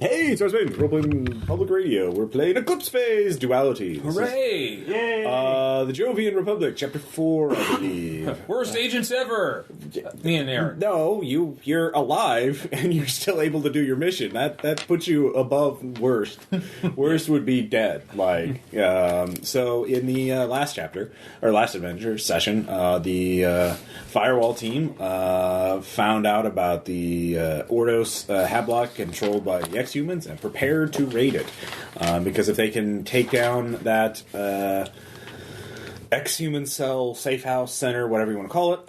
Hey, it's Spain, Roleplaying Public Radio. We're playing Eclipse Phase Duality. Hooray! Yay! The Jovian Republic, Chapter 4, I believe. Worst agents ever! Me and Aaron. No, you're alive, and you're still able to do your mission. That puts you above worst. Worst would be dead. So in the last chapter, or last adventure session, the Firewall team found out about the Ordos Hablock controlled by the Exhumans and prepared to raid it. Because if they can take down that Exhuman cell, safe house, center, whatever you want to call it,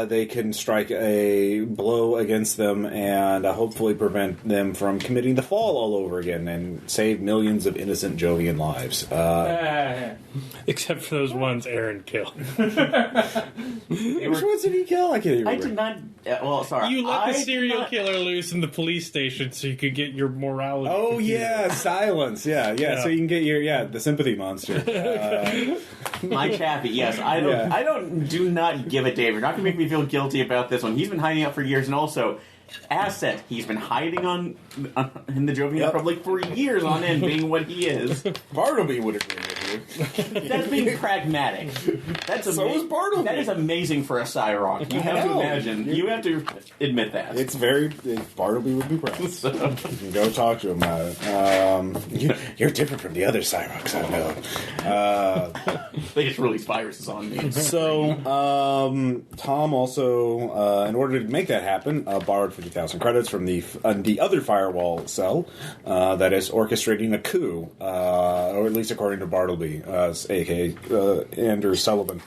they can strike a blow against them and hopefully prevent them from committing the fall all over again and save millions of innocent Jovian lives. Except for those ones Aaron killed. Which ones did he kill? I can't even remember. I did not. Sorry. You let the serial killer loose in the police station so you could get your morality. Oh, yeah, silence. Yeah, so you can get the sympathy monster. My chappy, yes. Do not give it, Dave. You're not going to make me feel guilty about this one. He's been hiding out for years, and also, asset. He's been hiding in the Jovian Republic for years on end, being what he is. Bartleby would agree with you. That's being pragmatic. That's so is Bartleby. That is amazing for a Cyrock. You have to imagine. You have to admit that. Bartleby would be proud. So. You can go talk to him about it. You're different from the other Cyrocks, I know. They just released viruses on me. So, Tom also, in order to make that happen, borrowed 50,000 credits from the other Firewall cell that is orchestrating a coup, or at least according to Bartleby, a.k.a. Andrew Sullivan.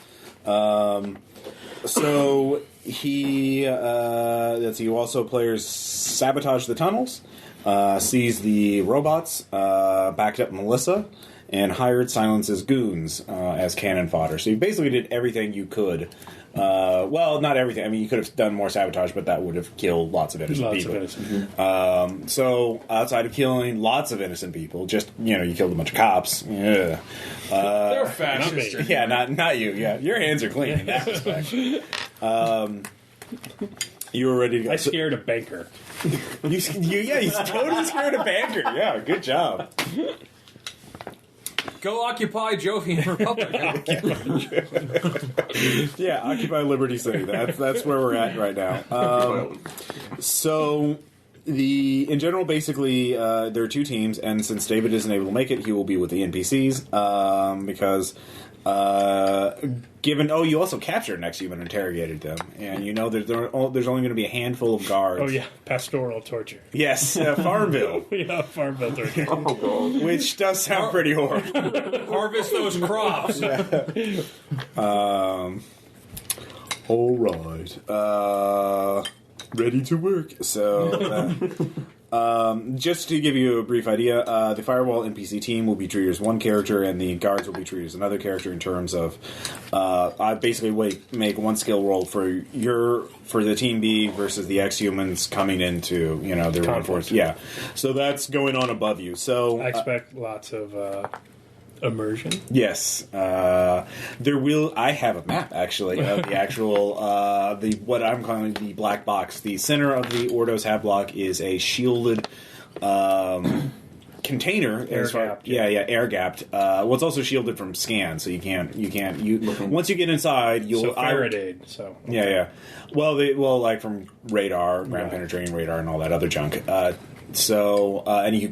So he also players sabotage the tunnels, sees the robots, backed up Melissa, and hired Silence's goons as cannon fodder. So you basically did everything you could. Well, not everything. I mean, you could have done more sabotage, but that would have killed lots of innocent people. So outside of killing lots of innocent people, just, you killed a bunch of cops. Yeah. They're fascists. Yeah, not you. Yeah, your hands are clean in that respect. You were ready to go. I scared a banker. You totally scared a banker. Yeah, good job. Go occupy Jovian Republic. Yeah, occupy Liberty City. That's where we're at right now. So, in general, basically, there are two teams, and since David isn't able to make it, he will be with the NPCs because. You also captured an Exhuman and interrogated them, and there's only going to be a handful of guards. Oh yeah, pastoral torture. Yes, Farmville. Yeah, Farmville torture. Oh, God. Which does sound pretty horrible. Harvest those crops. All right. Ready to work. So, just to give you a brief idea, the Firewall NPC team will be treated as one character, and the guards will be treated as another character in terms of, I basically make one skill roll for the Team B versus the Exhumans coming into, their reinforcements. Yeah. So that's going on above you. So I expect lots of immersion. Yes, there will. I have a map actually of the actual what I'm calling the black box. The center of the Ordos Hablock is a shielded container. Air-gapped. Air gapped. Well, it's also shielded from scan, so you can't. Once you get inside, you'll Faraday. So okay. Yeah. Well, like from radar, ground penetrating radar, and all that other junk. And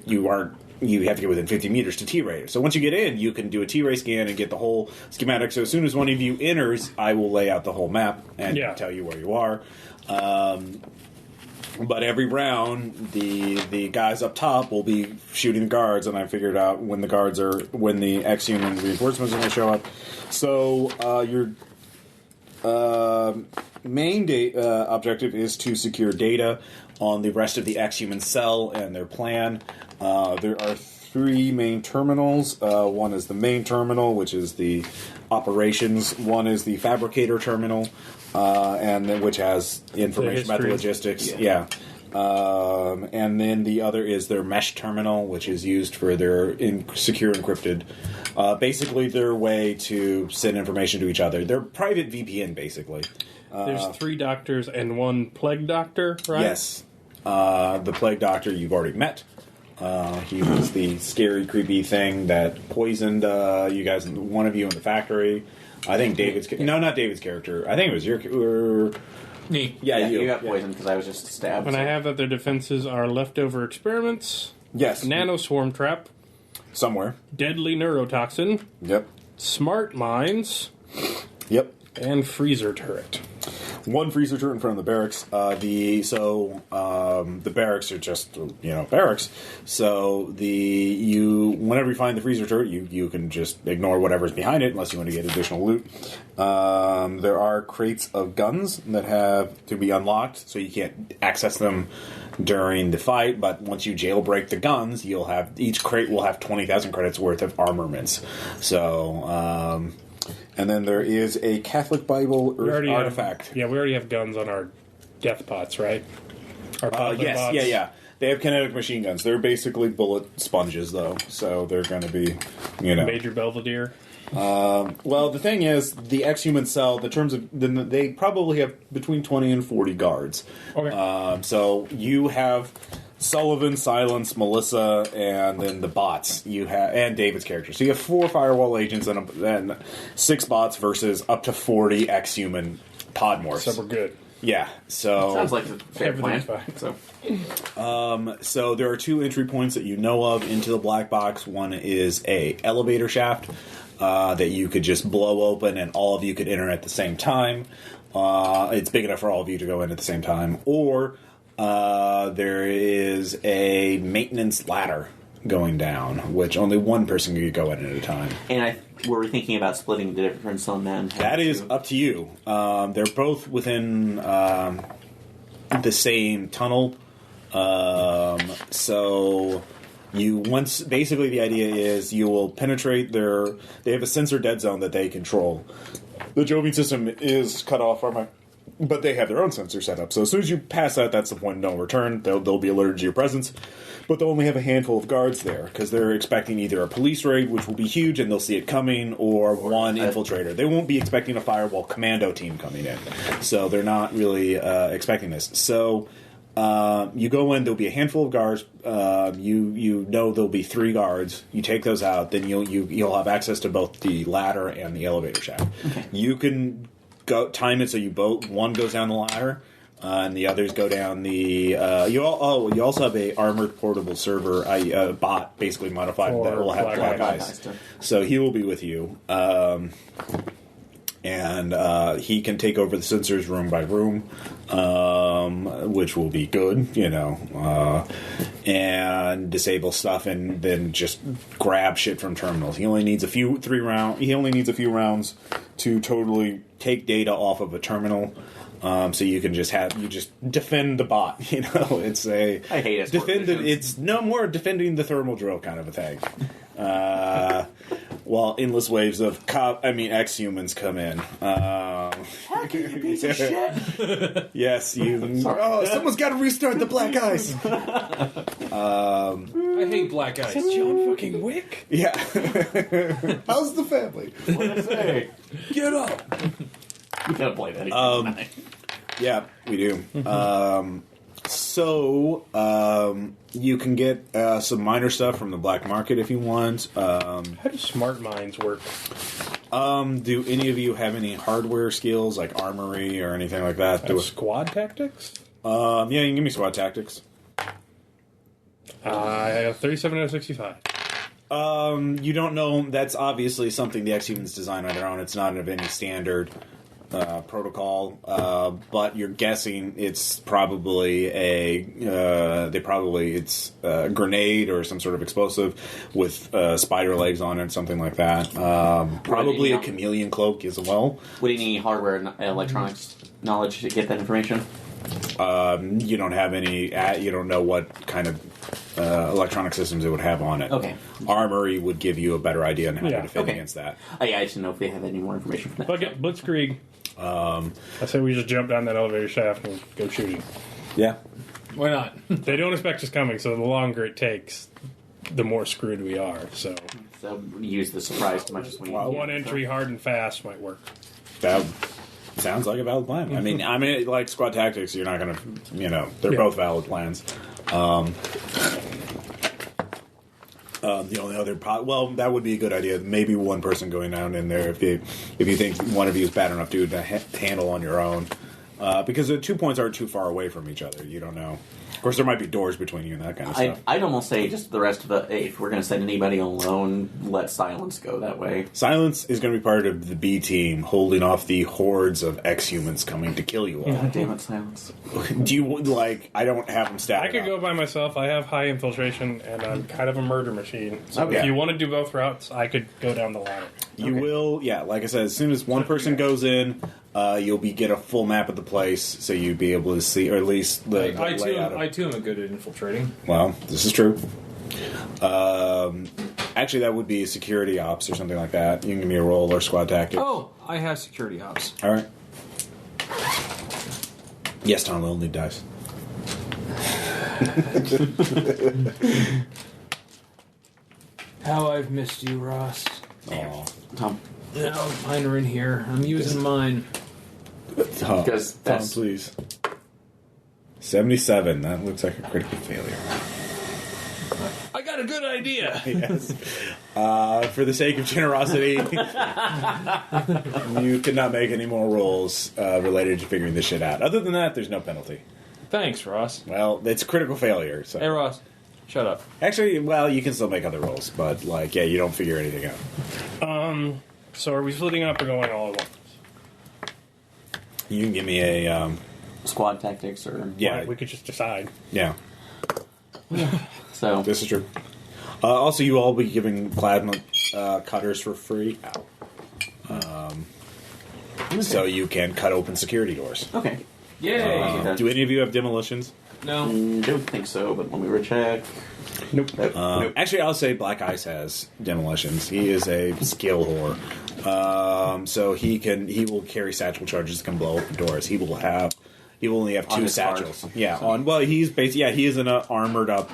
you aren't. You have to get within 50 meters to T-Ray. So once you get in, you can do a T-Ray scan and get the whole schematic. So as soon as one of you enters, I will lay out the whole map and tell you where you are. But every round, the guys up top will be shooting the guards, and I figured out when the Exhuman reinforcements are going to show up. So your main objective is to secure data on the rest of the Exhuman cell and their plan. There are three main terminals. One is the main terminal, which is the operations. One is the fabricator terminal, which has information about the logistics. Yeah. And then the other is their mesh terminal, which is used for their secure encrypted. Basically, their way to send information to each other. Their private VPN, basically. There's 3 doctors and 1 plague doctor, right? Yes. The Plague Doctor you've already met. He was the scary, creepy thing that poisoned you guys, one of you in the factory. I think David's... No, not David's character. I think it was your... Me. Yeah, you got poisoned because I was just stabbed. And I have that their defenses are leftover experiments, Yes. nano swarm trap, Somewhere. deadly neurotoxin, Yep. smart mines, Yep. and freezer turret. One freezer turret in front of the barracks. The barracks are just barracks. So whenever you find the freezer turret, you can just ignore whatever's behind it unless you want to get additional loot. There are crates of guns that have to be unlocked, so you can't access them during the fight. But once you jailbreak the guns, each crate will have 20,000 credits worth of armaments. So. And then there is a Catholic Bible artifact. We already have guns on our death pots, right? Our Yes, bots. yeah. They have kinetic machine guns. They're basically bullet sponges, though. So they're going to be, Major Belvedere. Well, the thing is, the Exhuman cell, they probably have between 20 and 40 guards. Okay. So you have Sullivan, Silence, Melissa, and then the bots. And David's character. So you have 4 Firewall agents and 6 bots versus up to 40 Exhuman Podmorphs. So we're good. Yeah. So Sounds like a fair plan. Everything's fine. So there are 2 entry points that you know of into the black box. One is a elevator shaft that you could just blow open and all of you could enter at the same time. It's big enough for all of you to go in at the same time. Or there is a maintenance ladder going down, which only one person could go in at a time. And were we thinking about splitting the difference on them? That is up to you. They're both within the same tunnel. So basically the idea is you will penetrate they have a sensor dead zone that they control. The Jovian system is cut off but they have their own sensor set up. So as soon as you pass out, that's the point of no return. They'll be alerted to your presence. But they'll only have a handful of guards there because they're expecting either a police raid, which will be huge and they'll see it coming, or one infiltrator. They won't be expecting a Firewall commando team coming in. So they're not really expecting this. So you go in, there'll be a handful of guards. You know there'll be 3 guards. You take those out, then you'll have access to both the ladder and the elevator shaft. Okay. You can time it so one goes down the ladder, and the others go down the. You also have a armored portable server, a bot basically modified that will have black eyes. So he will be with you. And he can take over the sensors room by room, which will be good, and disable stuff, and then just grab shit from terminals. He only needs a few rounds to totally take data off of a terminal. So you can just defend the bot. It's a I hate it. It's no more defending the thermal drill kind of a thing. While endless waves of exhumans come in. Heck, you piece of shit! Yes, someone's got to restart the black ice. I hate black ice. Is that John fucking Wick? Yeah. How's the family? What did I say? Get up! We gotta play that again. Yeah, we do. So you can get some minor stuff from the black market if you want. How do smart mines work? Do any of you have any hardware skills like armory or anything like that? Squad tactics? Yeah, you can give me squad tactics. I have 37 out of 65. You don't know. That's obviously something the Exhumans design on their own. It's not of any standard protocol, but you're guessing it's probably a grenade or some sort of explosive with spider legs on it, something like that. Probably a chameleon cloak as well. Would you need hardware and electronics knowledge to get that information? You don't have any. You don't know what kind of electronic systems it would have on it. Okay. Armory would give you a better idea on how to defend against that. I just didn't know if they have any more information from that. Fuck it, Blitzkrieg. I say we just jump down that elevator shaft and go shooting. Yeah. Why not? They don't expect us coming, so the longer it takes, the more screwed we are. So use the surprise as much as we need. one entry hard and fast might work. Sounds like a valid plan. I mean, like squad tactics, you're not gonna, they're both valid plans. The only other that would be a good idea. Maybe one person going down in there if you think one of you is bad enough to handle on your own, because the 2 points aren't too far away from each other. You don't know. Of course, there might be doors between you and that kind of stuff. I'd almost say just the rest of if we're going to send anybody alone, let Silence go that way. Silence is going to be part of the B team, holding off the hordes of exhumans coming to kill you all. God damn it, Silence. Do you I don't have them stacked. I could go by myself. I have high infiltration, and I'm kind of a murder machine. So Okay. if you want to do both routes, I could go down the ladder. You will, like I said, as soon as one person goes in, you'll get a full map of the place, so you'd be able to see, or at least the layout of. I too am good at infiltrating. Well, this is true. Actually, that would be security ops or something like that. You can give me a roll or squad tactics. Oh, I have security ops. All right. Yes, Tom, we'll need dice. How I've missed you, Ross. Aw. Tom. No, mine are in here. I'm using mine. Tom, Because that's- please. 77. That looks like a critical failure. I got a good idea. Yes. For the sake of generosity, you cannot make any more rolls related to figuring this shit out. Other than that, there's no penalty. Thanks, Ross. Well, it's critical failure. So. Hey, Ross. Shut up. Actually, you can still make other rolls, but you don't figure anything out. So are we splitting up or going all at once? You can give me a Squad tactics or... We could just decide. yeah. So... This is true. Also, you all will be giving plasma cutters for free. So you can cut open security doors. Okay. Yay. Do any of you have demolitions? No. Don't think so, but let me recheck. Nope. Nope. Actually, I'll say Black Ice has demolitions. He is a skill whore. So he will carry satchel charges that can blow open doors. He will only have On 2 his satchels. card. Yeah. He's basically he is an armored up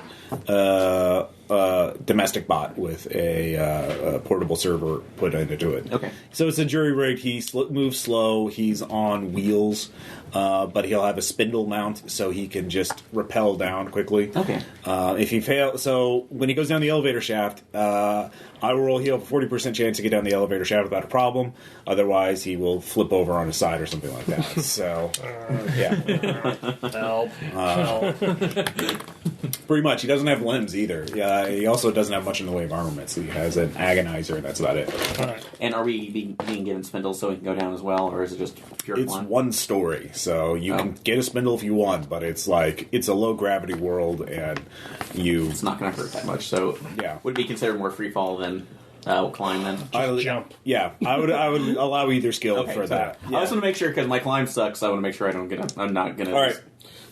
domestic bot with a portable server put into it. Okay. So it's a jury rig. He moves slow. He's on wheels, but he'll have a spindle mount so he can just rappel down quickly. Okay. If he fails, so when he goes down the elevator shaft, I will roll. He'll have a 40% chance to get down the elevator shaft without a problem. Otherwise, he will flip over on his side or something like that. So, yeah, Help. pretty much. He doesn't have limbs either. He also doesnn't have much in the way of armaments. He has an agonizer, and that's about it. All right. And are we being given spindles so we can go down as well, or is it just pure It's climb? one story, so you can get a spindle if you want, but it's a low gravity world, and It's not going to hurt that much, so Yeah. would it be considered more free fall than climb then? Jump. Yeah, I would allow either skill Okay, for so that. I just want to make sure because my climb sucks. So I want to make sure I'm not gonna. All right.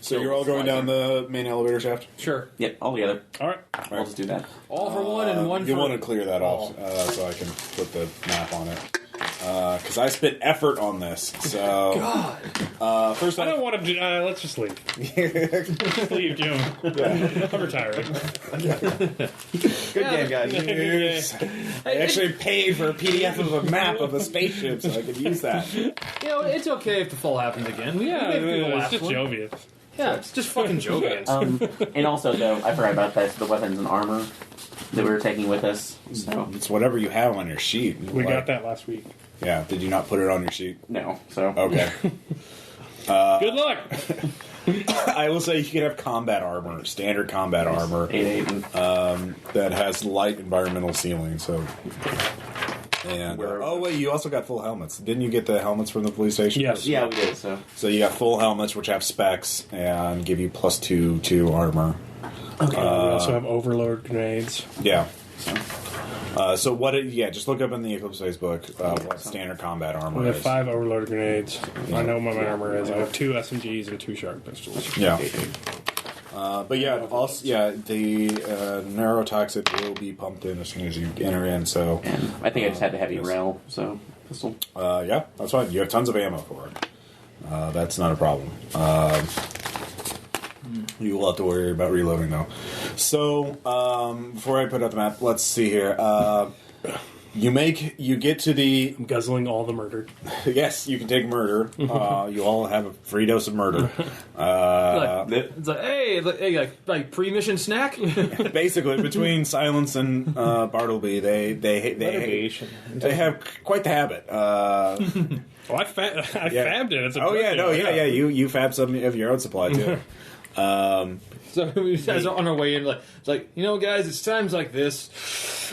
So you're all going down the main elevator shaft? Sure. Yep, all together. All right. I'll just do that. All for one and one You for... want to clear that off so I can put the map on it. Because I spent effort on this. So first I don't want to do... let's just leave. Just leave, Jim. I'm retiring. Good game, guys. I actually paid for a PDF of a map of a spaceship so I could use that. It's okay if the fall happens again. We Yeah, made people it's laugh just one. Jovian. Yeah, it's just fucking Jovians. And also, though, I forgot about that. The weapons and armor that we were taking with us. So It's whatever you have on your sheet. We got that last week. Yeah, did you not put it on your sheet? no. So Okay. Good luck. I will say you can have combat armor, standard combat armor, 8 and that has light environmental sealing, so... And wait, you also got full helmets. Didn't you get the helmets from the police station? Yes. yeah, we did. So So you got full helmets, which have specs and give you +2 to armor. We also have overload grenades. Yeah. So just look up in the Eclipse Facebook what standard combat armor We have is. 5 overload grenades. I know what my armor is. I have 2 SMGs and 2 sharp pistols. Yeah. But the neurotoxic will be pumped in as soon as you enter in. So and I think I just had the heavy rail. So pistol. yeah, that's fine. You have tons of ammo for it. That's not a problem. You will have to worry about reloading though. So before I put out the map, let's see here. You get to the I'm guzzling all the murder. yes, you can take murder. You all have a free dose of murder. It's like, hey, like pre-mission snack. Basically, between Silence and Bartleby, they have quite the habit. Oh, I fabbed it. It's a You fab some of your own supply too. So we guys are on our way in. Like, it's like, guys, it's times like this.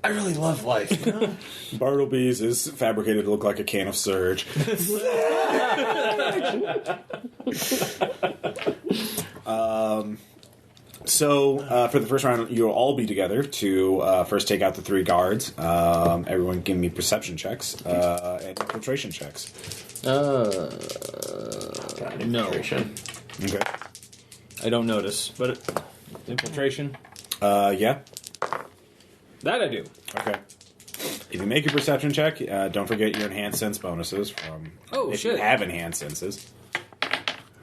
I really love life. Bartleby's is fabricated to look like a can of Surge. So for the first round, you'll all be together to first take out the 3 guards. Everyone give me perception checks and infiltration checks. No, Okay. I don't notice, but infiltration. Yeah. That I do. Okay. If you make a perception check, don't forget your enhanced sense bonuses from. Oh, if shit. you have enhanced senses.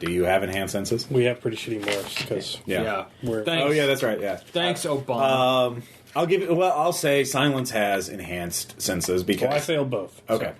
Do you have enhanced senses? We have pretty shitty morphs because Yeah. we're. Thanks. Oh yeah, that's right. Yeah. Thanks, Obama. I'll give it. Well, I'll say Silence has enhanced senses because Well, I failed both. Okay.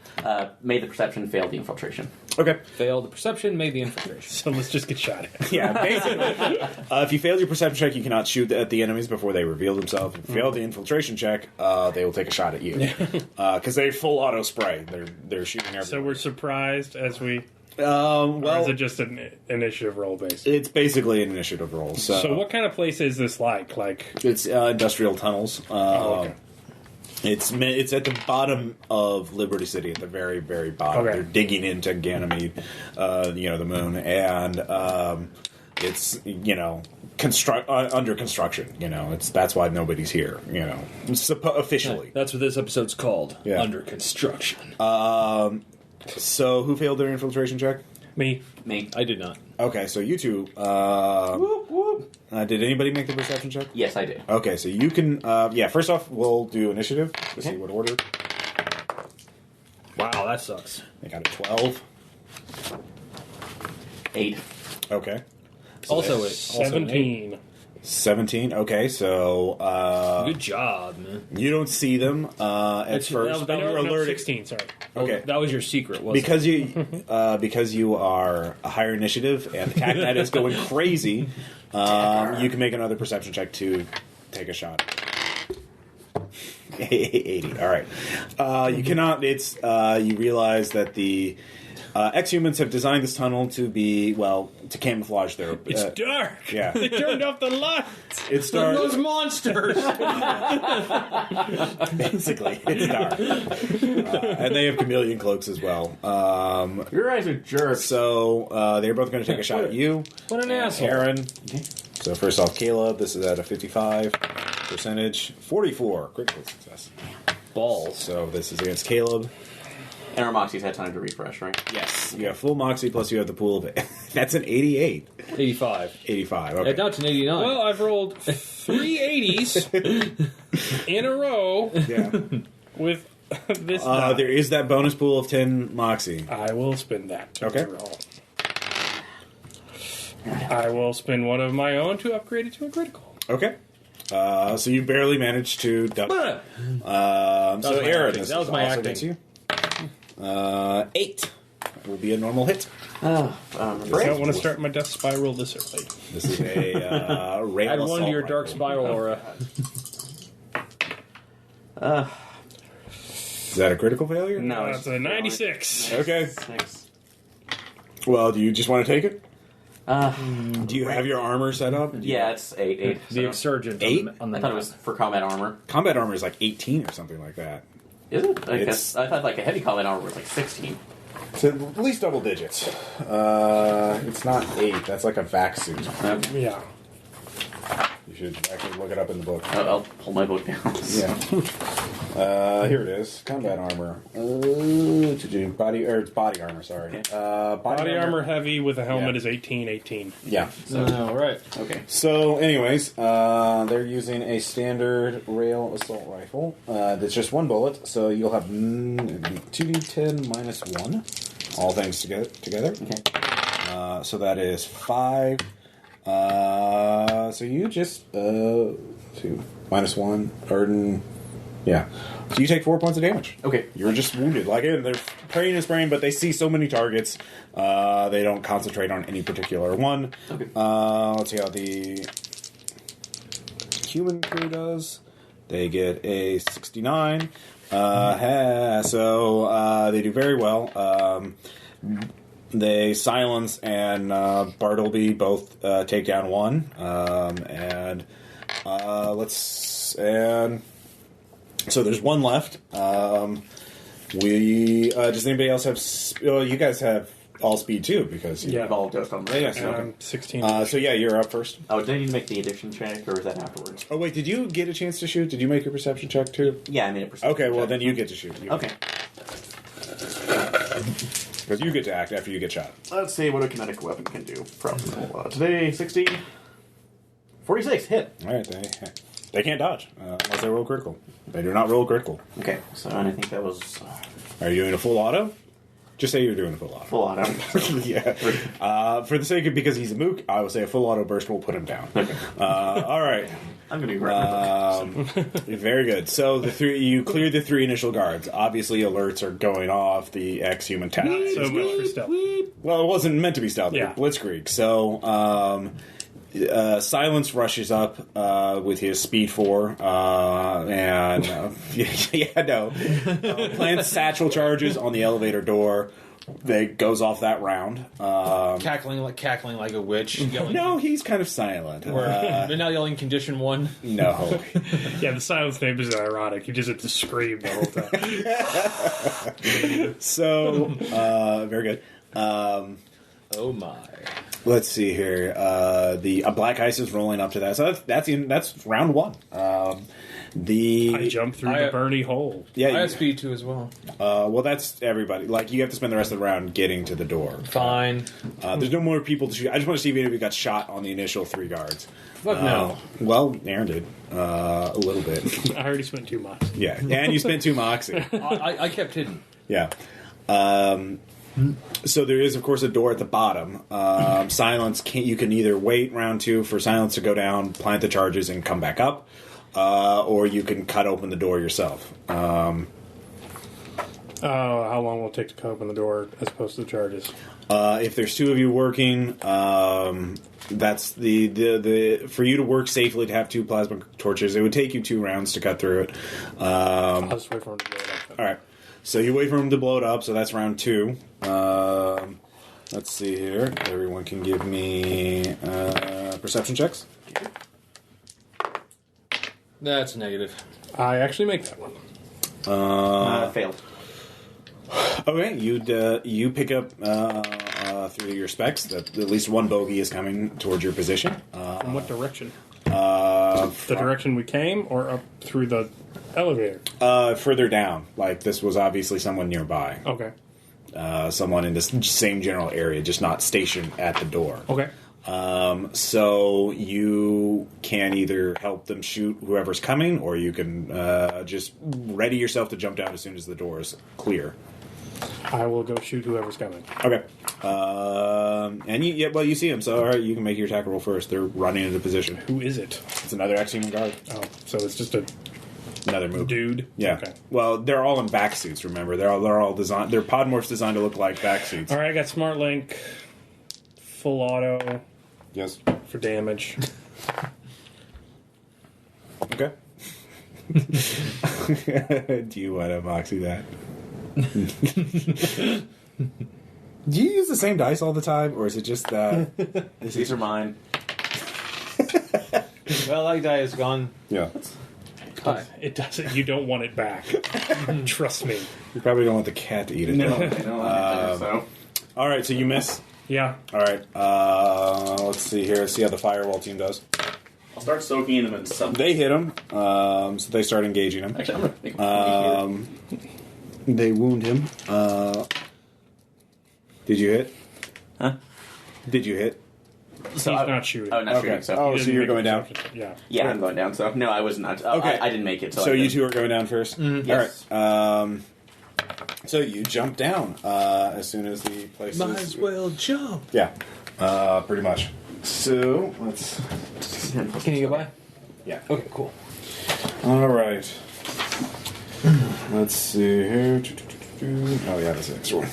Made the perception, failed the infiltration. Okay. Failed the perception, made the infiltration. So let's just get shot at. Yeah. Basically, if you fail your perception check, you cannot shoot at the enemies before they reveal themselves. If you fail the infiltration check, they will take a shot at you because they full auto spray. They're shooting everywhere. So we're surprised as we. well, Or is it just an initiative roll based? it's basically an initiative roll. So what kind of place is this like? Like, It's industrial tunnels. okay. It's at the bottom of Liberty City, at the very, very bottom. Okay. They're digging into Ganymede, the moon, and it's under construction. That's why nobody's here. Officially. That's what this episode's called. Yeah. Under construction. So who failed their infiltration check? Me. Me. I did not. Okay, so you two. Did anybody make the perception check? Yes, I did. Okay, so you can. First off, we'll do initiative to see what order. Wow, that sucks. They got a 12. 8. Okay. Also, it 17. 17. Okay, so good job, man. you don't see them at first, but you're alerted 16, sorry. Okay, That was your secret, wasn't because you are a higher initiative and the TACnet is going crazy. You can make another perception check to take a shot. 80. All right. You cannot. It's you realize that the Exhumans have designed this tunnel to be to camouflage their. It's dark. Yeah. They turned off the lights. It's it? dark. Those monsters! Basically, it's dark, and they have chameleon cloaks as well. Your eyes are jerks. So they're both going to take a shot at you. What an and asshole. Aaron. So first off, Caleb. This is at a 55 percentage, 44 critical success. Balls. So this is against Caleb. And our Moxie's had time to refresh, right? Yes, you have full Moxie plus you have the pool of it. That's an 88. 85. 85. Yeah, Okay. now it's an 89. Well, I've rolled 3 80s in a row Yeah. with this die. There is that bonus pool of 10 Moxie. I will spend that. To Okay. roll. I will spend one of my own to upgrade it to a critical. Okay. So you barely managed to. So was my Aaron, acting. this That was is my also acting. against you. 8 will be a normal hit. I don't want to start my death spiral this early. This is a rail Add one assault to your rifle. dark spiral aura. Is that a critical failure? No, That's a 96. Okay. 6. Well, do you just want to take it? Uh, Do you have your armor set up? yeah, it's 8. The exurgent 8? on the I thought it map. was for combat armor. Combat armor is like 18 or something like that. Is it? I It's- guess I thought like a heavy combat armor was like 16. It's at least double digits. It's not 8. That's like a vac suit. Yeah. You should actually look it up in the book. I'll pull my book down. Yeah. Here it is. Combat armor. It's body armor. Sorry. Body armor heavy with a helmet Yeah. is 18. Yeah. All right. Okay. So, anyways, they're using a standard rail assault rifle. That's just one bullet, so you'll have 2d10 minus 1. All things together. Okay. So that is 5. So you just 2 minus 1. Arden. Yeah. So you take 4 points of damage. Okay. You're just wounded. Like, they're praying and spraying, but they see so many targets, they don't concentrate on any particular one. Okay. Let's see how the human crew does. They get a 69. So they do very well. They silence and Bartleby both take down one. So there's one left. Does anybody else have? You guys have all speed too, because You've all just on yeah. So, okay. 16. So yeah, you're up first. Oh, did I need to make the addition check, or was that afterwards? Oh wait, did you get a chance to shoot? Did you make a perception check too? Yeah, I made a perception Okay, well check. then you get to shoot. Okay. Because you get to act after you get shot. Let's see what a kinetic weapon can do. Today, 60. 46, hit. All right, they can't dodge unless they roll critical. They do not roll critical. Okay, so and I think that was Are you doing a full auto? Just say you're doing a full auto. full auto. Yeah. For the sake of, because he's a mook, I would say a full auto burst will put him down. Okay. All right. I'm going to grab my book. Very good. So you cleared the 3 initial guards. Obviously, alerts are going off. The exhuman task. So much for stealth. Well, it wasn't meant to be stealth. Yeah. Blitzkrieg. So Silence rushes up with his speed 4 plants satchel charges on the elevator door. They goes off that round. Cackling like a witch. Yelling, No, he's kind of silent. they're now yelling condition 1. No. Yeah, the silence name is ironic. You just have to scream the whole time. So, very good. Oh my. Let's see here. The black ice is rolling up to that. So that's round 1. I jumped through the Bernie hole. Yeah, I have speed 2 as well. well, that's everybody. Like, you have to spend the rest of the round getting to the door. Fine. There's no more people to shoot. I just want to see if anybody got shot on the initial 3 guards. Fuck no. Well, Aaron did. A little bit. I already spent 2 months. Yeah, and you spent 2 moxie. I kept hidden. Yeah. So there is, of course, a door at the bottom. Silence, you can either wait round 2 for Silence to go down, plant the charges, and come back up, or you can cut open the door yourself. How long will it take to cut open the door as opposed to the charges? If there's 2 of you working, that's the for you to work safely to have 2 plasma torches. It would take you 2 rounds to cut through it. I'll just wait for him to blow it up. All right. So you wait for him to blow it up, so that's round 2. Let's see here. Everyone can give me perception checks. That's negative. I actually make that one. Failed. Okay, you pick up through your specs that at least one bogey is coming towards your position. From what direction? The The direction we came, or up through the elevator? further down. Like, this was obviously someone nearby. Okay. Someone in the same general area, just not stationed at the door. Okay. So you can either help them shoot whoever's coming, or you can just ready yourself to jump down as soon as the door is clear. I will go shoot whoever's coming. Okay. And you see him, so all right, you can make your attack roll first. They're running into position. Who is it? It's another Exhuman guard. Oh, so it's just a Another move. dude? Yeah. Okay. Well, they're all in back suits. Remember, they're all designed. They're podmorphs designed to look like back suits. All right, I got Smart Link, full auto Yes. for damage. Okay. Do you want to moxie that? Do you use the same dice all the time, or is it just that? These are mine. Well, that guy is gone. Yeah. It doesn't. You don't want it back. Trust me. You probably don't want the cat to eat it. No, I don't so. All right, so you miss. Yeah. All right. Let's see here. See how the Firewall team does. I'll start soaking them in something. They hit him, so they start engaging him. Actually, I'm going to make them They wound him. Did you hit? Huh? Did you hit? So He's I- not shooting. Oh, not Okay. shooting. So Oh, He so didn't you're make going a down. perception check. Yeah. yeah, I'm going down. So no, I was not. Okay. I didn't make it. So you 2 are going down first? Yes. All right. So you jump down as soon as the place Might is... as well jump. Yeah, pretty much. So, let's... Can you go by? Yeah. Okay, cool. All right. Let's see here. Oh yeah, that's the extra one.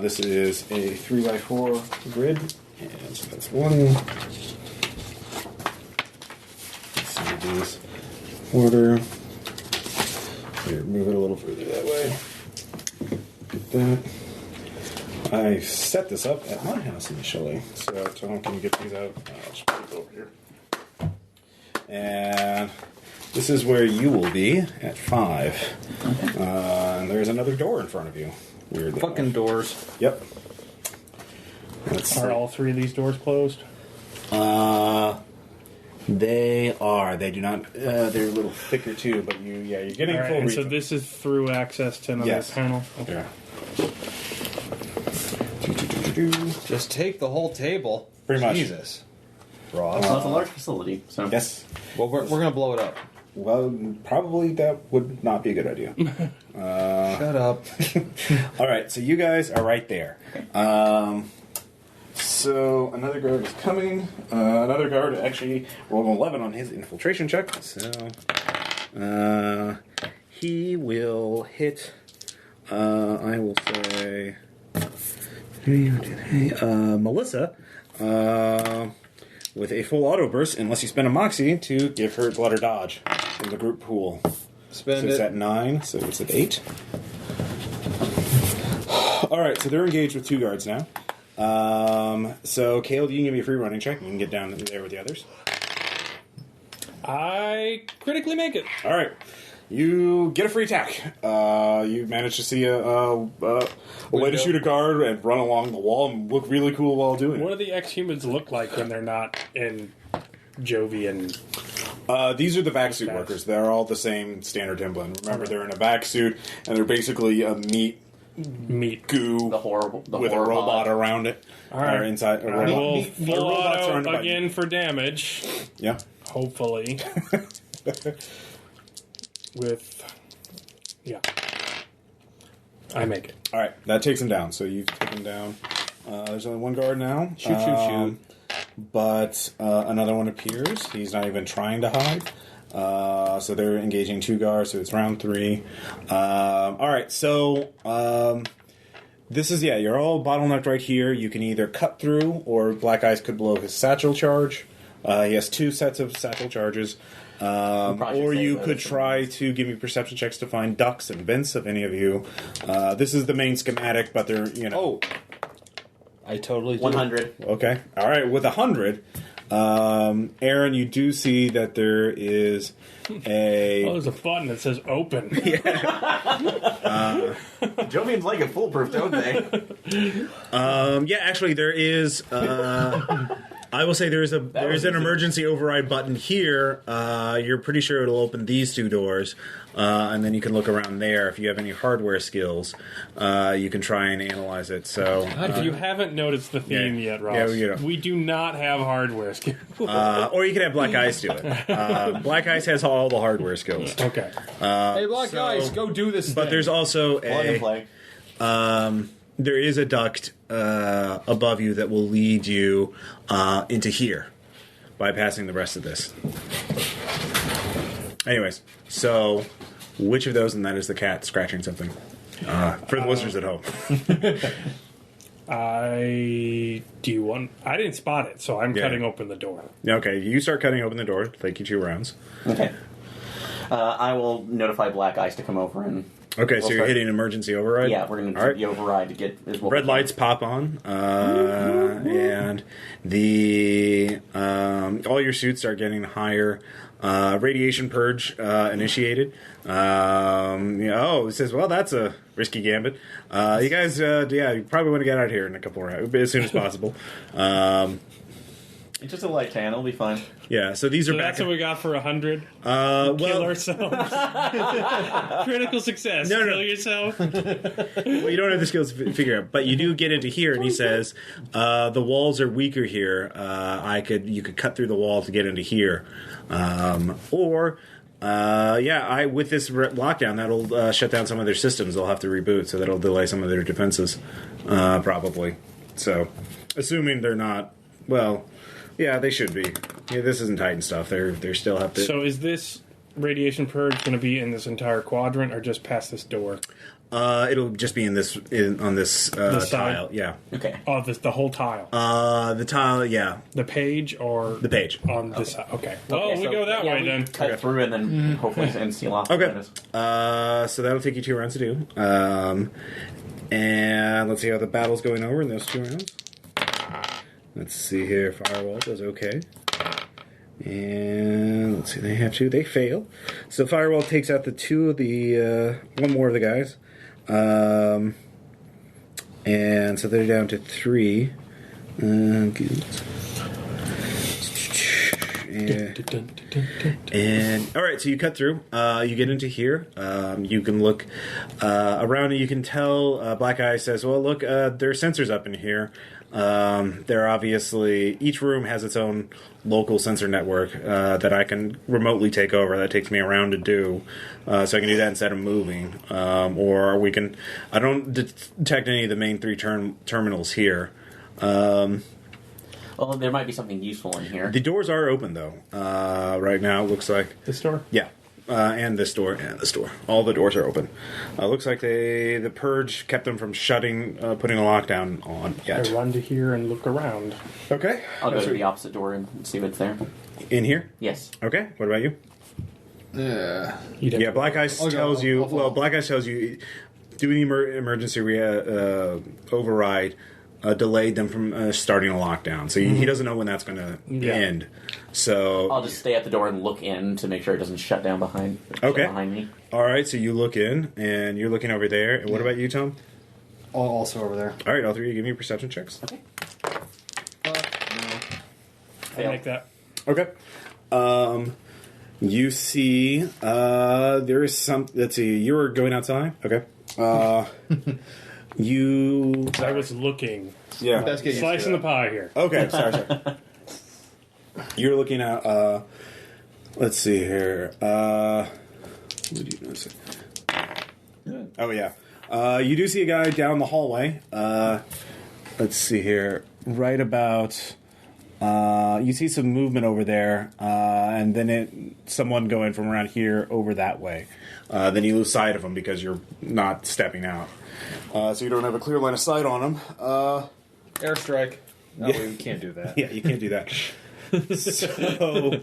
This is a 3x4 grid, and so that's one. Let's see these order. Here, move it a little further that way. Get that. I set this up at my house initially, so Tom, can you get these out? I'll just put it over here. And this is where you will be at 5. And there's another door in front of you. Weird. Fucking doors. Yep. Are all 3 of these doors closed? They are. They do not. They're a little thicker too, but you're getting All right, full and reach. so this is through access to another panel? Okay. Yeah. Just take the whole table. Pretty much. Jesus. Well, it's a large facility, so... Yes. Well, we're going to blow it up. Well, probably that would not be a good idea. Shut up. All right, so you guys are right there. So another guard is coming. Another guard actually rolled an 11 on his infiltration check. So he will hit. I will say Melissa with a full auto burst, unless you spend a moxie to give her let her dodge in the group pool. Spend So it's at 9, so it's at 8. Alright, so they're engaged with 2 guards now. So, Caleb, you can give me a free running check. You can get down there with the others. I critically make it. Alright. You get a free attack. You manage to see a way to shoot a guard and run along the wall and look really cool while doing What it. do the Exhumans look like when they're not in Jovian? These are the back suit Okay. workers. They're all the same standard template. Remember, they're in a back suit, and they're basically a meat goo The horror with a robot around it. All right. Or inside. A I robot. will Or full robots are under auto button. again for damage. Yeah. Hopefully. I make it. All right, that takes him down. So you've taken down. There's only one guard now. Shoot. But another one appears. He's not even trying to hide. So they're engaging 2 guards. So it's round 3. All right. So this is you're all bottlenecked right here. You can either cut through, or Black Eyes could blow his satchel charge. He has 2 sets of satchel charges. Or you could try to give me perception checks to find ducks and vents of any of you. This is the main schematic, but they're, Oh. I totally do. 100. Okay. All right. With 100, Aaron, you do see that there is Oh, a... there's a button that says open. Jovians like it foolproof, don't they? actually, there is... I will say there's an emergency override button here. You're pretty sure it'll open these 2 doors, and then you can look around there. If you have any hardware skills, you can try and analyze it. So, If you haven't noticed the theme yet, Ross, we do not have hardware skills. or you can have Black Eyes do it. Black Eyes has all the hardware skills. Okay. Hey, Black Eyes, go do this But thing. there's also Plug and play. there is a duct above you that will lead you into here, bypassing the rest of this. Anyways, so which of those, and that is the cat scratching something. For the listeners at home. I didn't spot it, so I'm cutting open the door. Okay, you start cutting open the door. Take you 2 rounds. Okay. I will notify Black Eyes to come over and... Okay, so you're hitting emergency override? Yeah, we're going to do the override to get... Red lights pop on, and the all your suits are getting higher. Radiation purge initiated. It says, well, that's a risky gambit. You guys, you probably want to get out of here in a couple of rounds, as soon as possible. It's just a light tan, it'll be fine. Yeah, so these are So back. that's what we got for 100. Kill ourselves. Critical success. No. Kill yourself. Well, you don't have the skills to figure out, but you do get into here, and he says, the walls are weaker here. You could cut through the wall to get into here. With this lockdown, that'll shut down some of their systems. They'll have to reboot, so that'll delay some of their defenses, probably. So, assuming they're not, well, yeah, they should be. Yeah, this isn't Titan stuff. They still have to. So is this radiation purge going to be in this entire quadrant or just past this door? It'll just be on this side? tile. Yeah. Okay. Oh, the whole tile. The tile. Yeah. The page or The page. on this side. Okay. Well, Okay, we so, go that way we then. Cut through and then hopefully and seal off. Okay. What that is. So that'll take you 2 rounds to do. And let's see how the battle's going over in those 2 rounds. Let's see here. Firewall does okay. And let's see, they have 2. They fail. So Firewall takes out the 2 of the one more of the guys. And so they're down to 3. Good. And all right, so you cut through. You get into here. You can look around, and you can tell. Black Eye says, "Well, look, there are sensors up in here. They're obviously each room has its own local sensor network that I can remotely take over. That takes me a round to do, so I can do that instead of moving. Or we can. I don't detect any of the main 3 terminals here." Well, there might be something useful in here. The doors are open, though. Right now, it looks like... This door? Yeah. And this door, and this door. All the doors are open. Looks like the purge kept them from shutting, putting a lockdown on yet. I run to here and look around. Okay. I'll go to the opposite door and see what's there. In here? Yes. Okay. What about you? Yeah. Yeah, Black Ice tells you... Well, Black Ice tells you, doing the emergency override... delayed them from starting a lockdown, so he doesn't know when that's going to end. So I'll just stay at the door and look in to make sure it doesn't shut down behind me. All right, so you look in, and you're looking over there. And what about you, Tom? Also over there. All right, all 3 of you give me perception checks. Okay. I make that. Okay. You see, there is some. Let's see. You were going outside. Okay. You. I was looking. Yeah. That's getting Slicing the pie here. Okay. Sorry. You're looking at. Let's see here. What did you notice? Oh yeah. You do see a guy down the hallway. Let's see here. Right about. You see some movement over there, and then someone going from around here over that way. Then you lose sight of him because you're not stepping out. So you don't have a clear line of sight on him. Airstrike. No, we can't do that. Yeah, you can't do that. So,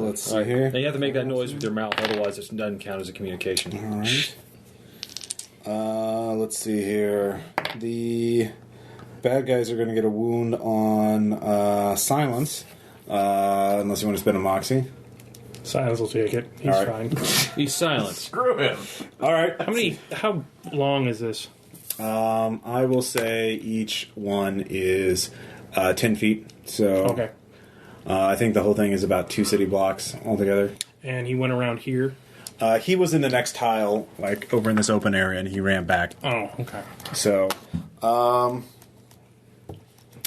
let's see here. Now you have to make that noise with your mouth, otherwise it doesn't count as a communication. All right. Let's see here. The bad guys are going to get a wound on silence, unless you want to spend a moxie. Silence will take it. He's All fine. He's silent. Screw him. All right. How long is this? I will say each one is 10 feet. So Okay. I think the whole thing is about 2 city blocks altogether. And he went around here. He was in the next tile, like over in this open area, and he ran back. Oh, okay. So, all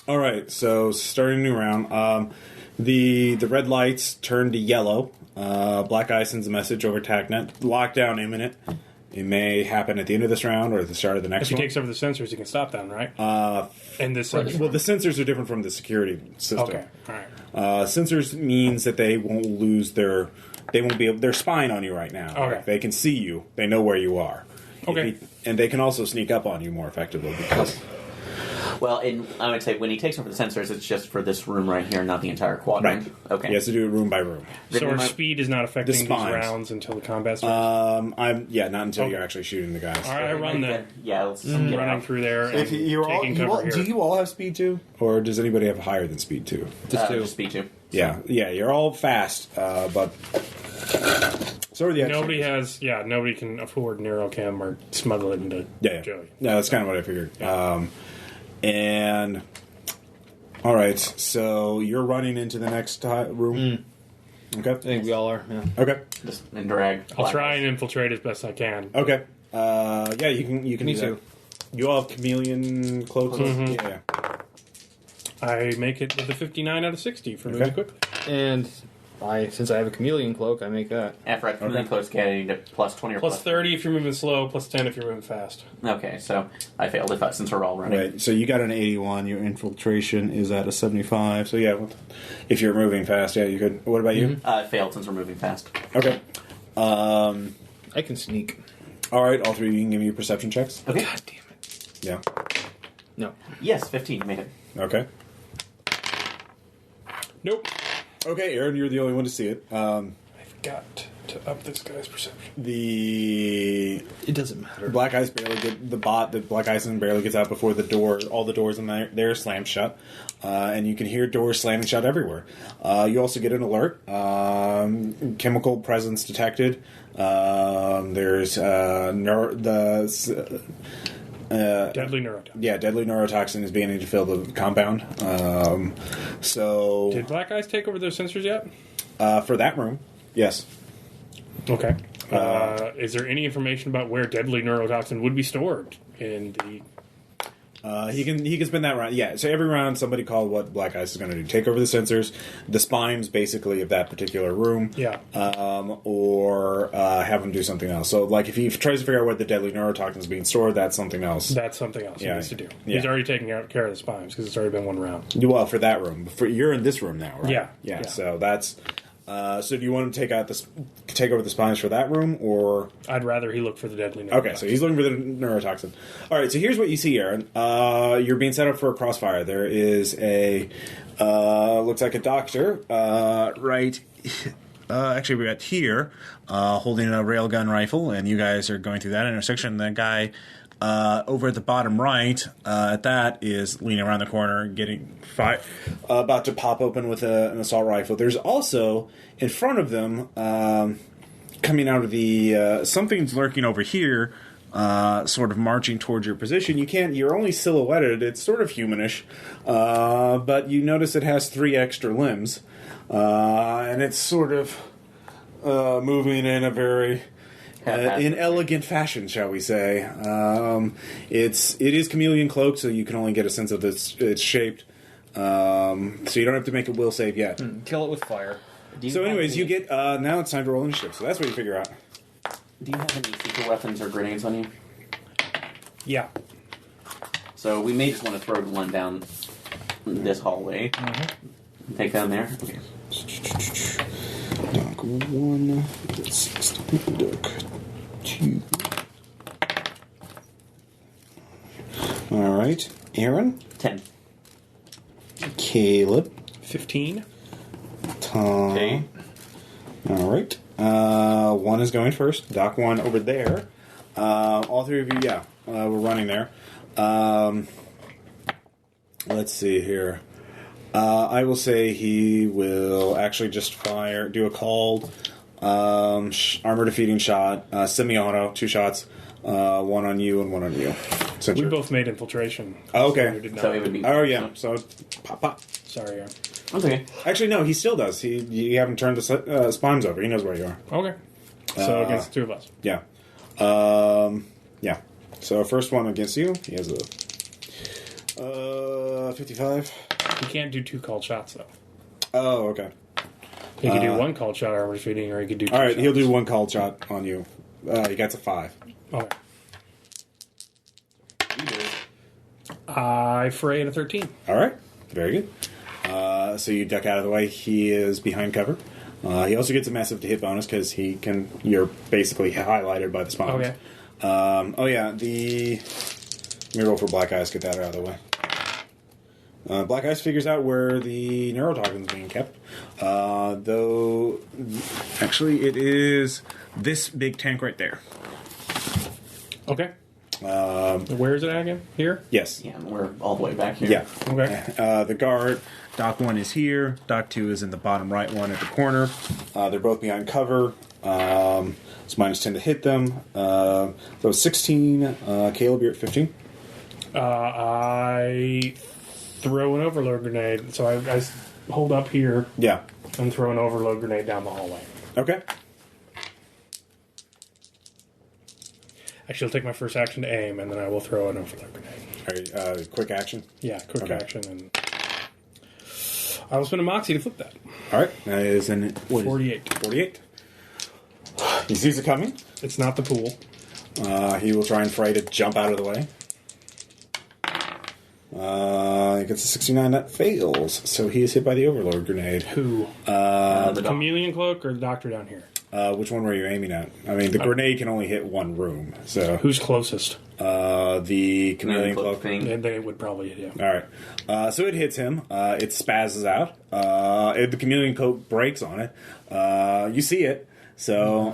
right. So starting a new round. The red lights turn to yellow. Black Eye sends a message over TACnet. Lockdown imminent. It may happen at the end of this round or at the start of the next If he one. takes over the sensors, he can stop them, right? And this Well, the sensors are different from the security system. Okay. All right. Sensors means that they won't lose their... They won't be... They're spying on you right now. Okay. Like, they can see you. They know where you are. Okay. And they can also sneak up on you more effectively because... Well, I would say when he takes over the sensors, it's just for this room right here, not the entire quadrant. Right. Okay. He has to do it room by room. So our speed is not affecting these spines. rounds until the combat starts? Not until Okay. you're actually shooting the guys. All right, I run then. Yeah, let's I'm get running out. through there and If you're all, taking you cover all, here. do you all have speed 2? Or does anybody have higher than speed 2? Just speed 2. Yeah, you're all fast, but so are the Nobody can afford NeuroChem or smuggle it into Joey. No, that's kind of what I figured. And all right, so you're running into the next room. Okay, I think we all are. Yeah. okay, Just and drag. I'll try and infiltrate as best I can. okay. Yeah, you can. Me do too. that. You all have chameleon cloaks. Mm-hmm. Yeah. I make it with a 59 out of 60 for moving quickly. And Since I have a chameleon cloak, I make that. After I really close getting to plus 20 or Plus 30 if you're moving slow, plus 10 if you're moving fast. Okay, so I failed if since we're all running. Right. So you got an 81. Your infiltration is at a 75. So yeah, if you're moving fast, yeah, you could. What about you? I failed since we're moving fast. Okay. I can sneak. All right. All three of you can give me your perception checks. Okay. God damn it. Yeah. No. Yes, 15. Made it. Okay. Nope. Okay, Aaron, you're the only one to see it. I forgot to up this guy's perception. The It doesn't matter. Black Ice Black Ice barely gets out before the door. All the doors in there slam shut, and you can hear doors slamming shut everywhere. You also get an alert. Chemical presence detected. There's Deadly neurotoxin. yeah, deadly neurotoxin is beginning to fill the compound. So Did Black Eyes take over their sensors yet? for that room, yes. Okay. Is there any information about where deadly neurotoxin would be stored in the... He can spin that round. Yeah, so every round somebody call what Black Ice is going to do. Take over the sensors, the spines basically of that particular room. Yeah. Or have him do something else. So like if he tries to figure out where the deadly neurotoxin is being stored, that's something else. That's something else he Yeah. needs to do. Yeah. He's already taking care of the spines because it's already been one round. Well, for that room. You're in this room now, right? Yeah. Yeah, Yeah. so that's... so do you want him to take over the spines for that room, or... I'd rather he look for the deadly neurotoxin. Okay, so he's looking for the neurotoxin. All right, so here's what you see, Aaron. You're being set up for a crossfire. There is a... looks like a doctor right... actually, we got here holding a railgun rifle, and you guys are going through that intersection. The guy over at the bottom right, at that, is leaning around the corner, getting about to pop open with an assault rifle. There's also, in front of them, coming out of the... something's lurking over here, sort of marching towards your position. You're only silhouetted. It's sort of humanish, but you notice it has 3 extra limbs. And it's sort of moving in a very inelegant fashion, shall we say. It is chameleon cloaked, so you can only get a sense of its shaped. So you don't have to make a will save yet. Kill it with fire. So anyways, you get... now it's time to roll initiative, so that's what you figure out. Do you have any secret weapons or grenades on you? Yeah. So we may just want to throw one down this hallway. Take down there. Okay. Dock 1, 16, dock 2. Alright. Aaron? 10. Caleb? 15. Tom? Okay. Alright. 1 is going first. Dock 1 over there. All 3 of you, yeah. We're running there. Let's see here. I will say he will actually just do a called armor defeating shot, semi-auto, 2 shots, 1 on you and 1 on you. We both made infiltration. Oh, okay. So we did not. So it would be. Oh yeah, so pop. Sorry, Aaron. That's okay. Actually, no, he still does. You haven't turned the spines over. He knows where you are. Okay. So against the 2 of us. Yeah. Yeah. So first one against you, he has a 55. He can't do 2 called shots, though. Oh, okay. He could do 1 called shot armor defeating, or he could do 2 All right, shots. he'll do 1 called shot on you. He gets a 5. Okay. You do. I fray at a 13. All right, very good. So you duck out of the way. He is behind cover. He also gets a massive hit bonus because you're basically highlighted by the spawns. Okay. Oh yeah, let me roll for Black Eyes. Get that out of the way. Black Eyes figures out where the neurotoxin is being kept. Though, actually, it is this big tank right there. Okay. Where is it at again? Here? Yes. Yeah, we're all the way back here. Yeah. Okay. The guard, Dock 1 is here. Dock 2 is in the bottom right one at the corner. They're both behind cover. It's -10 to hit them. So 16. Caleb, you're at 15. I throw an overload grenade. So I hold up here Yeah. and throw an overload grenade down the hallway. Okay. Actually, I'll take my first action to aim, and then I will throw an overload grenade. All right, quick action. Yeah, quick Okay. action. And I will spend a Moxie to flip that. All right, that is an 48. 48. He sees it coming. It's not the pool. He will try and fray to jump out of the way. He gets a 69. That fails. So he is hit by the Overlord grenade. Who? The Chameleon Cloak or the doctor down here? Which one were you aiming at? I mean, the grenade can only hit one room. So Who's closest? the Chameleon Cloak. thing. And they would probably hit him. All right. So it hits him. It spazzes out. The Chameleon Cloak breaks on it. You see it. So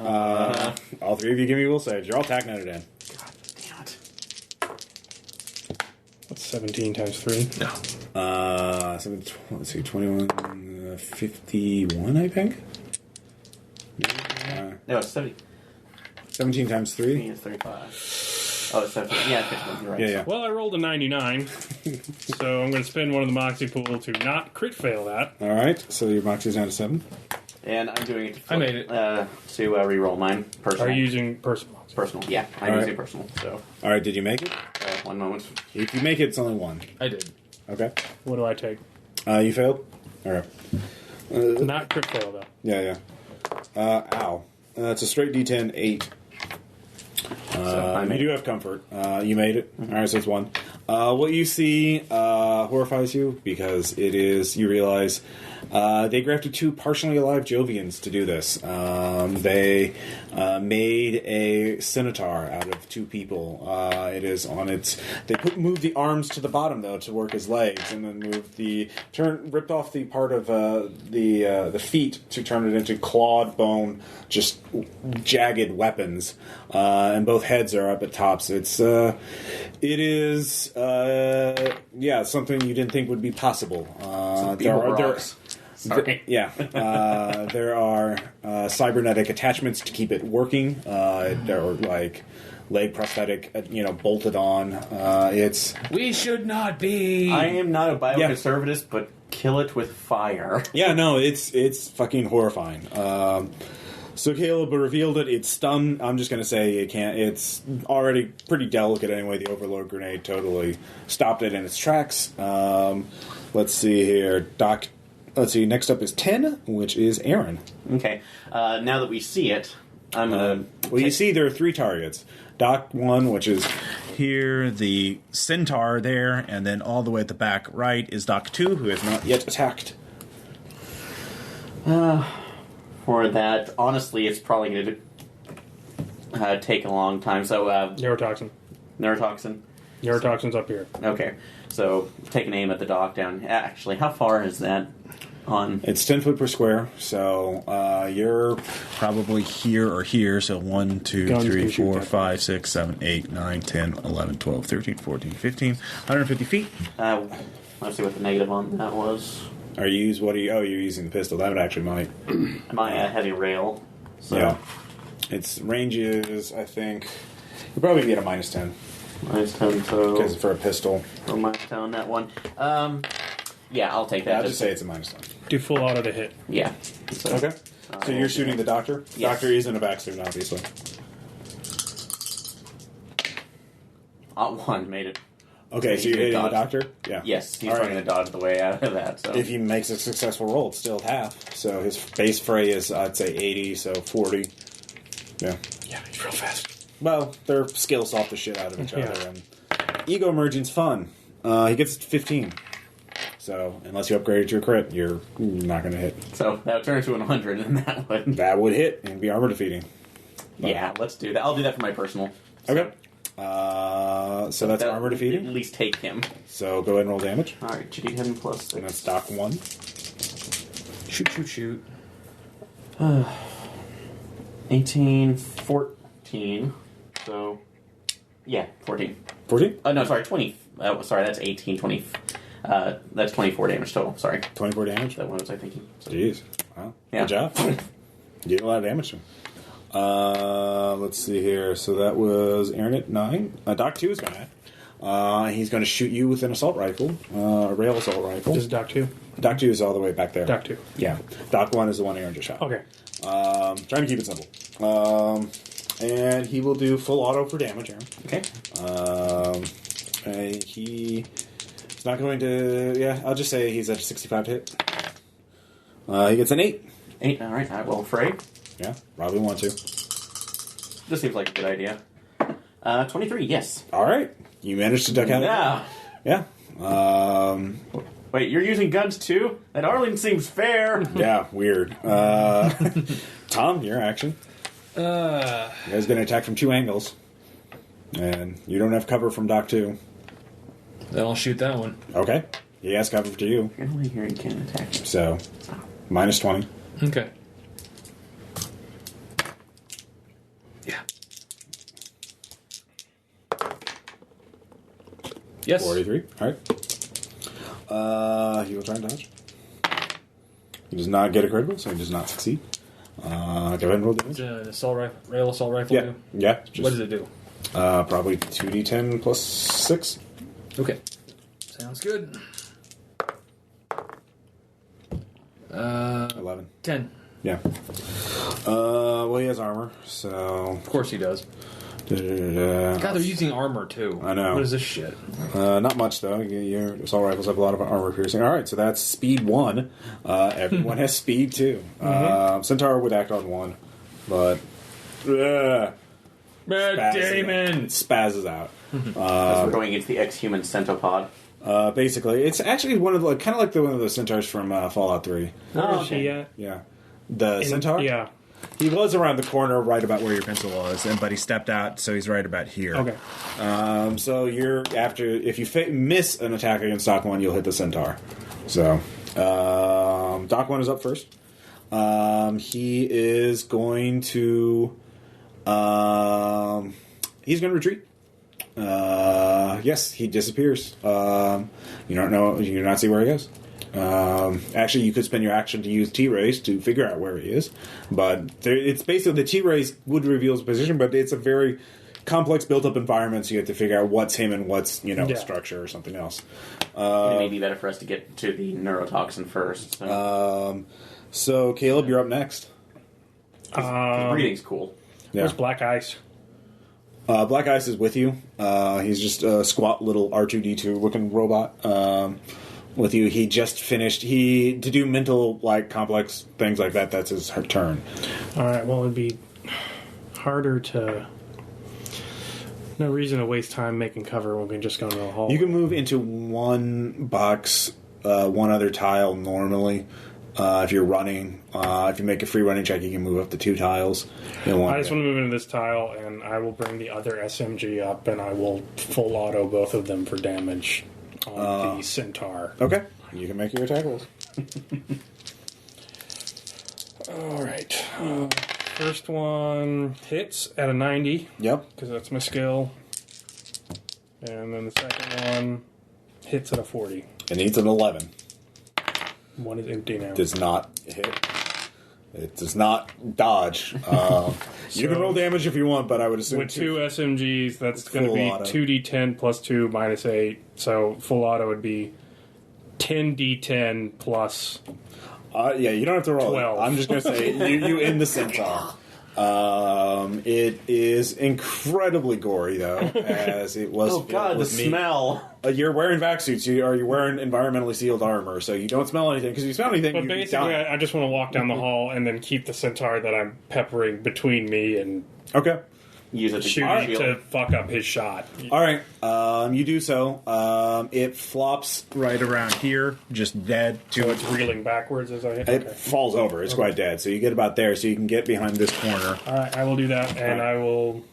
all three of you give me will saves. You're all tacking it in. God damn it. That's 17 times 3. No. Let's see, 21, 51, I think. No, it's 70. 17 times 3. It's 35. Oh, it's 70. Yeah, 51. You're right. Yeah. Well, I rolled a 99, so I'm going to spend one of the Moxie pool to not crit fail that. All right. So your Moxie's down to 7. And I'm doing it to I made it. to re-roll mine. Personal. Are you using personal Moxie? Personal. Yeah, I'm All using right. personal. So, All right. Did you make it? 1 moment. If you make it, it's only 1. I did. Okay. What do I take? You failed? All right. Not crit fail, though. Yeah. Ow. It's a straight D10, 8. So I You made do it. have comfort. You made it. All right, so it's 1. What you see horrifies you because it is, you realize, they grafted 2 partially alive Jovians to do this. They made a scimitar out of 2 people. It is on its. They moved the arms to the bottom though to work as legs, and then ripped off the part of the feet to turn it into clawed bone, just jagged weapons. And both heads are up at tops. It is something you didn't think would be possible. Sorry. There are cybernetic attachments to keep it working. There are like leg prosthetic, bolted on. We should not be. I am not a bioconservatist, but kill it with fire. Yeah, no, it's fucking horrifying. So Caleb revealed it. It's stunned. I'm just going to say it can't. It's already pretty delicate anyway. The Overlord grenade totally stopped it in its tracks. Let's see here. Let's see. Next up is 10, which is Aaron. Okay. Now that we see it, I'm going to... Well, you see there are 3 targets. Doc 1, which is here, the Centaur there, and then all the way at the back right is Doc 2, who has not yet attacked. For that, honestly, it's probably going to take a long time. So, Neurotoxin. Neurotoxin's up here. Okay. So, take an aim at the dock down. Actually, how far is that on? It's 10 foot per square, so you're probably here or here, so 1, 2, Guns 3, can shoot 4, that 5, 6, 7, 8, 9, 10, 11, 12, 13, 14, 15, 150 feet. Let's see what the negative on that was. You're using the pistol. That would actually might. My heavy rail. So. Yeah. Its range is, I think, you'll probably get a -10. -10, so... Because for a pistol. Or -10 on that one. Yeah, I'll take that. I'll just say it's a -10. Do full auto to hit. Yeah. So, Okay. So you're shooting the doctor? Yes. Doctor is in a back suit, obviously. 1 made it. Okay, so you're hitting the doctor? Yeah. Yes, he's All right. trying to dodge the way out of that. So. If he makes a successful roll, it's still half. So his base fray is, I'd say, 80, so 40. Yeah. Yeah, he's real fast. Well, their skills off the shit out of each Yeah. other. And ego merging's fun. He gets 15. So, unless you upgrade it to a crit, you're not going to hit. So that would turn to 100 in that one. That would hit and be armor defeating. Yeah, let's do that. I'll do that for my personal. Okay. So that's armor defeating. At least take him. So go ahead and roll damage. Alright, GD10 plus 6. And that's Doc 1. Shoot. 18, 14. So, yeah, 14. 14? No, sorry, 20. Sorry, that's 18, 20. That's 24 damage total. Sorry. 24 damage? That one was I thinking. So, Jeez. Wow. Yeah. Good job. You did a lot of damage to him. Let's see here. So that was Aaron at 9. Doc 2 is going to hit. He's going to shoot you with an assault rifle, a rail assault rifle. This is Doc 2? Doc 2 is all the way back there. Doc 2. Yeah. Doc 1 is the one Aaron just shot. Okay. Trying to keep it simple. And he will do full auto for damage, Aaron. okay. And he's not going to... Yeah, I'll just say he's at a 65 hit. He gets an 8. 8. All right. I will fray. Yeah, probably want to. This seems like a good idea. 23. Yes. All right. You managed to duck out. Yeah. Yeah. Wait, you're using guns too? That Arlene seems fair. Yeah, weird. Tom, your action. You guys going to attack from 2 angles. And you don't have cover from Doc 2. Then I'll shoot that one. Okay. He has cover to you. Only here he can attack. So, minus 20. Okay. Yeah. Yes. 43. All right. He will try and dodge. He does not get a critical, so he does not succeed. Go ahead and roll damage. An assault rifle, rail assault rifle. Yeah. Do? Yeah. What does it do? Probably 2d10 plus 6. Okay. Sounds good. 11. 10. Yeah. Well, he has armor, so. Of course he does. God, they're using armor too. I know. What is this shit? Not much though. Your assault rifles have a lot of armor piercing. All right, so that's speed 1. Everyone has speed 2. Centaur would act on 1, but Matt Damon it spazzes out. We're going against the exhuman centopod. Basically, it's actually one of the kind of like one of the centaurs from Fallout 3. Where is she at? Yeah, the centaur. Yeah. He was around the corner, right about where your pencil was, but he stepped out, so he's right about here. Okay. So you're after if you miss an attack against Doc 1, you'll hit the centaur. So Doc 1 is up first. He is going to he's going to retreat. Yes, he disappears. You don't know. You do not see where he goes. Actually, you could spend your action to use T-rays to figure out where he is, but it's basically the T-rays would reveal his position, but it's a very complex built-up environment, so you have to figure out what's him and what's structure or something else. It may be better for us to get to the neurotoxin first. So Caleb, you're up next. Breathing's cool. Yeah. Where's Black Ice? Black Ice is with you. He's just a squat little R2-D2 looking robot. With you, he just finished. To do mental complex things like that. That's his turn. All right. Well, it'd be harder to. No reason to waste time making cover when we can just go into the hall. You can move into one box, one other tile normally. If you're running, if you make a free running check, you can move up to 2 tiles. I just want to move into this tile, and I will bring the other SMG up, and I will full auto both of them for damage on the centaur. Okay, you can make your attack rolls. All right. First one hits at a 90. Yep. Because that's my skill. And then the second one hits at a 40. It needs an 11. One is empty now. Does not hit. It does not dodge. You can roll damage if you want, but I would assume with 2 SMGs, that's going to full be auto. 2d10 plus 2 minus 8. So full auto would be 10d10 plus. Yeah, you don't have to roll. 12. I'm just going to say you in the centaur. It is incredibly gory, though, as it was. Oh God, the smell! You're wearing vac suits. You're wearing environmentally sealed armor, so you don't smell anything. Because if you smell anything, But you basically, die. I just want to walk down the hall and then keep the centaur that I'm peppering between me and Okay. Use it to shoot shoot it to fuck up his shot. All right. You do so. It flops right around here, just dead. So it's reeling backwards as I hit. It Okay. falls over. It's quite dead. So you get about there, so you can get behind this corner. All right, I will do that, and I will.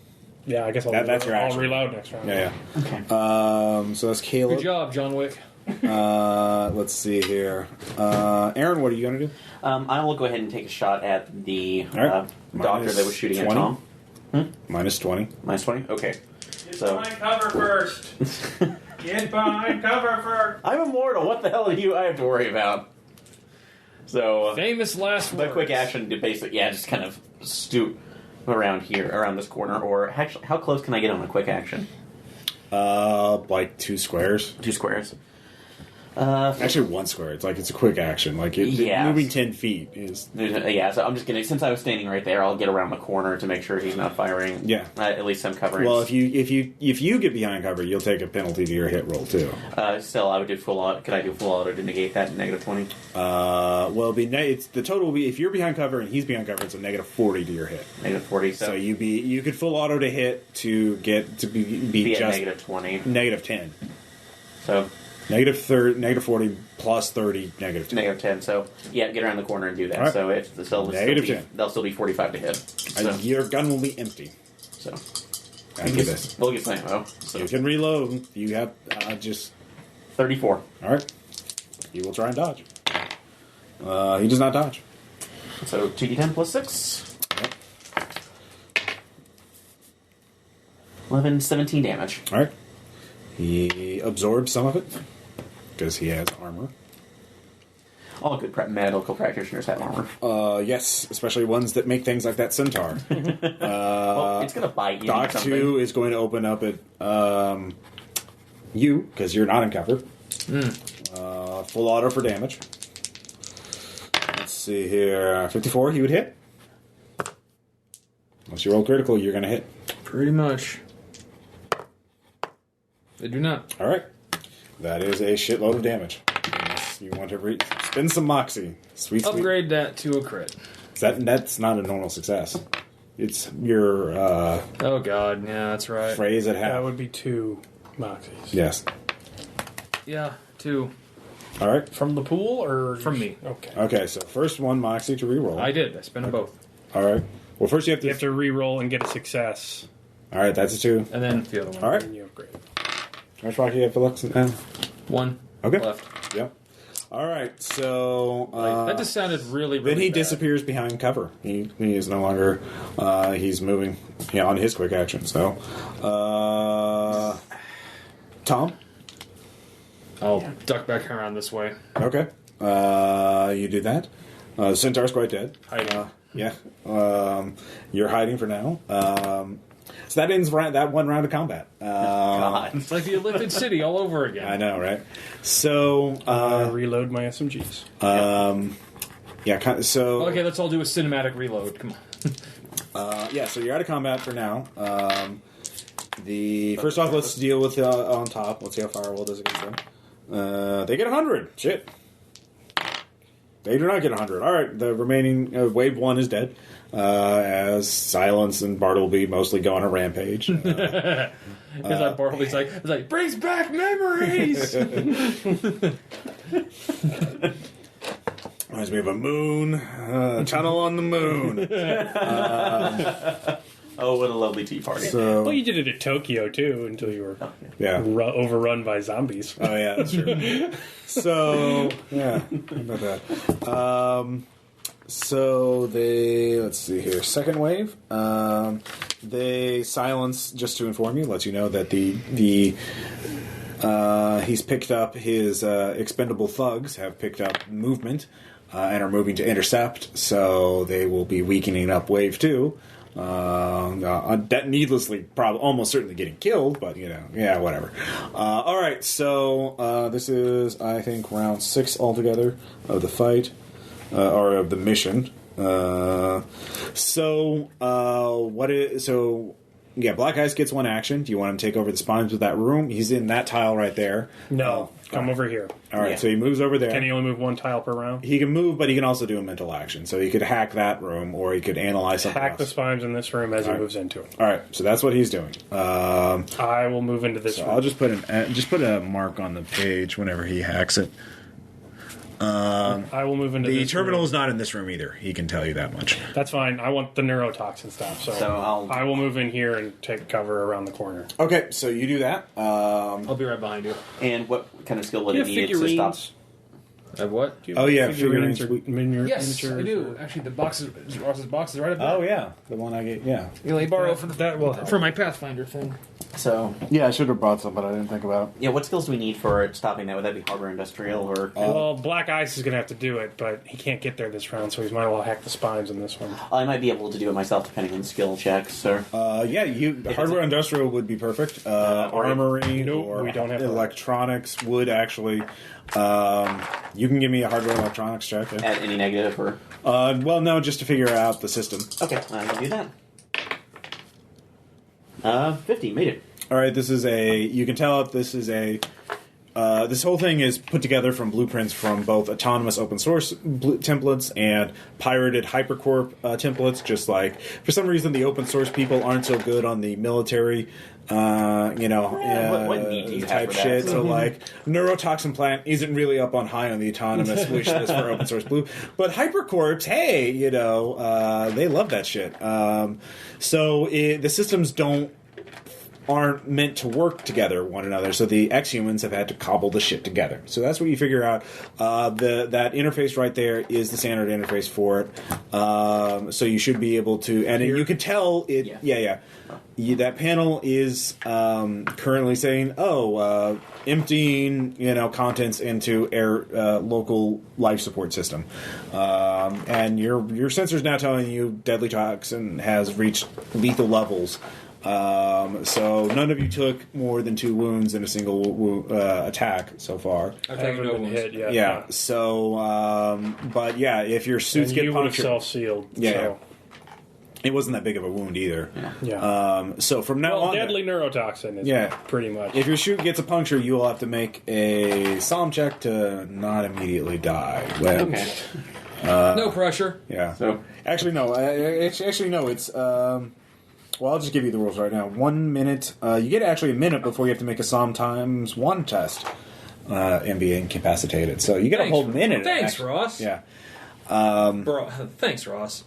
Yeah, I guess That's your I'll action. reload next round. Yeah. Okay. So that's Caleb. Good job, John Wick. Let's see here. Aaron, what are you going to do? I will go ahead and take a shot at the All right. doctor Minus that was shooting 20? at Tom. Minus 20. Minus 20? Okay. Get So- behind cover first. Get behind cover first. I'm immortal. What the hell do I have to worry about? So, Famous last my words. quick action to basically, just kind of stoop around here, around this corner. Or actually, how close can I get on a quick action? Like 2 squares. 2 squares. Actually, 1 square. It's a quick action. Moving 10 feet is. Yeah, so I'm just gonna, since I was standing right there, I'll get around the corner to make sure he's not firing. Yeah. At least some coverage. Well, if you get behind cover, you'll take a penalty to your hit roll too. Still, I would do full auto. Could I do full auto to negate that -20? Well, it's the total will be if you're behind cover and he's behind cover, it's a -40 to your hit. -40. So you could full auto to hit to get to be at just -20. -10. So. -40 plus 30, -10. -10. So get around the corner and do that. Right. So if they'll still be 45 to hit. So, your gun will be empty. So After this, we'll get some ammo. So you can reload. You have just 34. all right. You will try and dodge. He does not dodge. So 2d10 plus 6. Yep. 11, 17 damage. All right. He absorbs some of it because he has armor. All good medical practitioners have armor. Yes, especially ones that make things like that centaur. Well, it's going to bite you. Doc 2 is going to open up at you, because you're not in cover. Full auto for damage. Let's see here. 54, he would hit. Unless you roll critical, you're going to hit. Pretty much. They do not. All right. That is a shitload of damage. Unless you want to spend some moxie. Sweet. Upgrade that to a crit. That's not a normal success. It's your Oh god, yeah, that's right. phrase at half. That would be 2 Moxies. Yes. Yeah, 2. All right. From the pool or From me. Okay. Okay, so first one moxie to reroll. I did. I spent them both. All right. Well, first you have to. You have to re-roll and get a success, All right, that's a 2. And then the other one. All right. and you upgrade. How much rock do you have for Lux now? 1 Okay. left. Yep. All right. So That just sounded really then he bad. disappears behind cover. He is no longer. He's moving on his quick action. So, Tom. I'll duck back around this way. Okay. You do that. Centaur's quite dead. Hiding. Yeah. You're hiding for now. So that ends that one round of combat. God. It's like the Elliptic City all over again. I know, right? So, Reload my SMGs. yeah. So Okay, let's all do a cinematic reload. Come on. yeah. So you're out of combat for now. First off, let's deal with on top. Let's see how Firewall does against them. They get 100. Shit. They do not get 100. All right, the remaining wave 1 is dead. As Silence and Bartleby mostly go on a rampage. Because Bartleby's like, brings back memories! Reminds me of a moon, tunnel on the moon. Oh, what a lovely tea party. So, Well, you did it at Tokyo, too, until you were yeah. overrun by zombies. Oh, yeah, that's true. So, yeah, how about that? So let's see here. Second wave, they silence, just to inform you, lets you know that he's picked up his expendable thugs have picked up movement and are moving to intercept, so they will be weakening up wave 2. That needlessly, almost certainly getting killed, but yeah, whatever. All right, so this is, I think, round 6 altogether of the fight, or of the mission. Yeah, Black Ice gets 1 action. Do you want him to take over the spines of that room? He's in that tile right there. No, come over here. All right, Yeah. so he moves over there. Can he only move 1 tile per round? He can move, but he can also do a mental action. So he could hack that room, or he could analyze something Hack the else. spines in this room as he All right. moves into it. All right, so that's what he's doing. I will move into this So room. I'll just put a mark on the page whenever he hacks it. I will move into The this terminal room. is not in this room either. He can tell you that much. That's fine. I want the neurotoxin stuff, so, So I will move in here and take cover around the corner. Okay, so you do that. I'll be right behind you. And what kind of skill would You it have need to stop? figurines. What? Oh, yeah, figurines or figurines. Yes, I miniatures do. or- Actually, the Ross's box is right up there. Oh, yeah. The one I get, yeah. You let me borrow for That will help. for my Pathfinder thing. So, Yeah, I should have brought some, but I didn't think about yeah, what skills do we need for stopping that? Would that be hardware industrial or? Well, Black Ice is going to have to do it, but he can't get there this round, so he might as well hack the spines in this one. I might be able to do it myself depending on skill checks. Or Hardware industrial would be perfect. Armory Nope, or we don't have electronics would actually. You can give me a hardware electronics check. Yeah. at any negative or? Well, no, just to figure out the system. Okay, I'll do that. 50 made it. All right, this is you can tell this is this whole thing is put together from blueprints from both autonomous open source templates and pirated hypercorp templates. Just like, for some reason, the open source people aren't so good on the military, what need do you have type for that? shit. So, like, neurotoxin plant isn't really up on high on the autonomous wish list for open source blue. But hypercorps, hey, they love that shit. So the systems aren't meant to work together one another, so the exhumans have had to cobble the shit together. So that's what you figure out. That interface right there is the standard interface for it. So you should be able to, and you can tell it. Yeah. That panel is currently saying, emptying contents into local life support system, and your sensor's now telling you deadly toxin has reached lethal levels. So none of you took more than 2 wounds in a single attack so far. I've I taken haven't no been wounds. hit yet. Yeah. So, but yeah, if your suits And get you would have punctured, self-sealed. Yeah, so. it wasn't that big of a wound either. Yeah. So from now Well, on, deadly neurotoxin is pretty much. if your shoot gets a puncture, you will have to make a psalm check to not immediately die. Okay. No pressure. Yeah. So Actually, no. Actually, no. It's. Well, I'll just give you the rules right now. 1 minute. You get actually a minute before you have to make a Psalm times 1 test and be incapacitated. So you get a whole minute. Thanks, actually. Ross. Yeah. Thanks, Ross.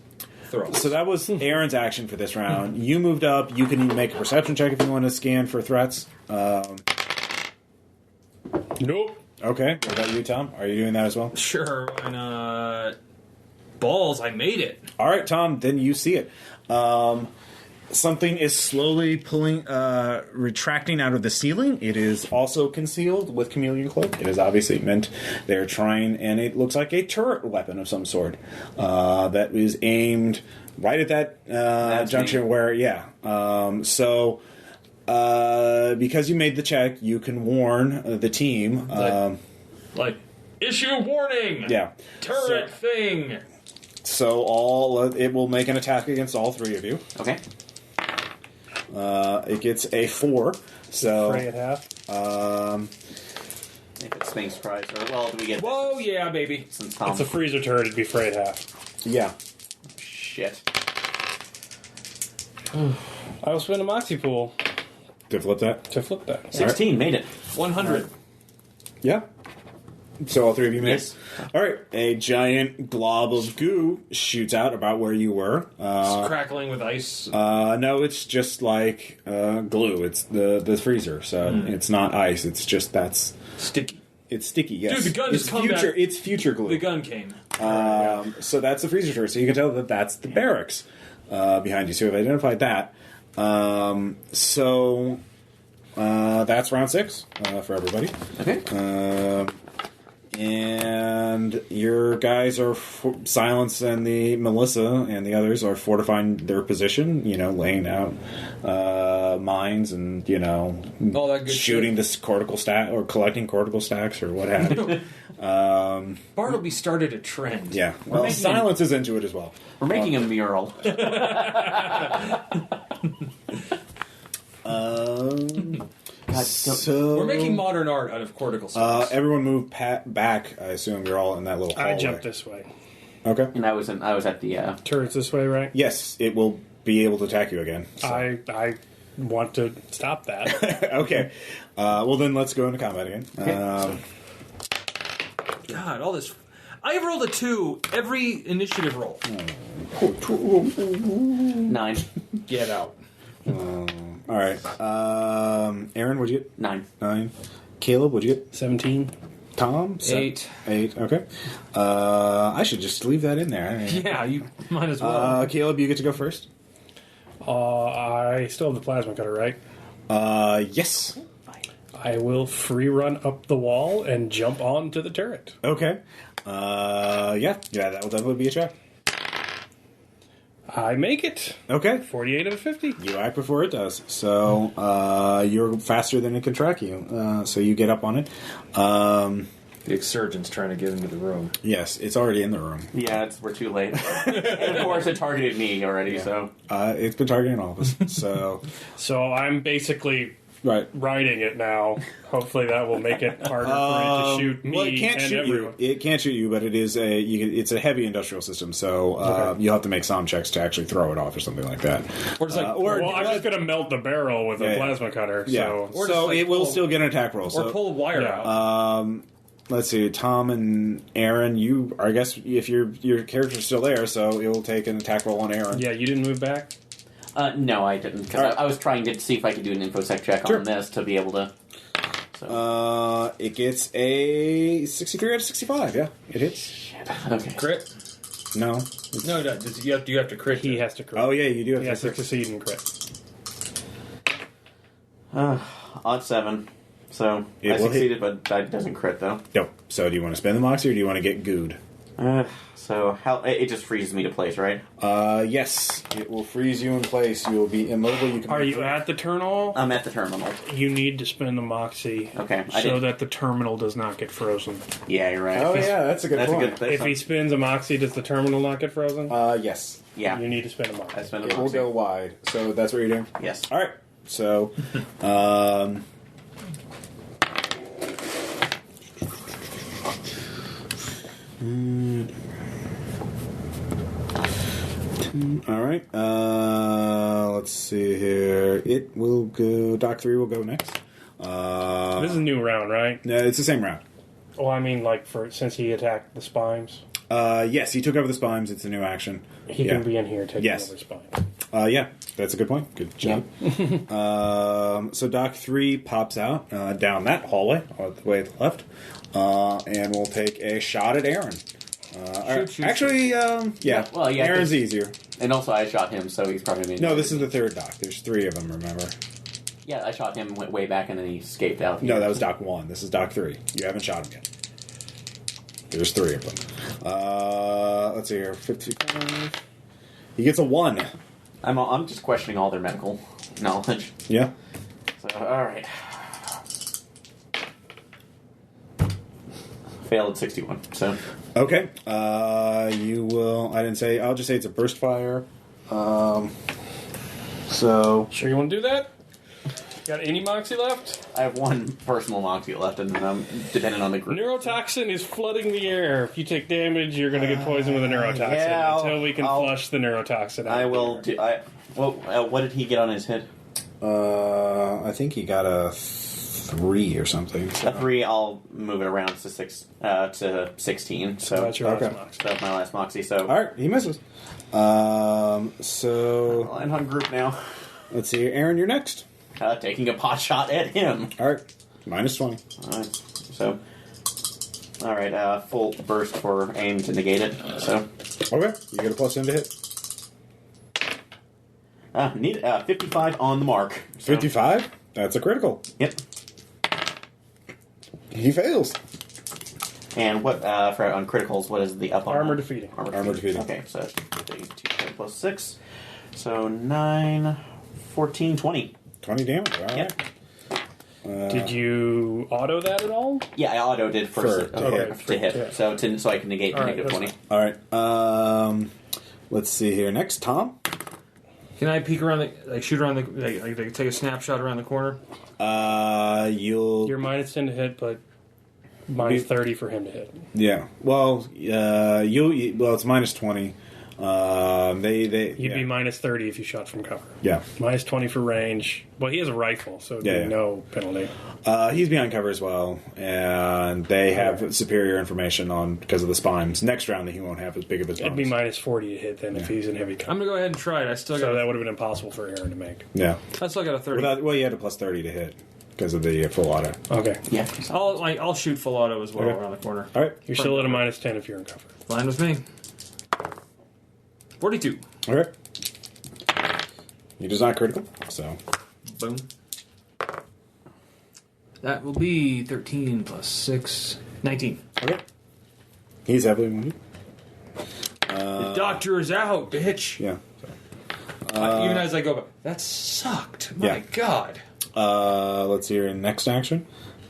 So that was Aaron's action for this round. You moved up. You can make a perception check if you want to scan for threats. Nope. Okay. What about you, Tom? Are you doing that as well? Sure, and balls, I made it. All right, Tom. Then you see it. Something is slowly retracting out of the ceiling. It is also concealed with chameleon cloak. It is obviously meant they're trying, and it looks like a turret weapon of some sort that is aimed right at that junction where, So because you made the check, you can warn the team. Like, issue warning. Yeah. Turret thing. So it will make an attack against all 3 of you. okay. It gets a 4. So Fray at half. If it's Spain surprise, or well, do we get? Whoa, yeah, baby. Since Tom. It's a freezer turret, it'd be fray at half. yeah. Shit. I will spend a Moxie Pool To flip that. to flip that. 16 made it. 100. Yeah. So all 3 of you made Yes. it? All right. A giant glob of goo shoots out about where you were. It's crackling with ice. No, it's just like glue. It's the freezer, so it's not ice. It's just Sticky. it's sticky. Yes, Dude, the gun it's just come future. back. It's future glue. The gun came. So that's the freezer turret. So you can tell that that's the barracks behind you. So we've identified that. So that's round 6 for everybody. Okay. And your guys are Silence and the Melissa and the others are fortifying their position. Laying out mines and All that good shooting this cortical stack or collecting cortical stacks or what have you. Bartleby started a trend. Yeah. Well, making Silence is into it as well. We're making a mural. God, So We're making modern art out of cortical stacks. everyone move back. I assume you're all in that little hallway. I jumped this way. Okay. and I was at the. Turret's this way, right? Yes, it will be able to attack you again. So. I want to stop that. Okay. Well, then let's go into combat again. God, all this. I have rolled a 2 every initiative roll. 9. Get out. All right. Aaron, what'd you get? 9. 9. Caleb, what'd you get? 17. Tom? 8. 8, okay. I should just leave that in there. Yeah, you might as well. Caleb, you get to go first. I still have the plasma cutter, right? Yes. I will free run up the wall and jump onto the turret. Okay. Yeah, that will definitely be a check. I make it. Okay. 48 out of 50. You act before it does. So, you're faster than it can track you. So you get up on it. The Exsurgent's trying to get into the room. Yes, it's already in the room. Yeah, we're too late. And of course, it targeted me already, so... It's been targeting all of us. So I'm basically Right. riding it now. Hopefully that will make it harder for it to shoot me Well, it can't and shoot everyone. you. It can't shoot you, but it is it's a heavy industrial system, so Okay. you'll have to make some checks to actually throw it off or something like that. Or just like, Well, I'm just going to melt the barrel with a plasma cutter. Yeah. So Or So just, like, it will pull- still get an attack roll. or So, pull a wire Yeah. out. let's see, Tom and Aaron. I guess if your character's still there, so it will take an attack roll on Aaron. yeah, you didn't move back? No, I didn't, because Alright. I was trying to see if I could do an infosec check Sure. on this to be able to... So. It gets a 63 out of 65. Yeah, it hits. Okay. Crit? No. No, you have to crit. He has to crit. Oh yeah, you do have He has to crit. succeed and crit. Odd 7. So, It I will hit. succeeded, but that doesn't crit, though. No. So do you want to spend the moxie or do you want to get gooed? So, it just freezes me to place, right? Yes. It will freeze you in place. You will be immobile. You can. Are you at the terminal? I'm at the terminal. You need to spend the moxie Okay, I so did. that the terminal does not get frozen. Yeah, you're right. Oh yeah, that's a good That's point. a good thing. If he spins a moxie, does the terminal not get frozen? Yes. Yeah. You need to spend a moxie. I spent a It will moxie. go wide. So that's what you're doing. Yes. All right. So, all right. Let's see here. It will go. Doc 3 will go next. This is a new round, right? No, it's the same round. Well, I mean, like, since he attacked the spines, Yes, he took over the spines. It's a new action. he can be in here taking Yes. over spine. Yeah, that's a good point. Good job. So Doc 3 pops out down that hallway, all the way to the left, and we'll take a shot at Aaron. shoot. Actually, yeah. Well, yeah, Aaron's 'cause- easier. And also, I shot him, so he's probably going to be... No, this is the third Doc. There's 3 of them, remember? Yeah, I shot him, went way back, and then he escaped out. No, that was Doc 1. This is Doc 3. You haven't shot him yet. There's 3 of them. Let's see here. 55. He gets a 1. I'm just questioning all their medical knowledge. Yeah. So, alright. Failed at 61, so... Okay. You will. I didn't say. I'll just say it's a burst fire. So. Sure you want to do that? Got any moxie left? I have 1 personal moxie left, and then I'm dependent on the group. Neurotoxin is flooding the air. If you take damage, you're going to get poisoned with a neurotoxin yeah, until we can I'll- flush the neurotoxin out. I of will the do... what did he get on his hit? I think he got a 3 or something. A 3, I'll move it around to 16, so... That's your Okay. last moxie. That's my last moxie, so... All right, he misses. So I'm on group now. let's see. Aaron, you're next. Taking a pot shot at him. All right, minus 20. Alright, so... Alright, full burst for aim to negate it, so... Okay, you get a +10 to hit. Need 55 on the mark. So- 55. That's a critical. Yep. He fails. And what for on criticals? What is the up on Armor defeating. Armor defeating. Okay, so that's 2 plus 6, so 9, 14, 20. 20 damage. All right. Yep. Did you auto that at all? Yeah, I auto did first To hit. to hit, Yeah. so I can negate the All right, negative that's 20. All right. Let's see here. Next, Tom. Can I peek around shoot around the, take a snapshot around the corner? You'll. You're minus 10 to hit, but minus 30 for him to hit. Yeah. Well, it's minus 20. You'd You'd be minus 30 if you shot from cover. Yeah. Minus 20 for range. Well, he has a rifle, so it'd be Yeah. no penalty. He's behind cover as well, and they have superior information on because of the spines. Next round, he won't have as big of a It'd be bonus. minus 40 to hit then if he's in heavy I'm cover. gonna go ahead and try it. I still So got that would have been impossible for Aaron to make. Yeah. I still got a 30. Well, you had a +30 to hit. because of the full auto. Okay. Yeah. I'll shoot full auto as well Okay. around the corner. All right. You're still at a -10 if you're in cover. Fine with me. 42. All right. He does not critical, so Boom. That will be 13 plus 6. 19. okay. He's heavily wounded. The doctor is out, bitch. Yeah. Even as I go back. That sucked. My Yeah. God. Let's see your next action.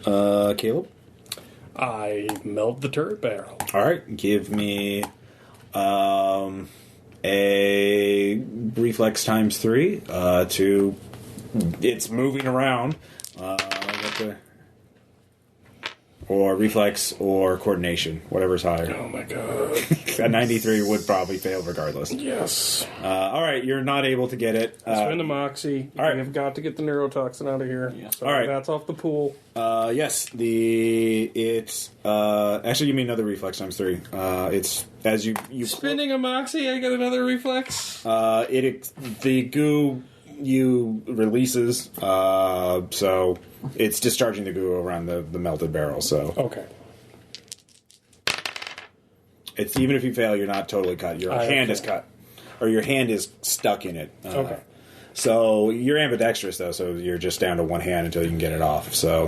Caleb. I melt the turret barrel. All right. Give me a reflex times 3 to. It's moving around. Or reflex or coordination, whatever's higher. Oh my god. A 93 would probably fail regardless. Yes. All right, you're not able to get it. Spend the moxie. all right. We have got to get the neurotoxin out of here. Yeah. So All right. that's off the pool. Yes, it's actually give me another reflex times 3. It's as you Spending a moxie, I get another reflex. the goo you releases, so it's discharging the goo around the melted barrel. So Okay. it's even if you fail, you're not totally cut. Your hand is cut, or your hand is stuck in it. Okay. So you're ambidextrous though, so you're just down to one hand until you can get it off. So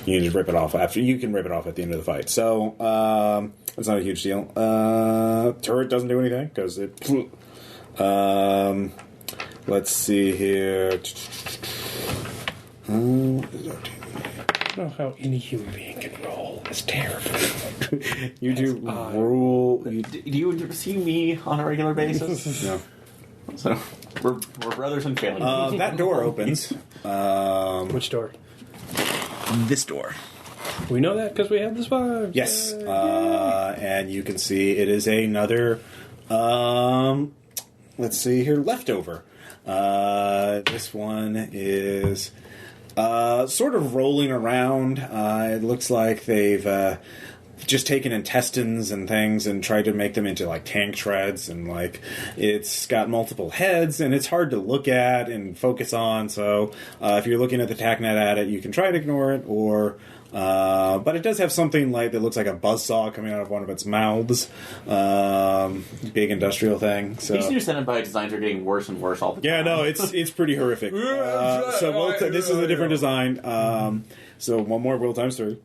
you can just rip it off after. You can rip it off at the end of the fight. So it's not a huge deal. Turret doesn't do anything because it. Let's see here. I don't know how any human being can roll. It's terrible. You do rule. You, Do you see me on a regular basis? no. So we're brothers in failing. That door opens. Which door? This door. We know that because we have the spies. Yes. And you can see it is another. Let's see here. Leftover. This one is sort of rolling around. It looks like they've just taken intestines and things and tried to make them into like tank treads, and like it's got multiple heads and it's hard to look at and focus on. So if you're looking at the TACnet at it, you can try to ignore it, or but it does have something like that looks like a buzzsaw coming out of one of its mouths. Big industrial thing. So These new Senate by designs are getting worse and worse all the time. yeah, no, it's pretty horrific. This is a different design. So one more will times 3.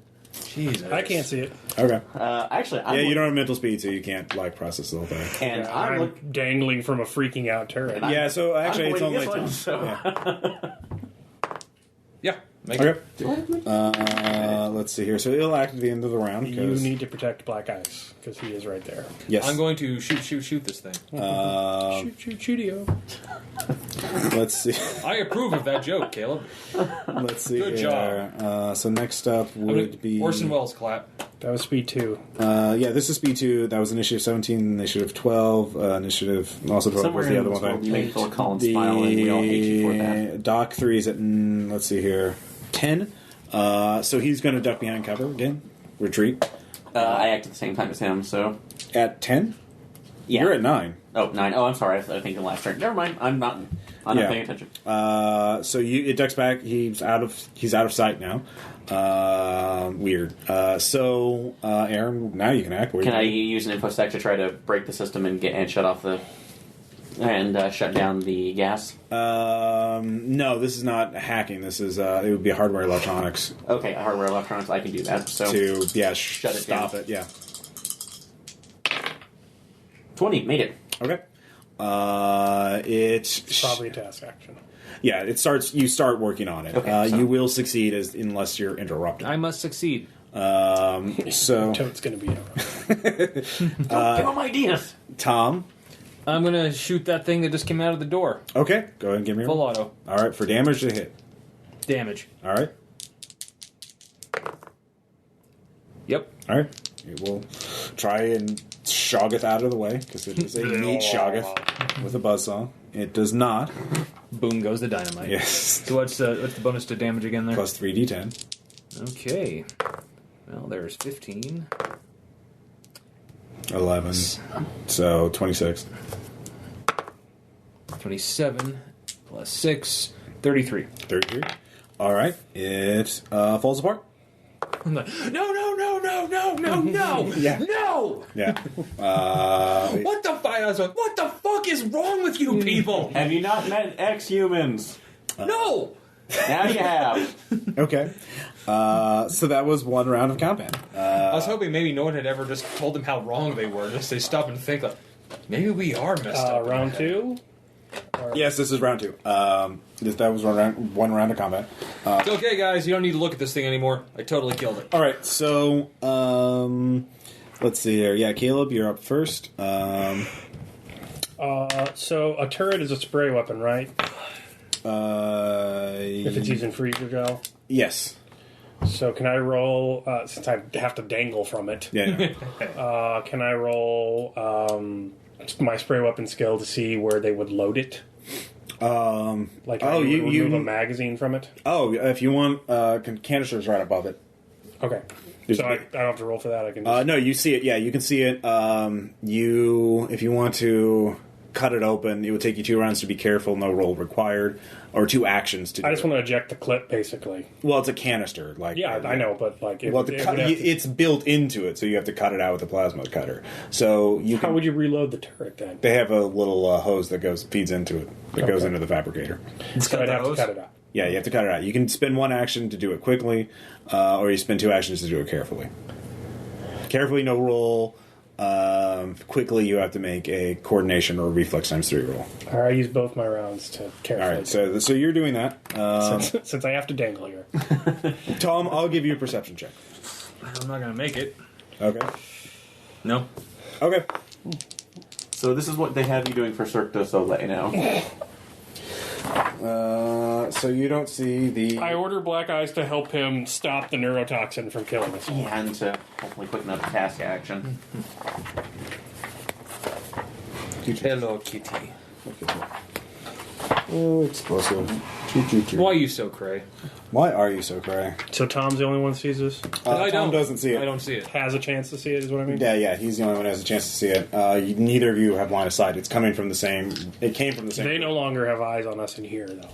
Jesus. I can't see it. Okay. Actually, I'm Yeah, you don't have mental speed, so you can't like process the whole thing. And I'm dangling from a freaking out turret. Yeah, so actually it's only one, time. so. Yeah. Yeah. Make it. Okay. Let's see here. So it'll act at the end of the round. You need to protect Black Ice because he is right there. Yes. I'm going to shoot this thing. Shootio. Let's see. I approve of that joke, Caleb. Let's see. Good here. So next up would be Orson Welles clap. That was speed 2. Yeah, this is speed 2. That was initiative 17, initiative 12, initiative also 12 Somewhere was the in other this one. world, you make Phil Collins smile, and we all hate you for that. Doc 3 is at let's see here 10. So he's going to duck behind cover again. Retreat I act at the same time as him, so at 10. yeah. You're at 9. Oh, 9. Oh, I'm sorry. I think the last turn. Never mind. I'm not paying attention. So it ducks back. He's out of sight now. Weird. So Aaron, now you can act. Can I use an infosec to try to break the system and shut off shut down the gas? No, this is not hacking. This is it would be hardware electronics. Okay, hardware electronics. I can do that. So Shut it stop down. it. Yeah. 20 made it. Okay. It's probably a task action. Yeah, it starts. You start working on it. Okay, you will succeed unless you're interrupted. I must succeed. So Toad's going to be interrupted. Don't give him ideas. Tom. I'm going to shoot that thing that just came out of the door. Okay, go ahead and give me a Full roll. auto. All right, for damage to hit. Damage. All right. Yep. All right. It will try and Shoggoth out of the way because it is a neat Shoggoth with a buzzsaw. It does not. Boom goes the dynamite. Yes. So what's the bonus to damage again there? Plus 3d10. Okay. Well, there's 15. 11. So 26. 27 plus 6. 33. 33. All right. It falls apart. I'm like, no, Yeah. no! Yeah. What the fuck? I was like, what the fuck is wrong with you people? Have you not met exhumans? No! Now you have. Okay. So that was one round of combat. I was hoping maybe no one had ever just told them how wrong they were. Just they stop and think, like, maybe we are messed up. Round 2? Yes, this is round 2. That was one round of combat. It's okay, guys. You don't need to look at this thing anymore. I totally killed it. All right. So let's see here. Yeah, Caleb, you're up first. So a turret is a spray weapon, right? If it's using freezer gel. Yes. So can I roll, since I have to dangle from it, Yeah. can I roll my spray weapon skill to see where they would load it? Like how you would remove a magazine from it? Oh, if you want, canister's right above it. Okay. So I don't have to roll for that. I can No, you see it. Yeah, you can see it. If you want to cut it open, it would take you 2 rounds to be careful. No roll required, or 2 actions to do I just it. want to eject the clip, basically. Well, it's a canister. I know, but like, it's built into it, so you have to cut it out with a plasma cutter. So how would you reload the turret then? They have a little hose that feeds into it. That goes into the fabricator. So I'd have to cut it out. Yeah, you have to cut it out. You can spend 1 action to do it quickly, or you spend 2 actions to do it carefully. Carefully, no roll. Quickly, you have to make a coordination or reflex *3 roll. All right, I use both my rounds to carefully. All right, so you're doing that. Since I have to dangle here. Tom, I'll give you a perception check. I'm not going to make it. Okay. No. Okay. So this is what they have you doing for Cirque du Soleil now. So you don't see the... I order Black Eyes to help him stop the neurotoxin from killing us all. Yeah, and to hopefully put another task action. Hello, Kitty. Oh, explosive. Why are you so cray? Why are you so cray? So Tom's the only one that sees this? Tom doesn't see it. I don't see it. Has a chance to see it, is what I mean? Yeah, he's the only one who has a chance to see it. Neither of you have line of sight. It's coming from the same... It came from the same... They no longer have eyes on us in here, though.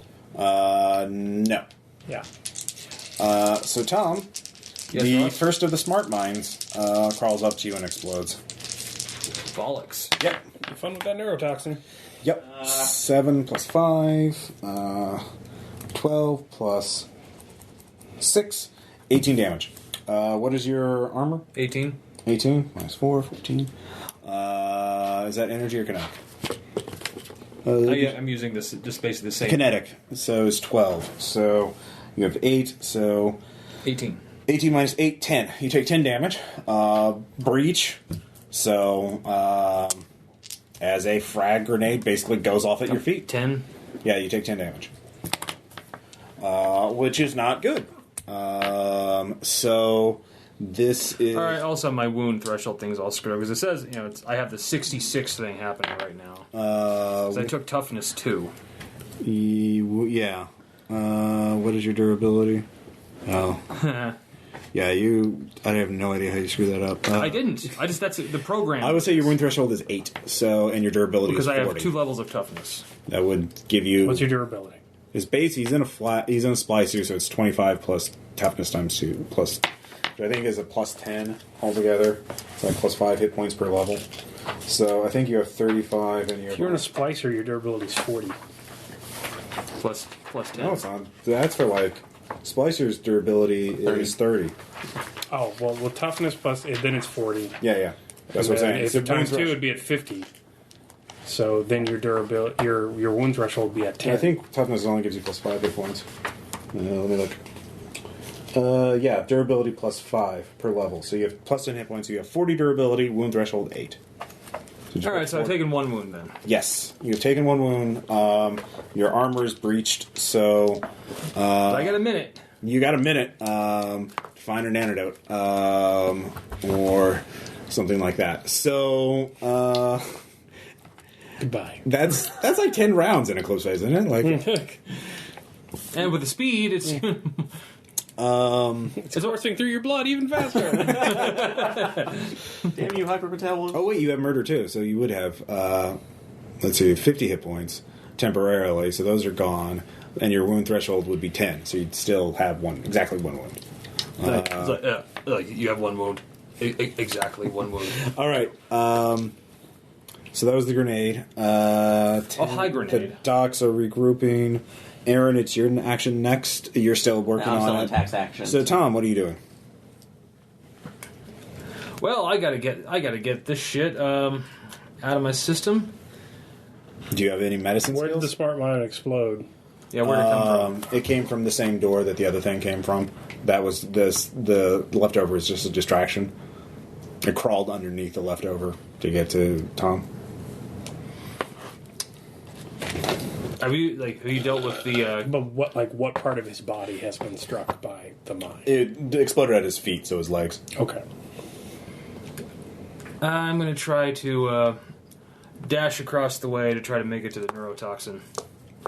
No. Yeah. So Tom, Yes, the Ross? first of the smart minds crawls up to you and explodes. Bollocks. Yep. Have fun with that neurotoxin. Yep. 7 plus 5, 12 plus 6, 18 damage. What is your armor? 18. 18 minus 4, 14. Is that energy or kinetic? Yeah, I'm using this just basically the same. Kinetic. So it's 12. So you have 8. So 18. 18 minus 8, 10. You take 10 damage. Breach. So as a frag grenade basically goes off at your feet. 10. Yeah, you take 10 damage. Which is not good. So this is... All right. Also, my wound threshold thing's all screwed up because it says, I have the 66 thing happening right now. So I took toughness 2. Yeah. What is your durability? Oh. Yeah, I have no idea how you screw that up. I didn't. That's the program. I would say your wound threshold is 8, and your durability because is 40. I have 2 levels of toughness. That would give you... What's your durability? His base, he's in a splicer, so it's 25 plus toughness times 2, plus... Which I think is a plus 10 altogether. It's like plus 5 hit points per level. So I think you have 35 and If you're in a splicer, your durability is 40. Plus 10. No, it's not. That's for like... Splicer's durability is 30. Oh, well, with toughness plus, then it's 40. Yeah. That's what I'm saying. If it's times 2, it'd be at 50. So then your durability, your wound threshold would be at 10. I think toughness only gives you plus 5 hit points. Let me look. Durability plus 5 per level. So you have plus 10 hit points. So you have 40 durability, wound threshold 8. All right, so I've taken 1 wound then. Yes, you've taken 1 wound. Your armor is breached, so... I got a minute. You got a minute to find an antidote. Or something like that. So... Goodbye. That's like 10 rounds in Eclipse phase, isn't it? Like... And with the speed, it's... It's coursing through your blood even faster. Damn you, hypermetabolism. Oh, wait, you have murder, too. So you would have, 50 hit points temporarily. So those are gone. and your wound threshold would be 10, so you'd still have exactly one wound. Like you have one wound. Exactly one wound. All right. So that was the grenade. High grenade. The docs are regrouping. Aaron, it's your action next. You're still working I'm on still it. in tax action. So Tom, what are you doing? Well, I gotta get this shit out of my system. Do you have any medicine Where did skills? the smart mine explode? Yeah, where'd it come from? It came from the same door that the other thing came from. That was the leftover is just a distraction. It crawled underneath the leftover to get to Tom. Have you dealt with the? But what part of his body has been struck by the mine? It exploded at his feet, so his legs. Okay. I'm gonna try to dash across the way to try to make it to the neurotoxin.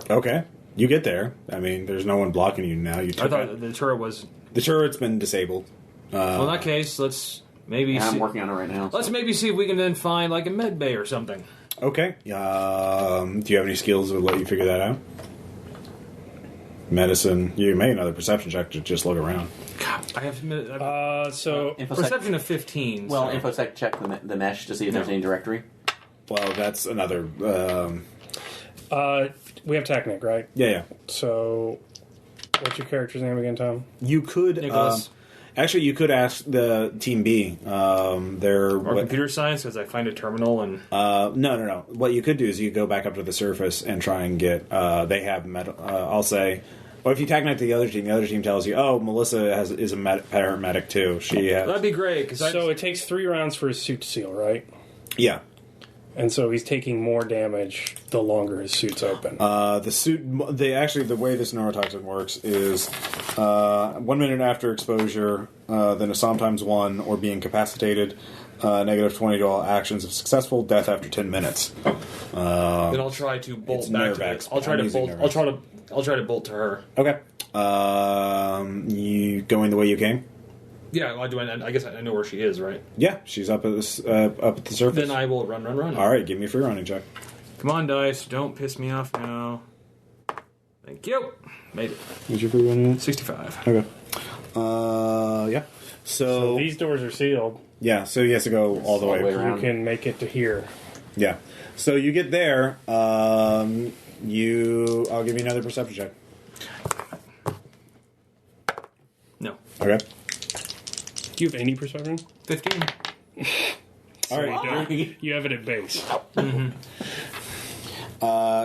Okay, you get there. I mean, there's no one blocking you now. I thought the turret was. The turret's been disabled. Well, in that case, let's maybe. Yeah, see, I'm working on it right now. Let's maybe see if we can then find like a med bay or something. Okay. Do you have any skills that would let you figure that out? Medicine. You can make another perception check to just look around. God, I have Infosec- perception of 15. Well, so. infosec check the mesh to see if there's any directory. Well, that's another. We have Technic, right? Yeah. So, what's your character's name again, Tom? You could. Nicholas. Actually, you could ask the Team B. They're Or computer science, because I find a terminal and... No. What you could do is you go back up to the surface and try and get... they have... I'll say... Well, if you tag to the other team tells you, oh, Melissa is a paramedic too. She has... That'd be great. So it takes 3 rounds for his suit to seal, right? Yeah. And so he's taking more damage the longer his suit's open. The suit... the way this neurotoxin works is 1 minute after exposure, then a sometimes 1, or being incapacitated, negative 20 to all actions if successful, death after 10 minutes. Then I'll try to bolt back to Nervex, it. I'll try to bolt to her. Okay. You going the way you came? Yeah, I guess I know where she is, right? Yeah, she's up at the surface. Then I will run. All right, give me a free running check. Come on, dice. Don't piss me off now. Thank you. Made it. What's your free running? 65. Okay. Yeah. So these doors are sealed. Yeah, so he has to go all the way You can make it to here. Yeah. So you get there. I'll give you another perception check. No. Okay. Do you have any perception? 15. All right. You have it at base. Mm-hmm.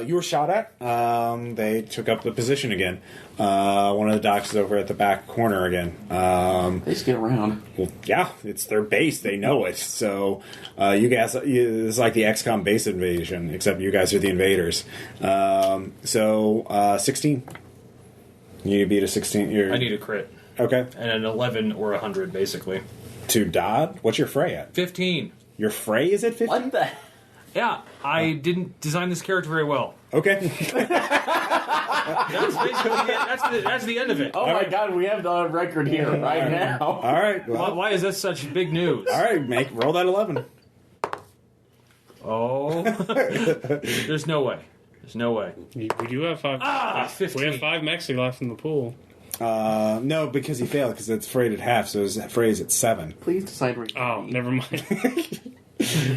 You were shot at. They took up the position again. One of the docks is over at the back corner again. They just get around. Well, yeah, it's their base. They know it. So you guys, it's like the XCOM base invasion, except you guys are the invaders. 16. You need to beat a 16. I need a crit. Okay. And an 11 or 100, basically. To Dodd? What's your fray at? 15. Your fray is at 15? What the? Yeah, I didn't design this character very well. Okay. That's basically that's the end of it. Oh my god, we have the record here right now. All right. Well, Why is that such big news? all right, roll that 11. Oh. There's no way. There's no way. We do have 5. 15. We have 5 Mexi left in the pool. No, because he failed, because it's frayed at half, so his fray is at 7. Please decide where you're Oh, never mind.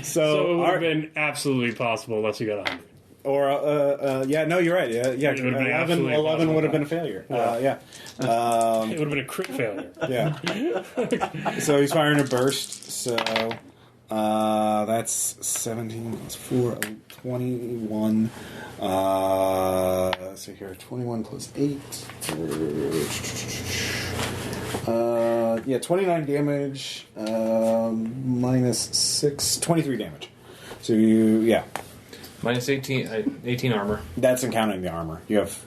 So it would have been absolutely possible unless you got 100. Or, yeah, no, you're right. Yeah, It would've been 11 absolutely would have been a failure. Yeah. It would have been a crit failure. Yeah. So he's firing a burst, so that's 17 plus 4, 21. So here, 21 plus 8. Yeah, 29 damage, minus 6, 23 damage. So yeah. Minus 18 armor. That's counting the armor. You have,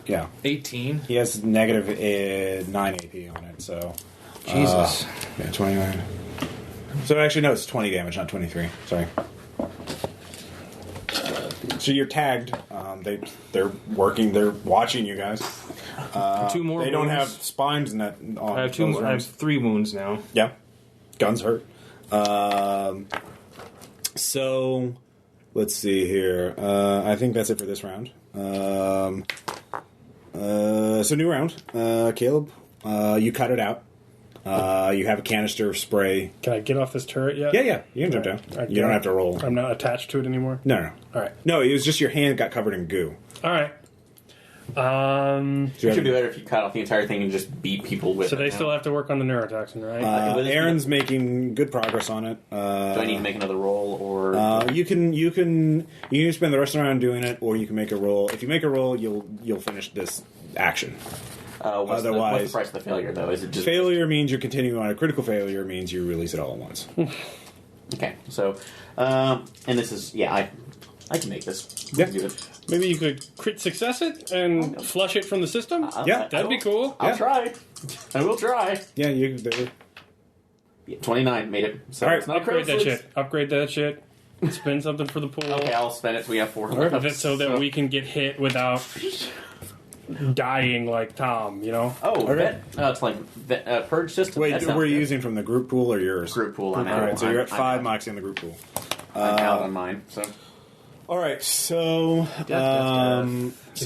18? He has negative 9 AP on it, so. Jesus. Yeah, 29. So actually, no, it's 20 damage, not 23. Sorry. So you're tagged. They're working. They're watching you guys. 2 more. They don't have spines in that. I have 2 more. I have 3 wounds now. Yeah, guns hurt. So let's see here. I think that's it for this round. So new round. Caleb, you cut it out. You have a canister of spray. Can I get off this turret yet? Yeah. You can jump down. You don't have to roll. I'm not attached to it anymore? No. All right. No, it was just your hand got covered in goo. All right. It should be better if you cut off the entire thing and just beat people with it. So they still have to work on the neurotoxin, right? Aaron's making good progress on it. Do I need to make another roll, or you can spend the rest of the round doing it, or you can make a roll. If you make a roll, you'll finish this action. what's the price of the failure, though? Is it just failure means you're continuing on? A critical failure means you release it all at once. Okay, so and this is I can make this. Yeah. Do it. Maybe you could crit success it and flush it from the system? That'd be cool. I'll try. I will try. Yeah, you. 29 made it. So all right, it's not upgrade that shit. Upgrade that shit. Spend something for the pool. Okay, I'll spend it so we have 4 left. So that we can get hit without dying like Tom, you know? Oh, okay. It's like purge system. Wait, were you using from the group pool or yours? Group pool. All right, so you're at 5 moxie in the group pool. I'm out on mine, so... All right, so so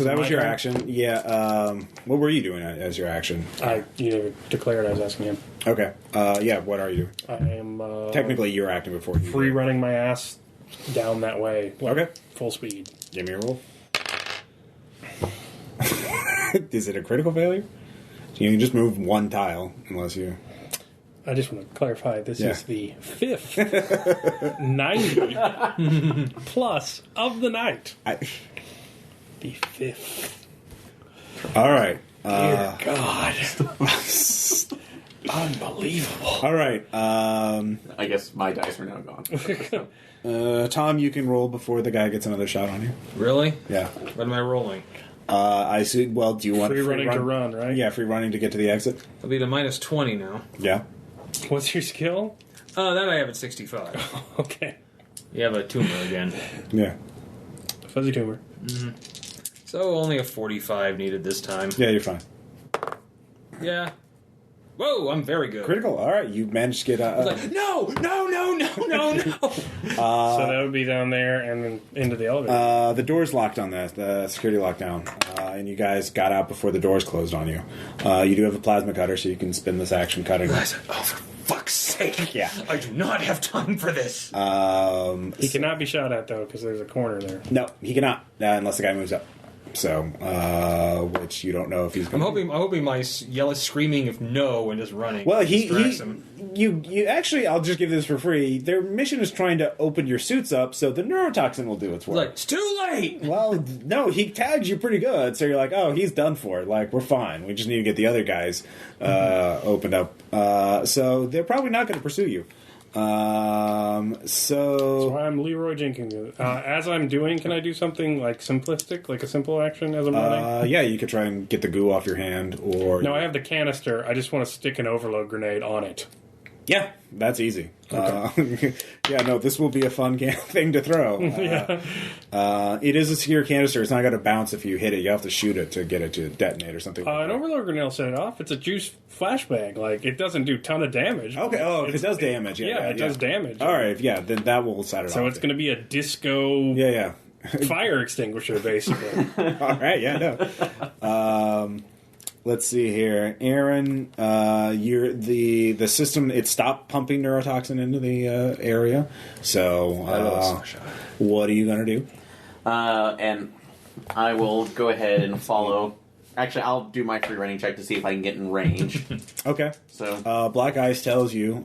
that was your action. Yeah. What were you doing as your action? You never declared. I was asking him. Okay. Yeah. What are you doing? I am technically you're acting before you free running my ass down that way. Okay. Full speed. Give me a roll. Is it a critical failure? You can just move one tile unless you. I just want to clarify, this is the 5th 90 plus of the night. The 5th. All right. Dear God. Unbelievable. All right. I guess my dice are now gone. Tom, you can roll before the guy gets another shot on you. Really? Yeah. What am I rolling? I see. Well, do you want free running to run, right? Yeah, free running to get to the exit. I'll be to minus 20 now. Yeah. What's your skill? That I have at 65. Okay. You have a tumor again. Yeah. Fuzzy tumor. Mm-hmm. So only a 45 needed this time. Yeah, you're fine. Yeah. Whoa, I'm very good. Critical. All right, you managed to get. Like, no. So that would be down there and then into the elevator. The door's locked on the security lockdown, and you guys got out before the doors closed on you. You do have a plasma cutter, so you can spin this action cutting. I said, oh, for fuck's sake! Yeah, I do not have time for this. He cannot be shot at though because there's a corner there. No, he cannot unless the guy moves up. So, which you don't know if he's going I'm hoping my yell is screaming if no and just running. Well, him. You actually, I'll just give this for free. Their mission is trying to open your suits up so the neurotoxin will do its work. Like, it's too late! Well, no, he tagged you pretty good, so you're like, oh, he's done for. Like, we're fine. We just need to get the other guys opened up. So they're probably not going to pursue you. So I'm Leroy Jenkins. As I'm doing, can I do something like simplistic, like a simple action as I'm running? Yeah, you could try and get the goo off your hand, or no, I have the canister. I just want to stick an overload grenade on it. Yeah, that's easy. Okay. Yeah, no, this will be a fun thing to throw. It is a secure canister. It's not going to bounce if you hit it. You have to shoot it to get it to detonate or something. An overload grenade will set it off. It's a juice flashbang. Like, it doesn't do a ton of damage. Okay, it does damage. It does damage. All right, yeah, then that will set it off. So it's going to be a disco fire extinguisher, basically. All right, yeah, no. Let's see here, Aaron. You're the system. It stopped pumping neurotoxin into the area. So, what are you going to do? And I will go ahead and follow. Actually, I'll do my free running check to see if I can get in range. Okay. So, Black Ice tells you.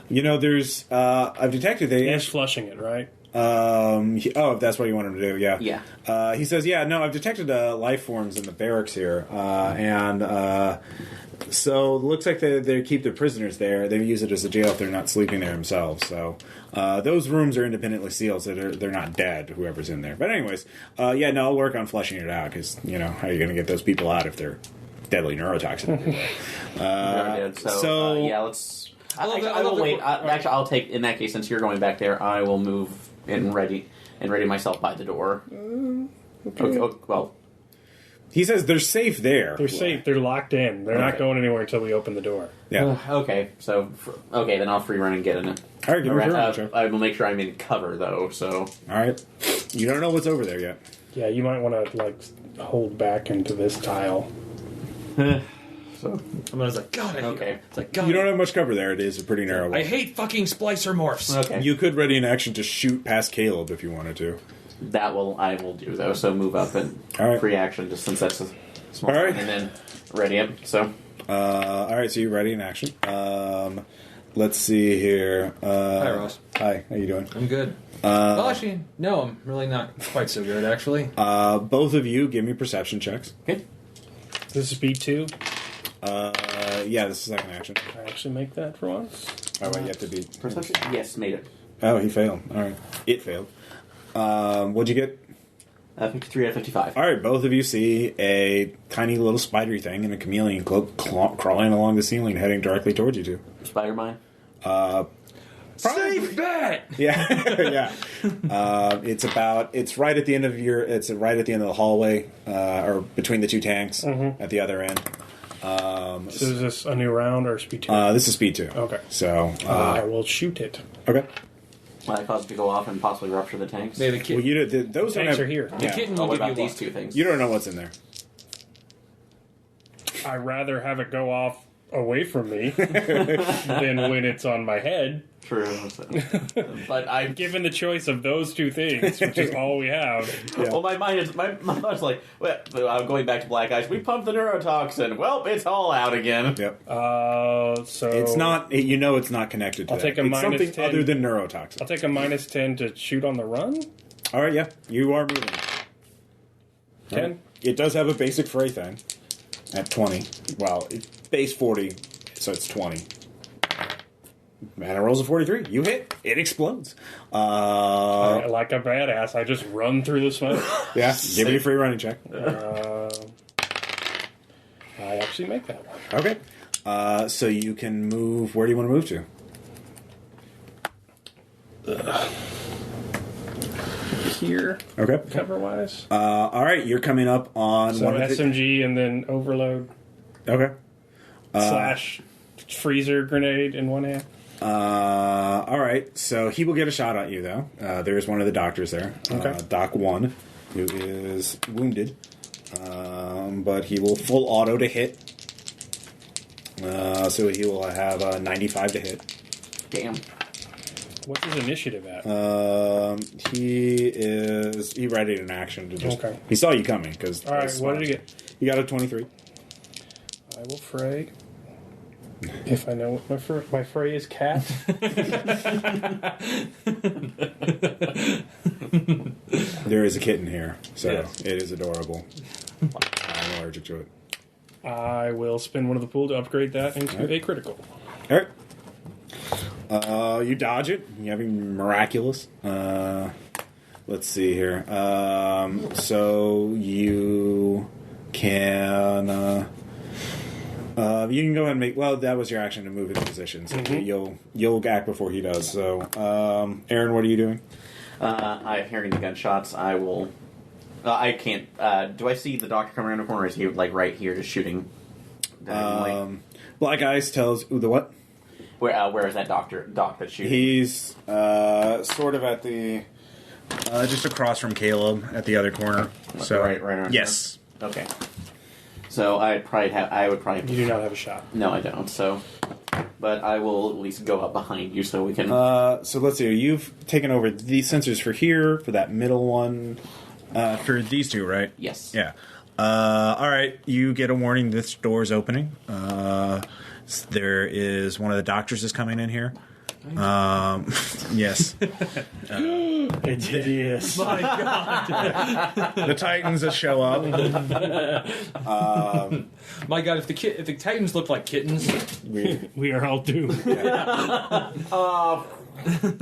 There's. I've detected He's flushing it, right? If that's what you want him to do, yeah. Yeah. He says, I've detected life forms in the barracks here, so it looks like they keep their prisoners there. They use it as a jail if they're not sleeping there themselves. So those rooms are independently sealed, so they're not dead, whoever's in there. But anyways, I'll work on fleshing it out, because, how are you going to get those people out if they're deadly neurotoxin everywhere? let's... I will wait. Actually, I'll take, in that case, since you're going back there, I will move and ready myself by the door. Okay, well... He says they're safe there. They're safe. They're locked in. They're not going anywhere until we open the door. Yeah. Okay, so... then I'll free run and get in it. All right, give me a I will make sure I'm in cover, though, so... All right. You don't know what's over there yet. Yeah, you might want to like hold back into this tile. So I was like, God, I hate okay. it. It's like, God, You don't have much cover there. It is a pretty narrow I one. hate fucking splicer morphs. Okay. You could ready an action to shoot past Caleb if you wanted to. I will do though. So move up and All right. free action, just since that's a small All right. one, and then ready him. So All right, so you're ready in action. Let's see here. Hi, Ross. Hi, how you doing? I'm good. Well, actually, no, I'm really not quite so good, actually. Both of you, give me perception checks. okay. This is speed 2. Yeah, this is second action. I actually make that for once. Oh, wait, you have to be... Perception. Yes, made it. Oh, he failed. All right. It failed. What'd you get? 53 out of 55. All right, both of you see a tiny little spidery thing in a chameleon cloak crawling along the ceiling, heading directly towards you two. Spider Mine. Safe bet! Yeah, yeah. It's right at the end of the hallway, or between the two tanks at the other end. So is this a new round or speed 2? This is speed 2. Okay. So, I will shoot it. okay. I caused it to go off and possibly rupture the tanks. Maybe the Well, kid, those don't Tanks have, are here. the Yeah. kitten Oh, will what give you about these luck. two things? You don't know what's in there. I'd rather have it go off away from me than when it's on my head. True. So. But I'm Given the choice of those two things, which is all we have. Yeah. Well, my thought's like, well, I'm going back to Black Eyes. We pumped the neurotoxin. Well, it's all out again. Yep. So It's not. It's not connected to I'll that. take a it's minus something 10. other than neurotoxin. I'll take a minus 10 to shoot on the run. All right. Yeah, you are moving. 10. It does have a basic fray thing at 20. Well, it's base 40, so it's 20. Man, it rolls a 43. You hit. It explodes. Like a badass, I just run through the smoke. Yeah. Give me a free running check. I actually make that one. Okay. So you can move. Where do you want to move to? Here, Okay. cover-wise. All right. You're coming up on So one of the. SMG and then overload Okay. slash freezer grenade in one hand. All right. So he will get a shot at you, though. There's one of the doctors there. Okay. Doc 1, who is wounded. But he will full auto to hit. So he will have a 95 to hit. Damn. What's his initiative at? He ready in action to just. Okay. He saw you coming because. All right, what did he get? You got a 23. I will fray. If I know what my fray is, cat. There is a kitten here, so Yes. it is adorable. I'm allergic to it. I will spend one of the pool to upgrade that into All right. a critical. All right. You dodge it. You having miraculous. Let's see here. So you can. You can go ahead and make. Well, that was your action to move into position. So you'll act before he does. So, Aaron, what are you doing? I'm hearing the gunshots. I will. I can't. Do I see the doctor coming around the corner? Or is he like right here, just shooting? Black Eyes tells the what? Where is that doc that's shooting? He's sort of at the just across from Caleb at the other corner. So right around yes. there? Okay. So I would probably have. You do not have a shot. No, I don't. So, but I will at least go up behind you so we can. So let's see. You've taken over these sensors for here, for that middle one, for these two, right? Yes. Yeah. All right. You get a warning. This door's opening. There is one of the doctors is coming in here. Yes. It's hideous. My God. The Titans that show up. My God, if the Titans look like kittens, We are all doomed.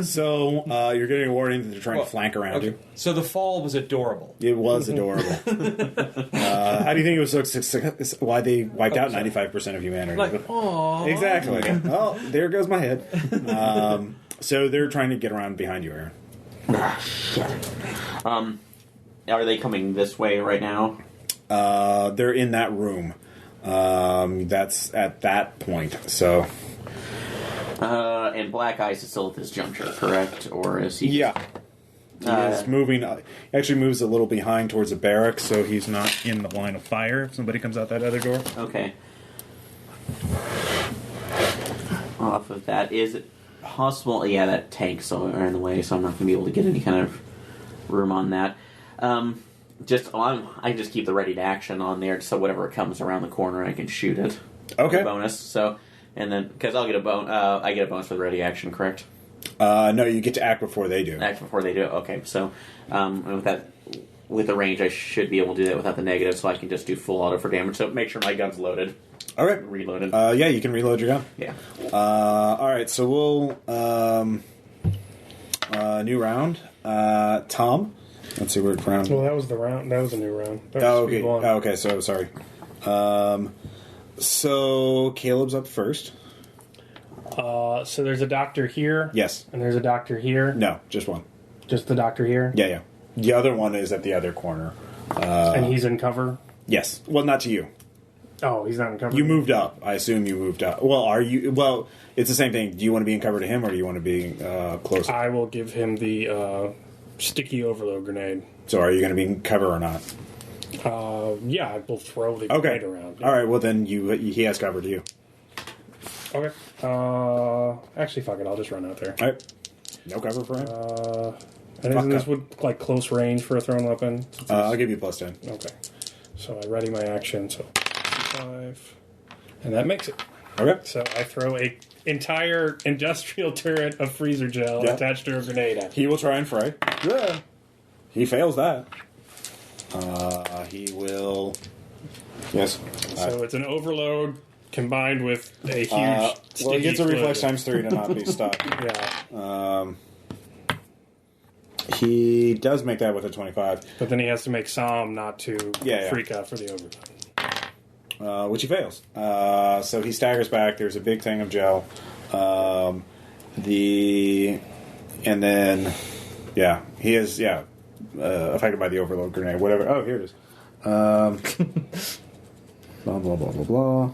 So you're getting a warning that they're trying to flank around you. so the fall was adorable. It was adorable. How do you think it was why they wiped out 95% of humanity? Like, aww. Exactly. Well, there goes my head. So they're trying to get around behind you, Aaron. Are they coming this way right now? They're in that room. That's at that point. So And Black Ice is still at this juncture, correct? Or is he? yeah. He is moving. He actually moves a little behind towards the barracks, so he's not in the line of fire if somebody comes out that other door. Okay. Off of that, is it possible? Yeah, that tanks are in the way, so I'm not going to be able to get any kind of room on that. I just keep the ready to action on there, so whatever comes around the corner, I can shoot it. Okay. Bonus. So, and then because I'll get I get a bonus for the ready action, correct? No, you get to act before they do. Act before they do it. Okay. So, with the range, I should be able to do that without the negative, so I can just do full auto for damage. So make sure my gun's loaded. All right. Reloaded. Yeah, you can reload your gun. Yeah. All right, so we'll new round. Tom, let's see where it round. Well, that was the round. That was a new round. That was Oh, speed okay. one. Oh, okay. So sorry. So Caleb's up first. So there's a doctor here. Yes. And there's a doctor here. No, just one. Just the doctor here. Yeah, yeah. The other one is at the other corner. And he's in cover. Yes. Well, not to you. Oh, he's not in cover. You moved up. I assume you moved up. Well, are you? Well, it's the same thing. Do you want to be in cover to him, or do you want to be closer? I will give him the sticky overload grenade. So, are you going to be in cover or not? Yeah, I will throw the Okay. grenade around. All right. Well, then he has cover to you. Okay. Actually, fuck it. I'll just run out there. All right. No cover for him. And isn't this would like close range for a thrown weapon? I'll give you +10. Okay. So I ready my action. So 5, and that makes it. Okay. So I throw a entire industrial turret of freezer gel Yeah. attached to a grenade at him. He will try and fray. Yeah. He fails that. He will. Yes. So it's an overload combined with a huge. Well, he gets a reflex explosion. ×3 to not be stuck. Yeah, He does make that with a 25, but then he has to make Psalm not to Yeah. freak out for the overload. which he fails. So he staggers back. There's a big thing of gel. And then, yeah, he is, affected by the overload grenade. Whatever. Oh, here it is. Blah, blah, blah, blah, blah.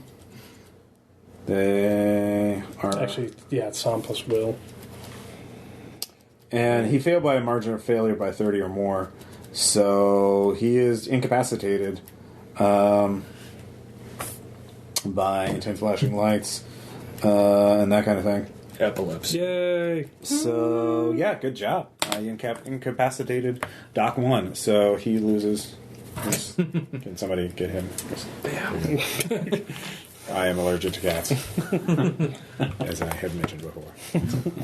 They are... Actually, yeah, it's Psalm plus Will. And he failed by a margin of failure by 30 or more. So he is incapacitated by intense flashing lights and that kind of thing. Epilepsy. Yay! So, yeah, good job. You incapacitated Doc 1. So he loses. Can somebody get him? I am allergic to cats. As I have mentioned before.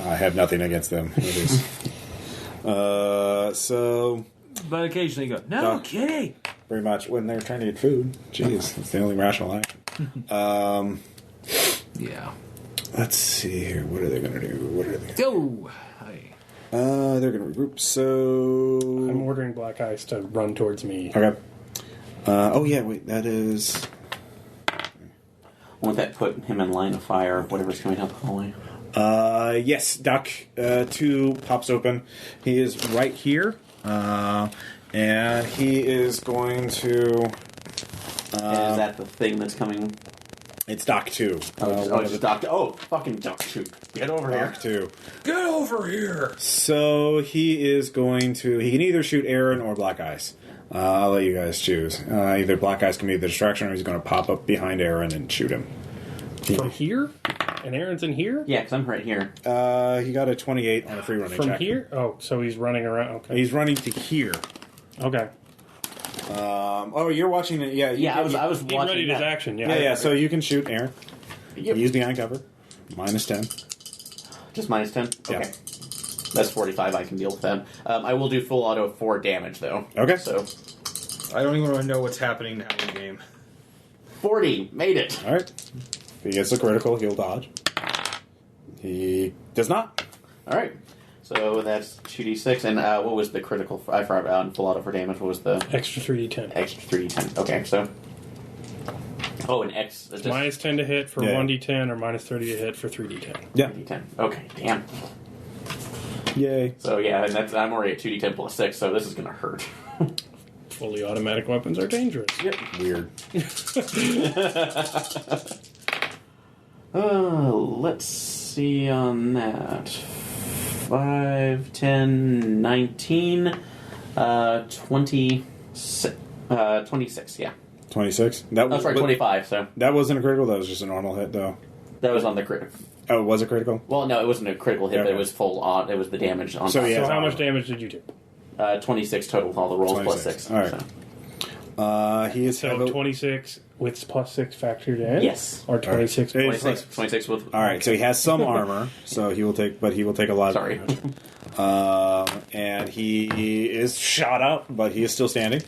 I have nothing against them. It is. So, But occasionally you go, no kidding. pretty much when they're trying to get food. Jeez, it's the only rational action. Yeah. Let's see here. What are they going to do? Go. Hi. They're going to regroup. So, I'm ordering Black Ice to run towards me. okay. Oh yeah, wait. That is. Won't that put him in line of fire, whatever's coming out the hallway? Yes, Doc 2 pops open. He is right here. And he is going to. Is that the thing that's coming? It's Doc 2. It's Doctor. Oh, fucking Doc 2. Get over here. Doc 2. Get over here. So he is going to. He can either shoot Aaron or Black Ice. I'll let you guys choose. Either Black Ice can be the distraction, or he's going to pop up behind Aaron and shoot him. From here? And Aaron's in here? Yeah, because I'm right here. He got a 28 on a free running From check. here? Oh, so he's running around. Okay. He's running to here. Okay. Oh, you're watching it. Yeah, Yeah, I was He watching readied his that. action, yeah. Yeah. So you can shoot Aaron. Yep. Use behind cover. -10. Just -10? Yeah. Okay. That's 45. I can deal with that. I will do full auto 4 damage, though. Okay. So, I don't even want to know what's happening now in the game. 40. Made it. All right. If he gets a critical, he'll dodge. He does not. All right. So that's 2d6. And what was the critical? I forgot out full auto for damage. What was the Extra 3d10. extra 3d10? Okay, so. Oh, an X. Just Minus 10 to hit for Yeah. 1d10 or minus 30 to hit for 3d10. Yeah. 3d10. Okay, damn. Yay. So yeah, and I'm already at 2d10 plus 6, so this is going to hurt. Fully automatic weapons are dangerous. Weird. Let's see on that. 5, 10, 19, 26, 26, yeah. 26? That was, That's right, 25, so. That wasn't a critical, that was just a normal hit, though. That was on the crit. Oh, was it critical? Well, no, it wasn't a critical hit, Okay. but it was full on. It was the damage on So, top. yeah. So how much damage did you do? 26 total with all the rolls 26. plus 6. All right. So. He is... So 26 with plus 6 factored in? Yes. Or 26 All right. plus 26, 26 with. Alright, so he has some armor, so he will take a lot Sorry. of damage. And he is shot up, but he is still standing.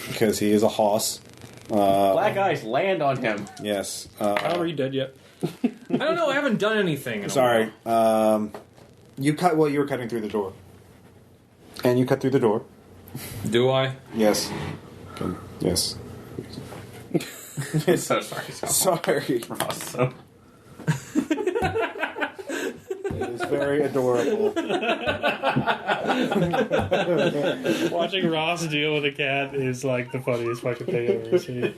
Because he is a hoss. Black eyes land on him. Yes. Are you dead yet? I don't know. I haven't done anything. In Sorry. You were cutting through the door. And you cut through the door. Do I? Yes. Okay. Yes. So sorry. Sorry. Awesome. It is very adorable. Watching Ross deal with a cat is like the funniest fucking thing I've ever seen.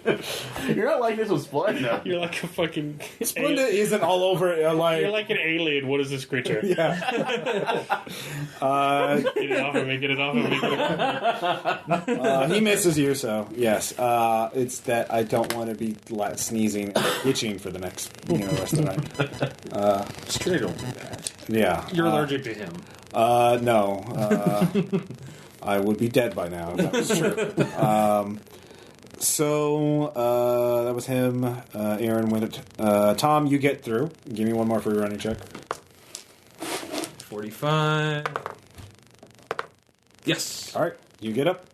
You're not like this with Splenda. You're like a fucking... Splenda isn't all over You're like an alien. What is this creature? Yeah. Get it off of me, get it off of me. He misses you, so yes. It's that I don't want to be sneezing and itching for the next rest of the night. Straight don't do that. Yeah. You're allergic to him. No. I would be dead by now if that was true. So that was him. Aaron went it. Tom, you get through. Give me one more free running check. 45. Yes. All right, you get up.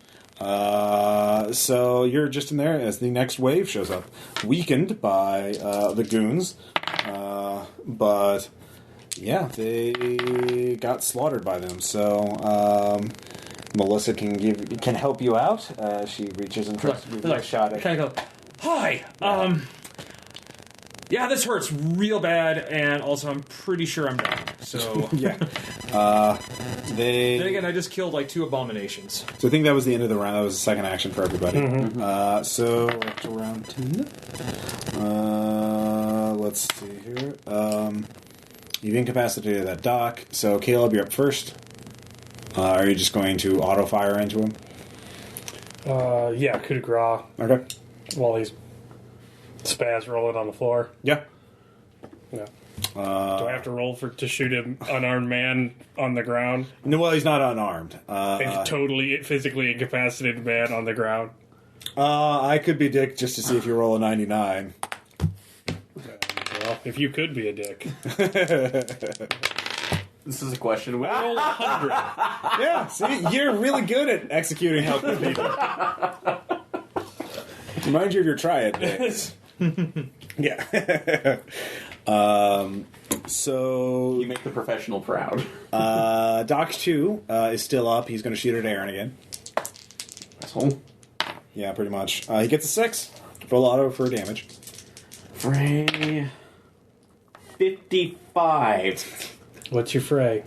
So you're just in there as the next wave shows up, weakened by the goons, but yeah, they got slaughtered by them. So Melissa can help you out. She reaches and tries to give you a shot at. Kind of go, hi. Yeah, this hurts real bad, and also I'm pretty sure I'm done. So Yeah. then again, I just killed like 2 abominations. So I think that was the end of the round. That was the second action for everybody. So we're up to round 2. Let's see here. You've incapacitated that doc. So Caleb, you're up first. Are you just going to auto fire into him? Yeah, coup de grace Okay. while he's spaz rolling on the floor. Yeah. Yeah. Do I have to roll to shoot an unarmed man on the ground? No, well, he's not unarmed. A totally physically incapacitated man on the ground? I could be Dick just to see if you roll a 99. Well, if you could be a dick. This is a question. I rolled 100. Yeah, see, you're really good at executing helping people. Remind you of your triad days. Yeah. So You make the professional proud. Doc 2 is still up. He's going to shoot at Aaron again. Asshole. Yeah, pretty much. He gets a 6. Full auto for damage. Fray. 55. What's your fray?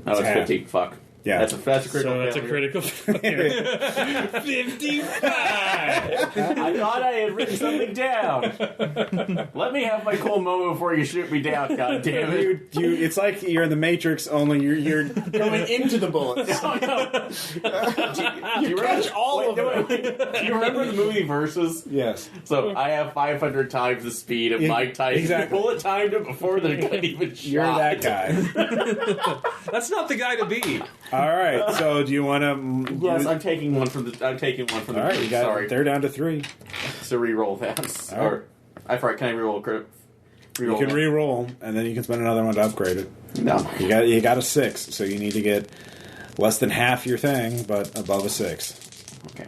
Oh, it's half. 50. Fuck. Yeah. That's a critical So that's a failure. critical failure. 55! I thought I had written something down. Let me have my cool moment before you shoot me down, God damn it. It's like you're in the Matrix, only you're going into the bullets. No. Do you catch all of them. Do you remember the movie Versus? Yes. So I have 500 times the speed of Mike Tyson. Exactly. Bullet timed it before the gun even shot. You're that guy. That's not the guy to be. All right. So do you want to? Yes, I'm taking one from the. All right. You got. Sorry. They're down to 3. So re-roll that. All right. Or I forgot. Can I re-roll? You can that? re-roll, and then you can spend another one to upgrade it. No. You got a 6, so you need to get less than half your thing, but above a 6. Okay.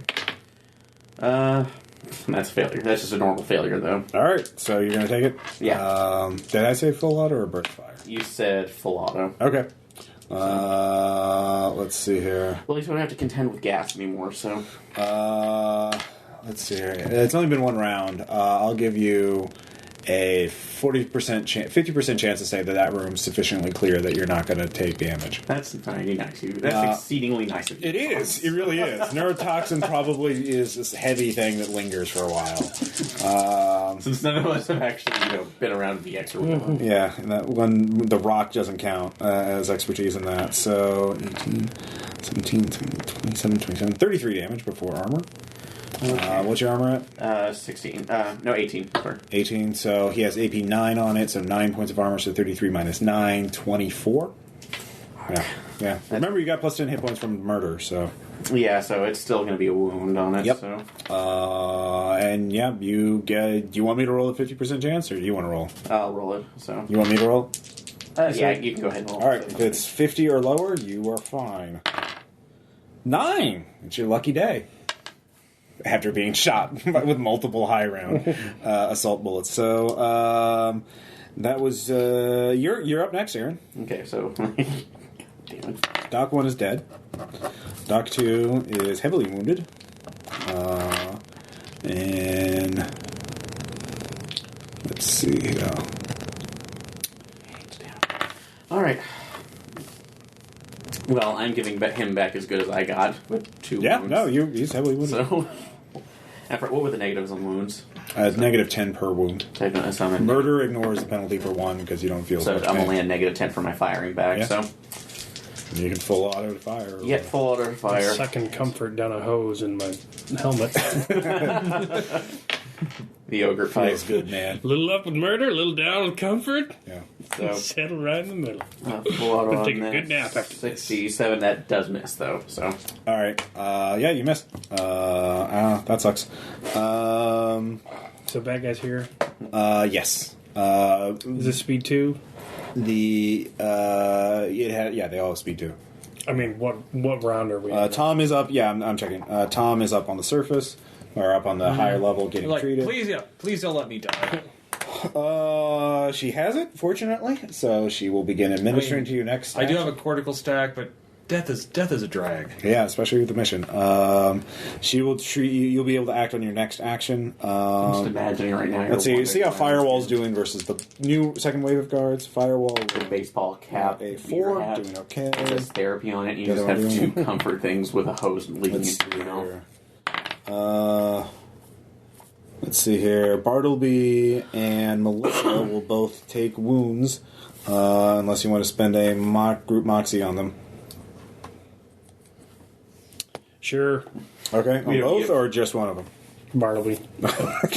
That's a failure. That's just a normal failure, though. All right. So you're gonna take it. Yeah. Did I say full auto or burst fire? You said full auto. Okay. Let's see here. Well, at least we don't have to contend with gas anymore. So. Let's see here. It's only been one round. I'll give you a 40% chance, 50% chance to say that room's sufficiently clear that you're not going to take damage. That's very nice of you. That's exceedingly nice of you. It is. It really is. Neurotoxin probably is this heavy thing that lingers for a while. Since none of us have actually, been around VX or whatever. Yeah, and that one, the rock doesn't count as expertise in that. So 18, 17, 27, 27, 33 damage before armor. Okay. What's your armor at? 16. No, 18. Sorry. 18, so he has AP 9 on it, so 9 points of armor, so 33 minus 9, 24. Yeah. Remember, you got plus 10 hit points from murder, so... Yeah, so it's still going to be a wound on it, Yep. so... And yeah, you get... Do you want me to roll a 50% chance, or do you want to roll? I'll roll it, so... You want me to roll? Yeah, you can go ahead and roll. Alright, if it's 50 or lower, you are fine. 9! It's your lucky day. After being shot with multiple high-round assault bullets. So, that was... You're up next, Aaron. Okay, so... Damn it. Doc 1 is dead. Doc 2 is heavily wounded. And... Let's see here. Alright. Well, I'm giving him back as good as I got with 2 Yeah, wounds. no, he's heavily wounded. So... What were the negatives on wounds? Negative 10 per wound. So I'm Murder ignores the penalty for 1 because you don't feel so much I'm pain. only at negative 10 for my firing back, Yeah. so... You can full auto fire. Yeah, full auto fire. Sucking comfort down a hose in my helmet. The ogre pipe. Feels good, man. A little up with murder, a little down with comfort. Yeah. So, Settle right in the middle. full auto on Take a that. good nap after 67, that does miss, though, so... Alright. Yeah, you missed. That sucks. So bad guys here. Yes. Is this speed 2? They all have speed 2. I mean, what round are we in? Tom is up. Yeah, I'm checking. Tom is up on the surface, or up on the higher level, getting treated. Please don't let me die. She hasn't, fortunately, so she will begin administering to you next. I do have a cortical stack, but death is a drag. Yeah, especially with the mission. She will treat you. You'll be able to act on your next action. I'm just imagining right now. Let's see how Firewall's doing versus the new second wave of guards. Firewall with a baseball cap, a 4, doing okay. It says therapy on it. You Yeah, just they're have doing 2 comfort things with a hose leading Let's into see your mouth. here. Let's see here. Bartleby and Melissa will both take wounds, unless you want to spend a group moxie on them. Sure. Okay, on We don't both get- or just one of them? Bartleby.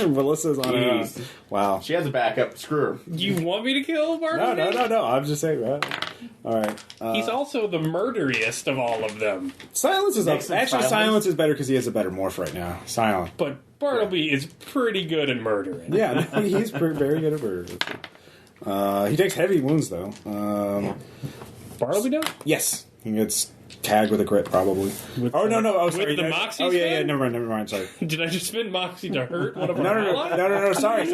Melissa's on it. Jeez. Wow. She has a backup. Screw her. You want me to kill Bartleby? No. I'm just saying that. All right. He's also the murderiest of all of them. Silence is up. Next to Actually, Silence? Silence is better because he has a better morph right now. Silent. But Bartleby is pretty good at murdering. Yeah, no, he's very good at murder. He takes heavy wounds, though. Bartleby does? Yes. He gets tagged with a crit, probably. With Oh, no. Oh, with sorry. the Moxie Oh, yeah. spell? Never mind. Sorry. Did I just spend Moxie to hurt one of No. our allies? Sorry.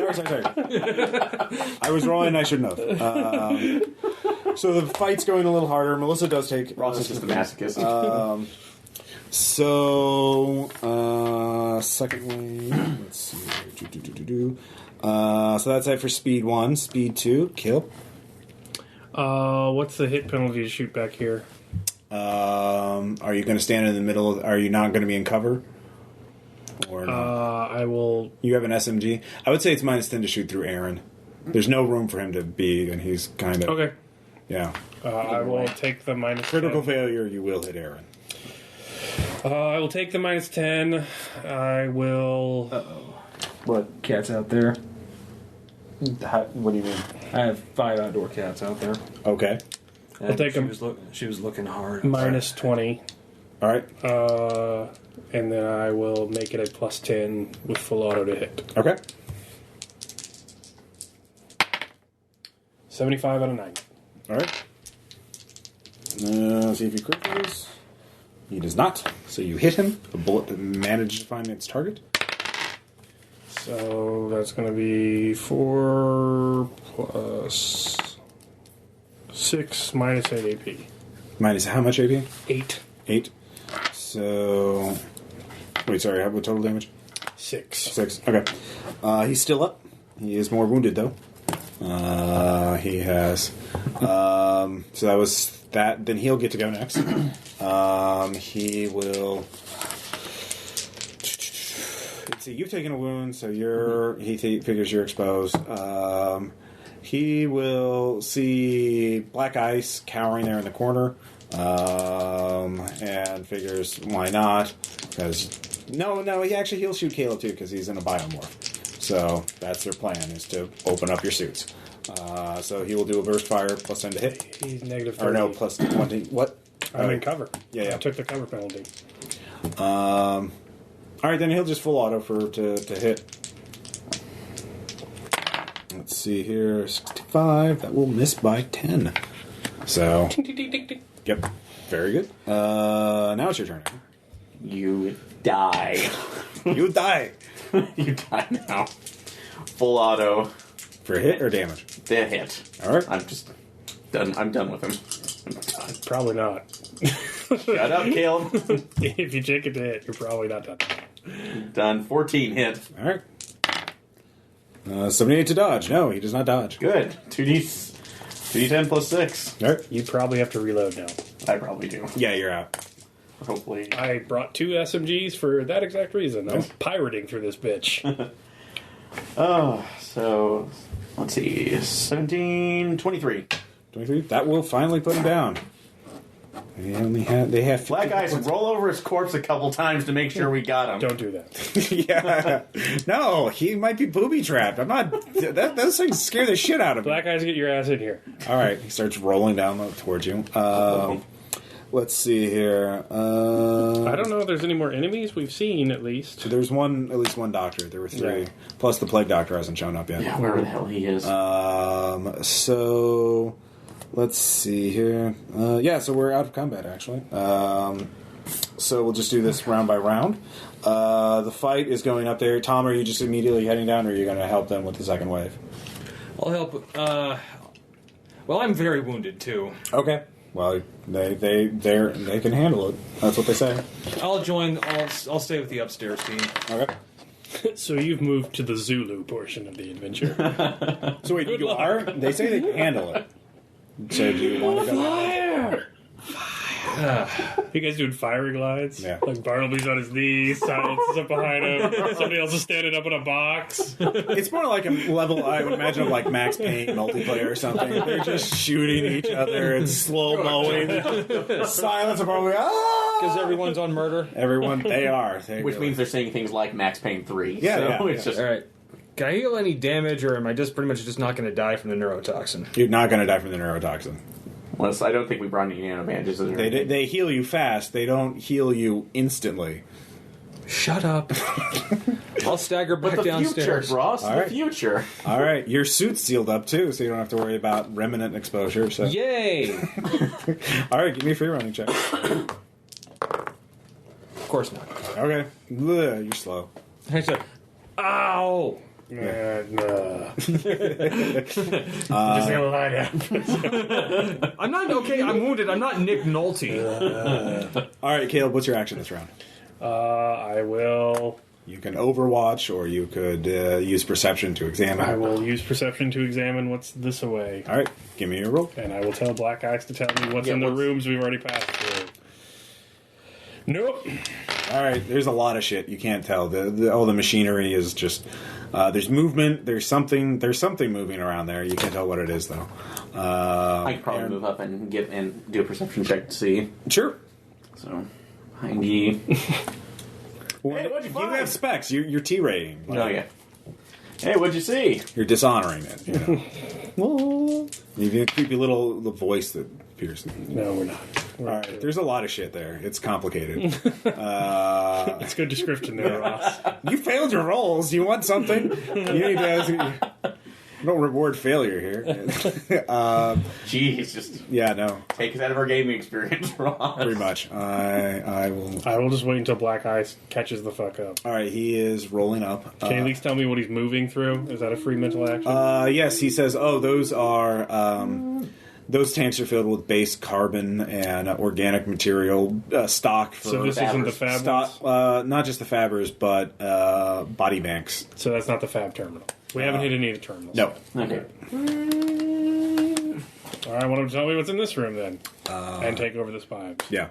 I was rolling. I shouldn't have. So the fight's going a little harder. Melissa does take. Ross is just a masochist. Second wave. Let's see. So that's it for speed 1. Speed 2, kill. What's the hit penalty to shoot back here? Are you going to stand in the middle? Are you not going to be in cover? Or no? I will. You have an SMG. I would say it's minus 10 to shoot through Aaron. There's no room for him to be, and he's kind of Okay. Yeah. I will take the minus Critical 10. failure. You will hit Aaron. I will take the minus 10. I will. What? Cats out there? What do you mean? I have 5 outdoor cats out there. Okay. I'll take she 'em. She was looking hard. Minus 20. All right. And then I will make it a plus 10 with full auto to hit. Okay. 75 out of 90. All right. See if he criticals. He does not. So you hit him. The bullet managed to find its target. So that's going to be 4 plus 6 minus 8 AP. Minus how much AP? 8. 8. So... Wait, sorry. What total damage? 6. 6. Okay. He's still up. He is more wounded, though. He has... so that was that. Then he'll get to go next. He will... Let's see, you've taken a wound, so he figures you're exposed. He will see Black Ice cowering there in the corner, and figures, why not? Because he'll shoot Caleb too, because he's in a biomorph. So that's their plan, is to open up your suits. So he will do a burst fire plus 10 to hit. He's negative 30. Or no, plus 20. What? I'm in cover. Yeah. I took the cover penalty. All right, then he'll just full auto to hit. Let's see here, 65. That will miss by 10. So, yep, very good. Now it's your turn. You die. You die. You die now. Full auto. For hit or damage? The hit. All right. I'm just done. I'm done with him. I'm done. Probably not. Shut up, Caleb. If you take it to hit, you're probably not done. Done. 14 hit. All right. 78 to dodge. No, he does not dodge. Good. 2d10 plus 6. All right. You probably have to reload now. I probably do. Yeah, you're out. Hopefully. I brought 2 SMGs for that exact reason. I'm pirating through this bitch. So let's see. 17, 23. 23. That will finally put him down. They have Black Ice, roll over his corpse a couple times to make sure we got him. Don't do that. Yeah. No, he might be booby trapped. I'm not. Those things scare the shit out of me. Black Eyes, get your ass in here. All right. He starts rolling down towards you. Let's see here. I don't know if there's any more enemies we've seen, at least. There's at least one doctor. There were 3. Yeah. Plus the plague doctor hasn't shown up yet. Yeah, wherever the hell he is. So let's see here. So we're out of combat, actually. So we'll just do this round by round. The fight is going up there. Tom, are you just immediately heading down, or are you going to help them with the second wave? I'll help. Well, I'm very wounded too. Okay. Well, they can handle it. That's what they say. I'll join. I'll stay with the upstairs team. Okay. So you've moved to the Zulu portion of the adventure. So wait, you are? They say they can handle it. So do you want to go? Fire! You guys doing fiery glides? Yeah. Like Bartleby's on his knees, Silence is up behind him, somebody else is standing up in a box. It's more like a level, I would imagine, of like Max Payne multiplayer or something. They're just shooting each other and slow-mowing. Silence are probably, Because everyone's on murder. Everyone, they are. Which means they're saying things like Max Payne 3. Yeah, so yeah, it's yeah. just... All right. Can I heal any damage, or am I just pretty much just not going to die from the neurotoxin? You're not going to die from the neurotoxin. Unless I don't think we brought any nano bandages. They heal you fast. They don't heal you instantly. Shut up. I'll stagger back But the downstairs. future, Ross. All The right. future. All right, your suit's sealed up too, so you don't have to worry about remnant exposure. So, Yay! all right, give me a free running check. Of course not. Okay, ugh, you're slow. I said, ow! No. Just gonna lie down. I'm not okay. I'm wounded. I'm not Nick Nolte. All right, Caleb, what's your action this round? I will. You can Overwatch, or you could use Perception to examine. I will use Perception to examine what's this away. All right, give me your roll. And I will tell Black Eyes to tell me what's in the rooms we've already passed through. Nope. All right, there's a lot of shit you can't tell. All the machinery is just there's movement. There's something moving around there. You can't tell what it is though. I could probably move up and do a perception check to see. Sure. So, 90. Well, Hey, what'd you you find? have specs. You're T rating. Oh yeah. Hey, what'd you see? You're dishonoring it. You know. You have a creepy little voice that appears. No, we're not. All right, there's a lot of shit there. It's complicated. It's good description there, Ross. You failed your rolls. You want something? You need to. Don't reward failure here. Jeez, just Yeah, no, take us out of our gaming experience, Ross. pretty much. I will. I will just wait until Black Eyes catches the fuck up. All right, he is rolling up. Can you at least tell me what he's moving through? Is that a free mental action? Yes, he says. Oh, those are. Those tanks are filled with base carbon and organic material stock for So this isn't the fab stock, ones? not just the fabbers, but body banks. So that's not the fab terminal. We haven't hit any of the terminals. No. Okay. All right, why don't you tell me what's in this room then? And take over the spies. Yeah.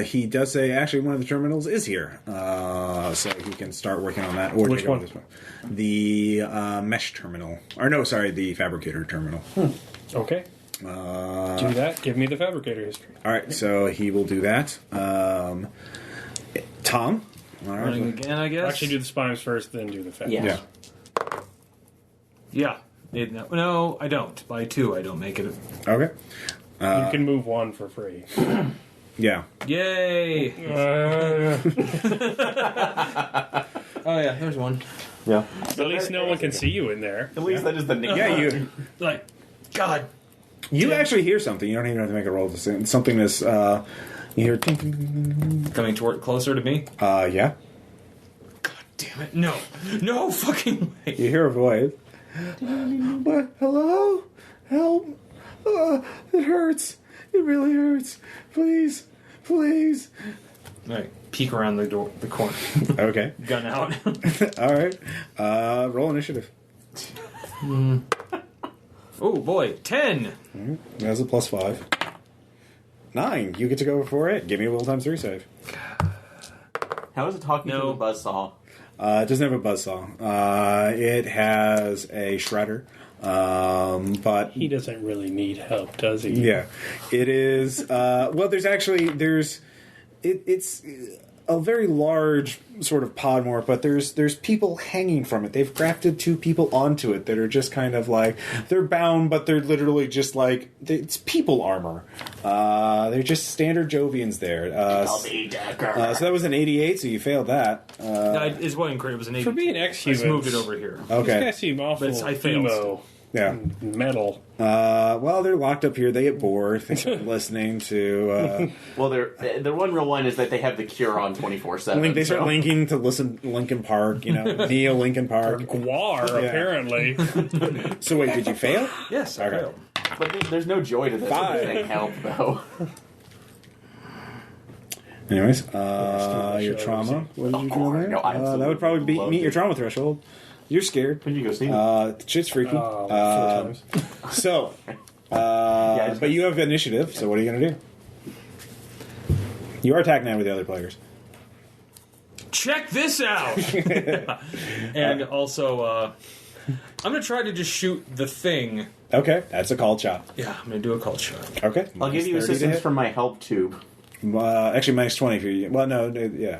He does say actually one of the terminals is here, so he can start working on that. Or Which take over one? this one? The mesh terminal, or no, sorry, the fabricator terminal. Okay. Do that. Give me the fabricator history. All right, so he will do that. Tom, all right. Running again, I guess. Actually, do the spies first, then do the fabricator. Yeah. No, I don't. By 2, I don't make it. Okay. You can move one for free. Yeah. Yay! Oh yeah, there's one. Yeah. At least no one can see you in there. At least that is the nickname. Yeah, you Like, God. actually hear something. You don't even have to make a roll to see something. Is you hear? Ting, ting, ting, ting. Coming closer to me. Yeah. Damn it! No, no fucking way. You hear a voice. What? Hello? Help! It hurts. It really hurts. Please, please. All right, peek around the corner. Okay. Gun out. All right. Roll initiative. Oh boy, 10. That's a +5. 9. You get to go for it. Give me a will times 3 save. How is it talking to No. the buzzsaw? It doesn't have a buzzsaw. It has a shredder. But He doesn't really need help, does he? yeah, it is. Well, it's a very large sort of podmore, but there's people hanging from it. They've grafted 2 people onto it that are just kind of like they're bound, but they're literally just like it's people armor. They're just standard Jovians there. So that was an 88, so you failed that. It's what incredible. It was an 82. For being I just Exhumans, moved it over here. These Okay. guys seem awful But I failed emo, Yeah. metal. Well, they're locked up here. They get bored. They start listening to. Well, the one real one is that they have the cure on 24/7. They start linking to listen Linkin Park. Neo Linkin Park. Guar, Yeah. apparently. So wait, did you fail? Yes, I Okay. failed. But there's no joy to this 5. thing help though. Anyways, your trauma. What did you do there? No, I that would probably absolutely meet your trauma threshold. You're scared. When you go see? Shit's freaky. 4 times. So, I just- but you have initiative. So what are you gonna do? You are attacking now with the other players. Check this out! And also, I'm going to try to just shoot the thing. Okay, that's a called shot. Yeah, I'm going to do a cult shot. Okay, I'll give you minus 30 to assistance hit. from my help tube. Actually, minus 20 for you. Well, no, yeah.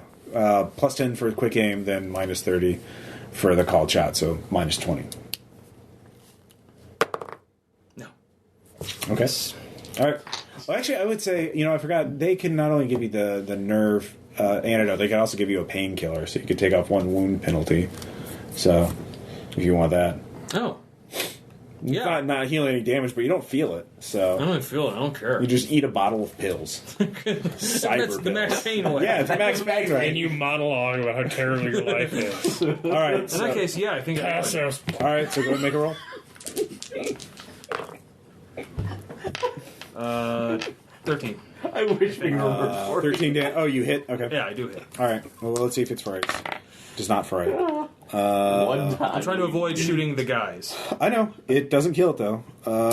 Plus 10 for quick aim, then minus 30 for the called shot, so minus 20. No. Okay. All right. Well, actually, I would say, I forgot, they can not only give you the nerve antidote, they can also give you a painkiller, so you could take off 1 wound penalty. So, if you want that. Oh. Yeah. Not healing any damage, but you don't feel it, I so don't even feel it. I don't care. you just eat a bottle of pills. That's Cyber the Max pills. Payne way. Yeah, it's a Max Payne, right? And you monologue about how terrible your life is. All right. In that case, yeah, I think I would. Passos. All right, so go ahead and make a roll. 13. I wish we were recording. 13 damage. Oh, you hit? Okay. Yeah, I do hit. All right. Well, let's see if it's right. Does not fray. One time. I'm trying to avoid shooting the guys. I know. It doesn't kill it, though.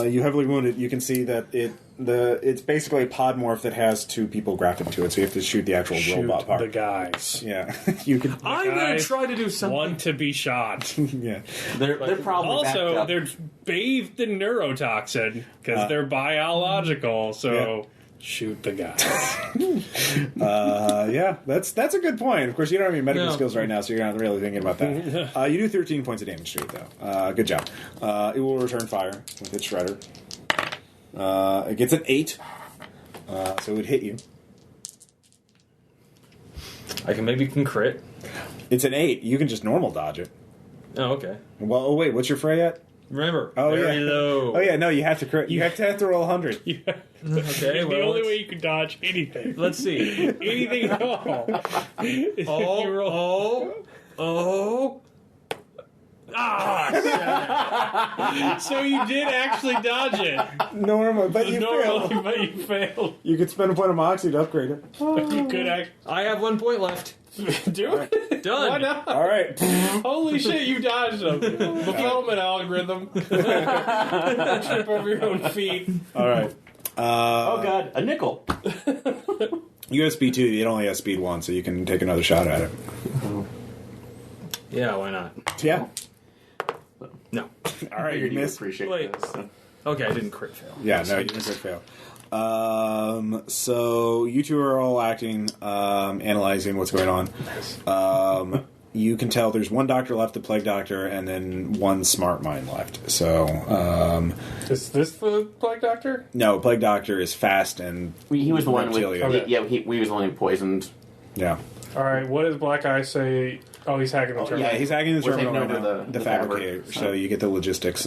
You heavily wounded. You can see that it's basically a pod morph that has 2 people grafted to it, so you have to shoot the actual Shoot robot part. the guys. Yeah. You can. I'm going to guys try to do something. Want to be shot. Yeah. They're probably backed Also, up. they're bathed in neurotoxin because they're biological, so shoot the guys. Yeah. That's a good point. Of course, you don't have any medical No. skills right now, so you're not really thinking about that. You do 13 points of damage to it, though. Good job. It will return fire with its shredder. It gets an 8, so it would hit you. I can maybe crit. It's an 8. You can just normal dodge it. Oh, okay. Well, oh wait, what's your fray at? Remember, Oh very yeah. low. Oh yeah, no, you have to crit. You have to roll 100. Yeah. Okay, the well, only let's- way you can dodge anything, Let's see. anything at all, is if you roll. Oh. So you did actually dodge it. Normal, but you Normally, failed. but you failed. You could spend a point of moxie to upgrade it. You could I have 1 point left. do it. Done. Why not? All right. Holy shit, you dodged them. Fulfillment algorithm. Trip over your own feet. All right. Oh god, a nickel. You have speed 2. It only has speed 1, so you can take another shot at it. Yeah, why not? Yeah. No. All right, you You missed. appreciate Wait. this. So. Okay, I didn't crit fail. Yeah, no, you didn't fail. So you two are all acting, analyzing what's going on. You can tell there's one doctor left, the plague doctor, and then one smart mind left. So, Is this the plague doctor? no, plague doctor is fast and He was the one with. reptilian. Yeah, we was the one who poisoned. Yeah. All right, what does Black Eye say? Oh, he's hacking the terminal. Yeah, he's hacking the We're terminal right taking now. over The the fabricator. fabric, So you get the logistics.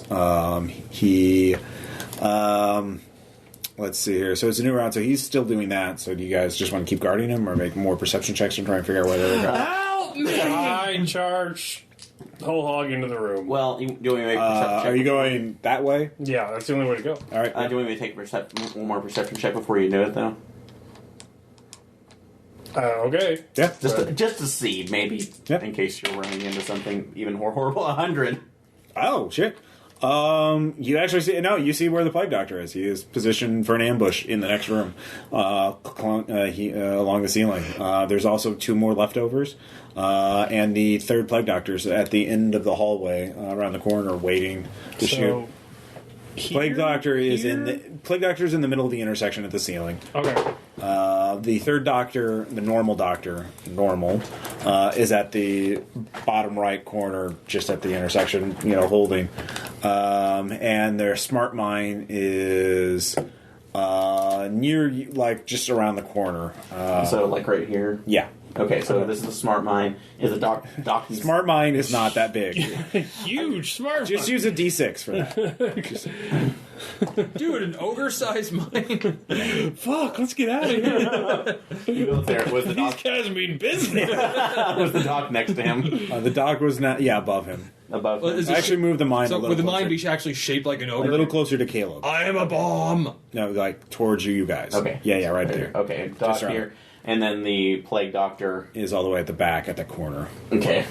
Let's see here. So it's a new round. So he's still doing that. So do you guys just want to keep guarding him, or make more perception checks and try and figure out where they're going? Help me! I charge whole hog into the room. Well, do you want me to make a perception check? Are you going that way? Yeah, that's the only way to go. All right. Do you want me to take one more perception check before you do it, though? Okay. Yeah. Just to see, maybe, Yeah. in case you're running into something even more horrible. 100. Oh shit. You actually see you see where the plague doctor is. He is positioned for an ambush in the next room, along the ceiling. There's also 2 more leftovers, and the third plague doctor's at the end of the hallway around the corner, waiting to shoot. Plague doctor is in the middle of the intersection at the ceiling. Okay. The third doctor, the normal doctor, is at the bottom right corner, just at the intersection, holding. And their smart mind is near, just around the corner. So, right here? Yeah. Okay, so this is the smart mind. Is the doc? Smart mind is not that big. Huge smart. Just use a D6 for that. Dude, an ogre-sized mind. Fuck, let's get out of here. You go there. Was the These doc? guys mean business. Was the doc next to him? The doc was not, above him. Above Well, him? is I actually moved the mind a So little would the closer. mind be actually shaped like an A ogre? little closer to Caleb. I am a bomb. No, towards you guys. Okay. Yeah, right there. Okay, doc Just around. here. And then the plague doctor. Is all the way at the back, at the corner. Okay.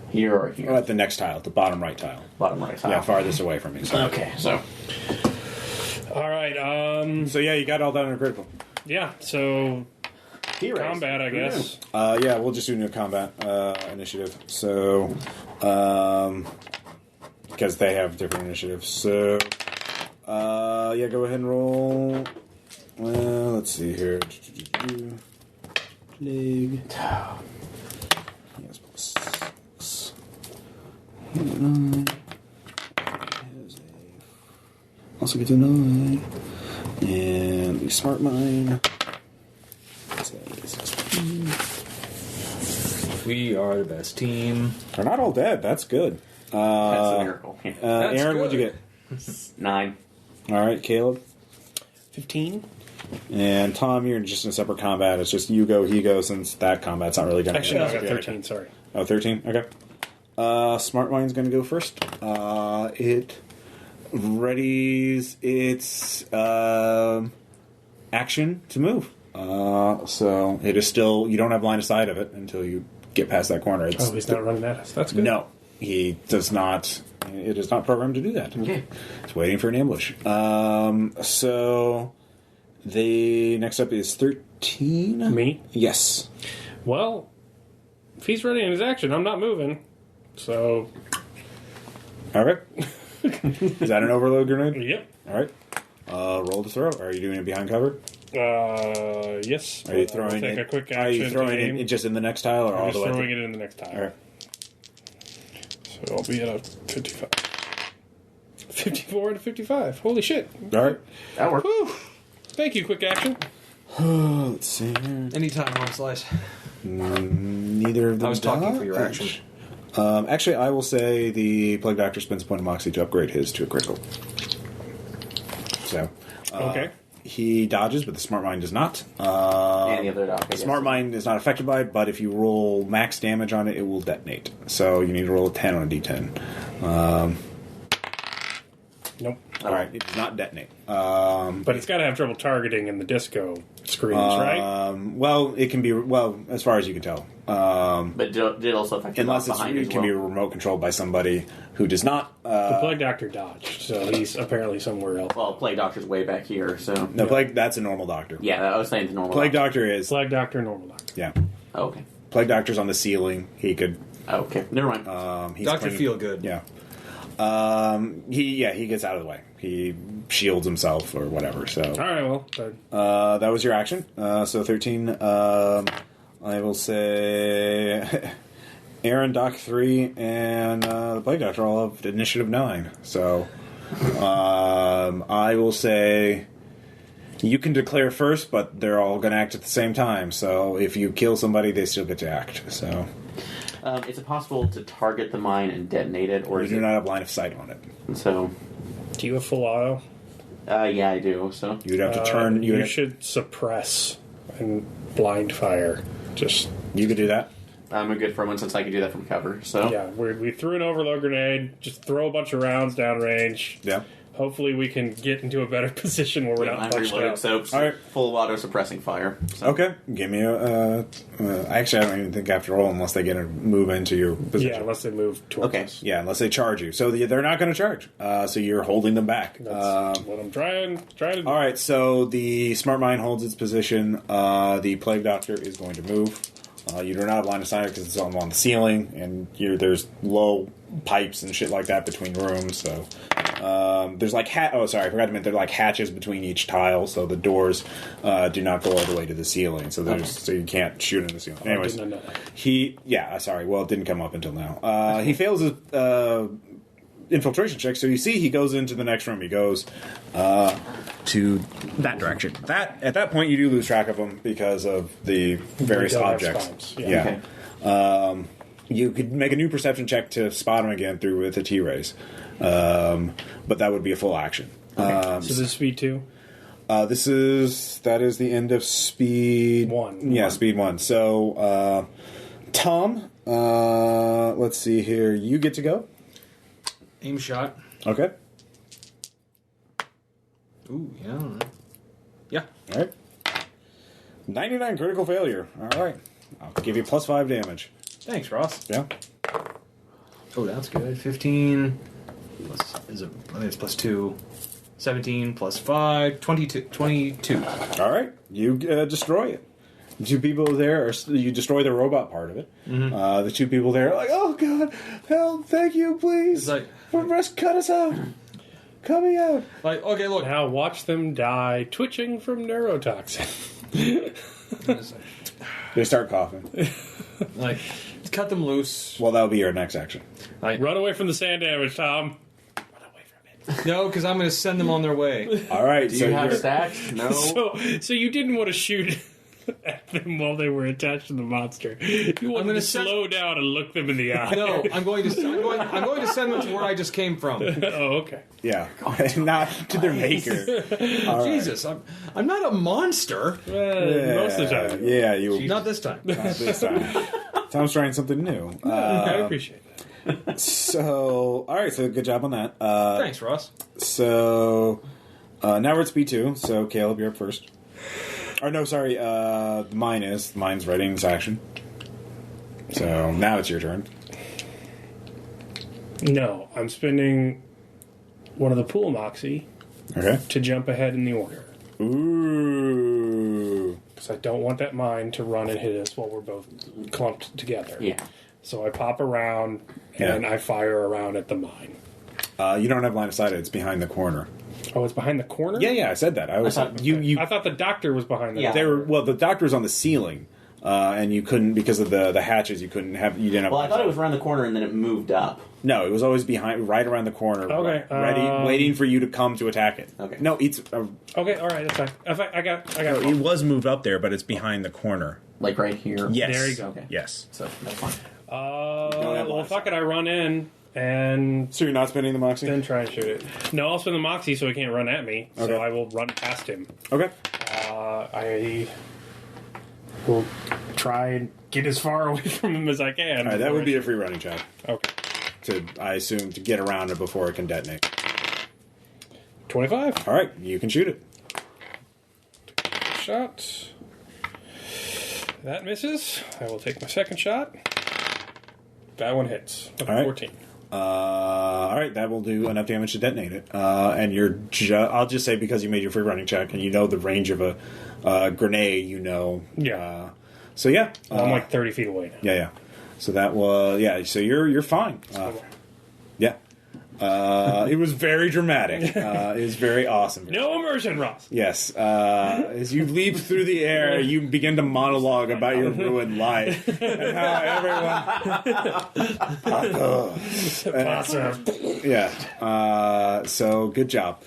Here or here? At the next tile, the bottom right tile. Bottom right side. Yeah, farthest away from you. So. Okay, so. All right. So yeah, you got all that under critical. Yeah. So T-Rex. combat, I guess. Yeah, we'll just do new combat initiative. So, because they have different initiatives. So, yeah, go ahead and roll. Well, let's see here. Plague. Yes, plus 6. Also get to 9. And the smart mine. We are the best team. They're not all dead. That's good. That's a miracle. Yeah. That's Aaron, what'd you good. get? 9. All right, Caleb. 15. And Tom, you're just in separate combat. It's just you go, he goes, since that combat's not really going to Actually, no, I got 13. Sorry. Oh, 13? Okay. Smart Mind's going to go first. It readies its action to move. So it is still, you don't have line of sight of it until you get past that corner. Oh, he's not running at us. That's good. No, he does not. It is not programmed to do that. Okay. It's waiting for an ambush. So the next up is 13. Me? Yes. Well, if he's ready in his action, I'm not moving. So, Okay. Is that an overload grenade? yep. All right. Roll to throw. Are you doing it behind cover? Yes. Are you I'll throwing take it? a quick Are you action throwing to aim. it just in the next tile, or all I'm the just way? throwing it in the next tile. All right. So I'll be at a 55. 54 out of 55. Holy shit. All right. That worked. Whew. Thank you, quick action. Let's see here. Anytime, home slice. Neither of them. I was talking for your dodge. action. Actually, I will say the Plague Doctor spends a point of Moxie to upgrade his to a critical. So, Okay. he dodges, but the smart mind does not. And the other dock. The smart mind is not affected by it, but if you roll max damage on it, it will detonate. So you need to roll a 10 on a d10. Nope. All right, it does not detonate. But it's got to have trouble targeting in the disco screens, right? Well, it can be as far as you can tell. But did it also affect the Unless dock behind it as can well? be remote controlled by somebody who does not. The Plague Doctor dodged, so he's apparently somewhere else. Well, Plague Doctor's way back here, so... No, Plague. That's a normal doctor. Yeah, I was saying the normal Plague Doctor is. Plague Doctor, normal Doctor. Yeah. Oh, okay. Plague Doctor's on the ceiling. He could. Oh, okay. Never mind. He's Dr. cleaning- Feelgood. Yeah. He gets out of the way. He shields himself or whatever. So. All right, well, That was your action. So 13. I will say Aaron, Doc 3, and the Plague Doctor all have initiative 9. So I will say you can declare first, but they're all going to act at the same time. So if you kill somebody, they still get to act. So Is it possible to target the mine and detonate it, or you is do it... not have line of sight on it. So, do you have full auto? yeah, I do, so... You'd have to turn. You should suppress and blind fire. Just You could do that. I'm a good for one since I can do that from cover, so... yeah, we threw an overload grenade. Just throw a bunch of rounds downrange. Yeah. Hopefully, we can get into a better position where we're not I'm punched reloaded, out. so All right. full auto suppressing fire. So. Okay. Give me a. Actually, I don't even think after all, unless they get to move into your position. Yeah, unless they move towards Okay. us. Yeah, unless they charge you. So they're not going to charge. So you're holding them back. That's what I'm trying to do. All right. So the smart mind holds its position. The Plague Doctor is going to move. You do not have line of sight because it's on the ceiling, and there's low pipes and shit like that between rooms. So there's like I forgot to mention there are like hatches between each tile, so the doors do not go all the way to the ceiling. So so you can't shoot in the ceiling. Anyways, did not know that. Well, it didn't come up until now. He fails his infiltration check, so you see he goes into the next room. He goes to that direction. At that point, you do lose track of him because of the various don't have objects. spines. Yeah. Okay. You could make a new perception check to spot him again with the T-rays, but that would be a full action. So this is speed 2? That is the end of speed 1. Yeah, speed 1. So, Tom, let's see here. You get to go. Aim shot. Okay. Ooh, yeah. Yeah. All right. 99 critical failure. All right. I'll give you +5 damage. Thanks, Ross. Yeah. Oh, that's good. 15 plus, I think it's +2. 17 plus 5, 22. All right. You destroy it. The two people there you destroy the robot part of it. Mm-hmm. The two people there are like, oh god, help! Thank you, please. It's like, Cut us out. Cut me out. like, okay, look. Now watch them die twitching from neurotoxin. They start coughing. Like, cut them loose. Well, that'll be your next action. Like, Run away from the sand damage, Tom. Run away from it. no, because I'm going to send them on their way. All right. Do you have stacks? No. So you didn't want to shoot at them while they were attached to the monster. You wanted to slow down and look them in the eye. No, I'm going to send them to where I just came from. Oh, okay. Yeah, not to their maker. All right. Jesus, I'm not a monster. Most of the time. Yeah, you. Not this time. Not this time. Tom's trying something new. I appreciate that. So, all right. So, good job on that. Thanks, Ross. So, now we're at speed 2. So, Caleb, you're up first. Or no, sorry. Mine's ready in its action. So now it's your turn. No, I'm spending one of the pool moxie Okay. to jump ahead in the order. Ooh. Because I don't want that mine to run and hit us while we're both clumped together. Yeah. So I pop around and I fire around at the mine. You don't have line of sight. It's behind the corner. Oh, it's behind the corner? Yeah. I said that. I thought- you. I thought the doctor was behind the Yeah. The doctor's on the ceiling, and you couldn't because of the hatches. You didn't have. Well, I thought it was around the corner and then it moved up. No, it was always right around the corner. Okay, ready, waiting for you to come to attack it. Okay. No, it's. Okay, all right, that's fine. I got It was moved up there, but it's behind the corner. Like right here. Yes. There you go. Okay. Yes. So, that's fine. Don't have well, lots. fuck it, I run in And So you're not spending the Moxie? then try and shoot it. No, I'll spend the Moxie so he can't run at me. Okay. So I will run past him. Okay. I will try and get as far away from him as I can. All right, that would be a free running check. Okay. I assume, to get around it before it can detonate. 25. All right, you can shoot it. Shot. That misses. I will take my second shot. That one hits. All right. 14. All right, that will do enough damage to detonate it. And you're I'll just say, because you made your free running check and you know the range of a grenade, you know. Yeah. So yeah, I'm like 30 feet away now. yeah. So that was so you're fine. Yeah. It was very dramatic. It was very awesome. No immersion, Ross. Yes. As you leap through the air, you begin to monologue about your ruined life and how everyone. Awesome. Yeah. So good job.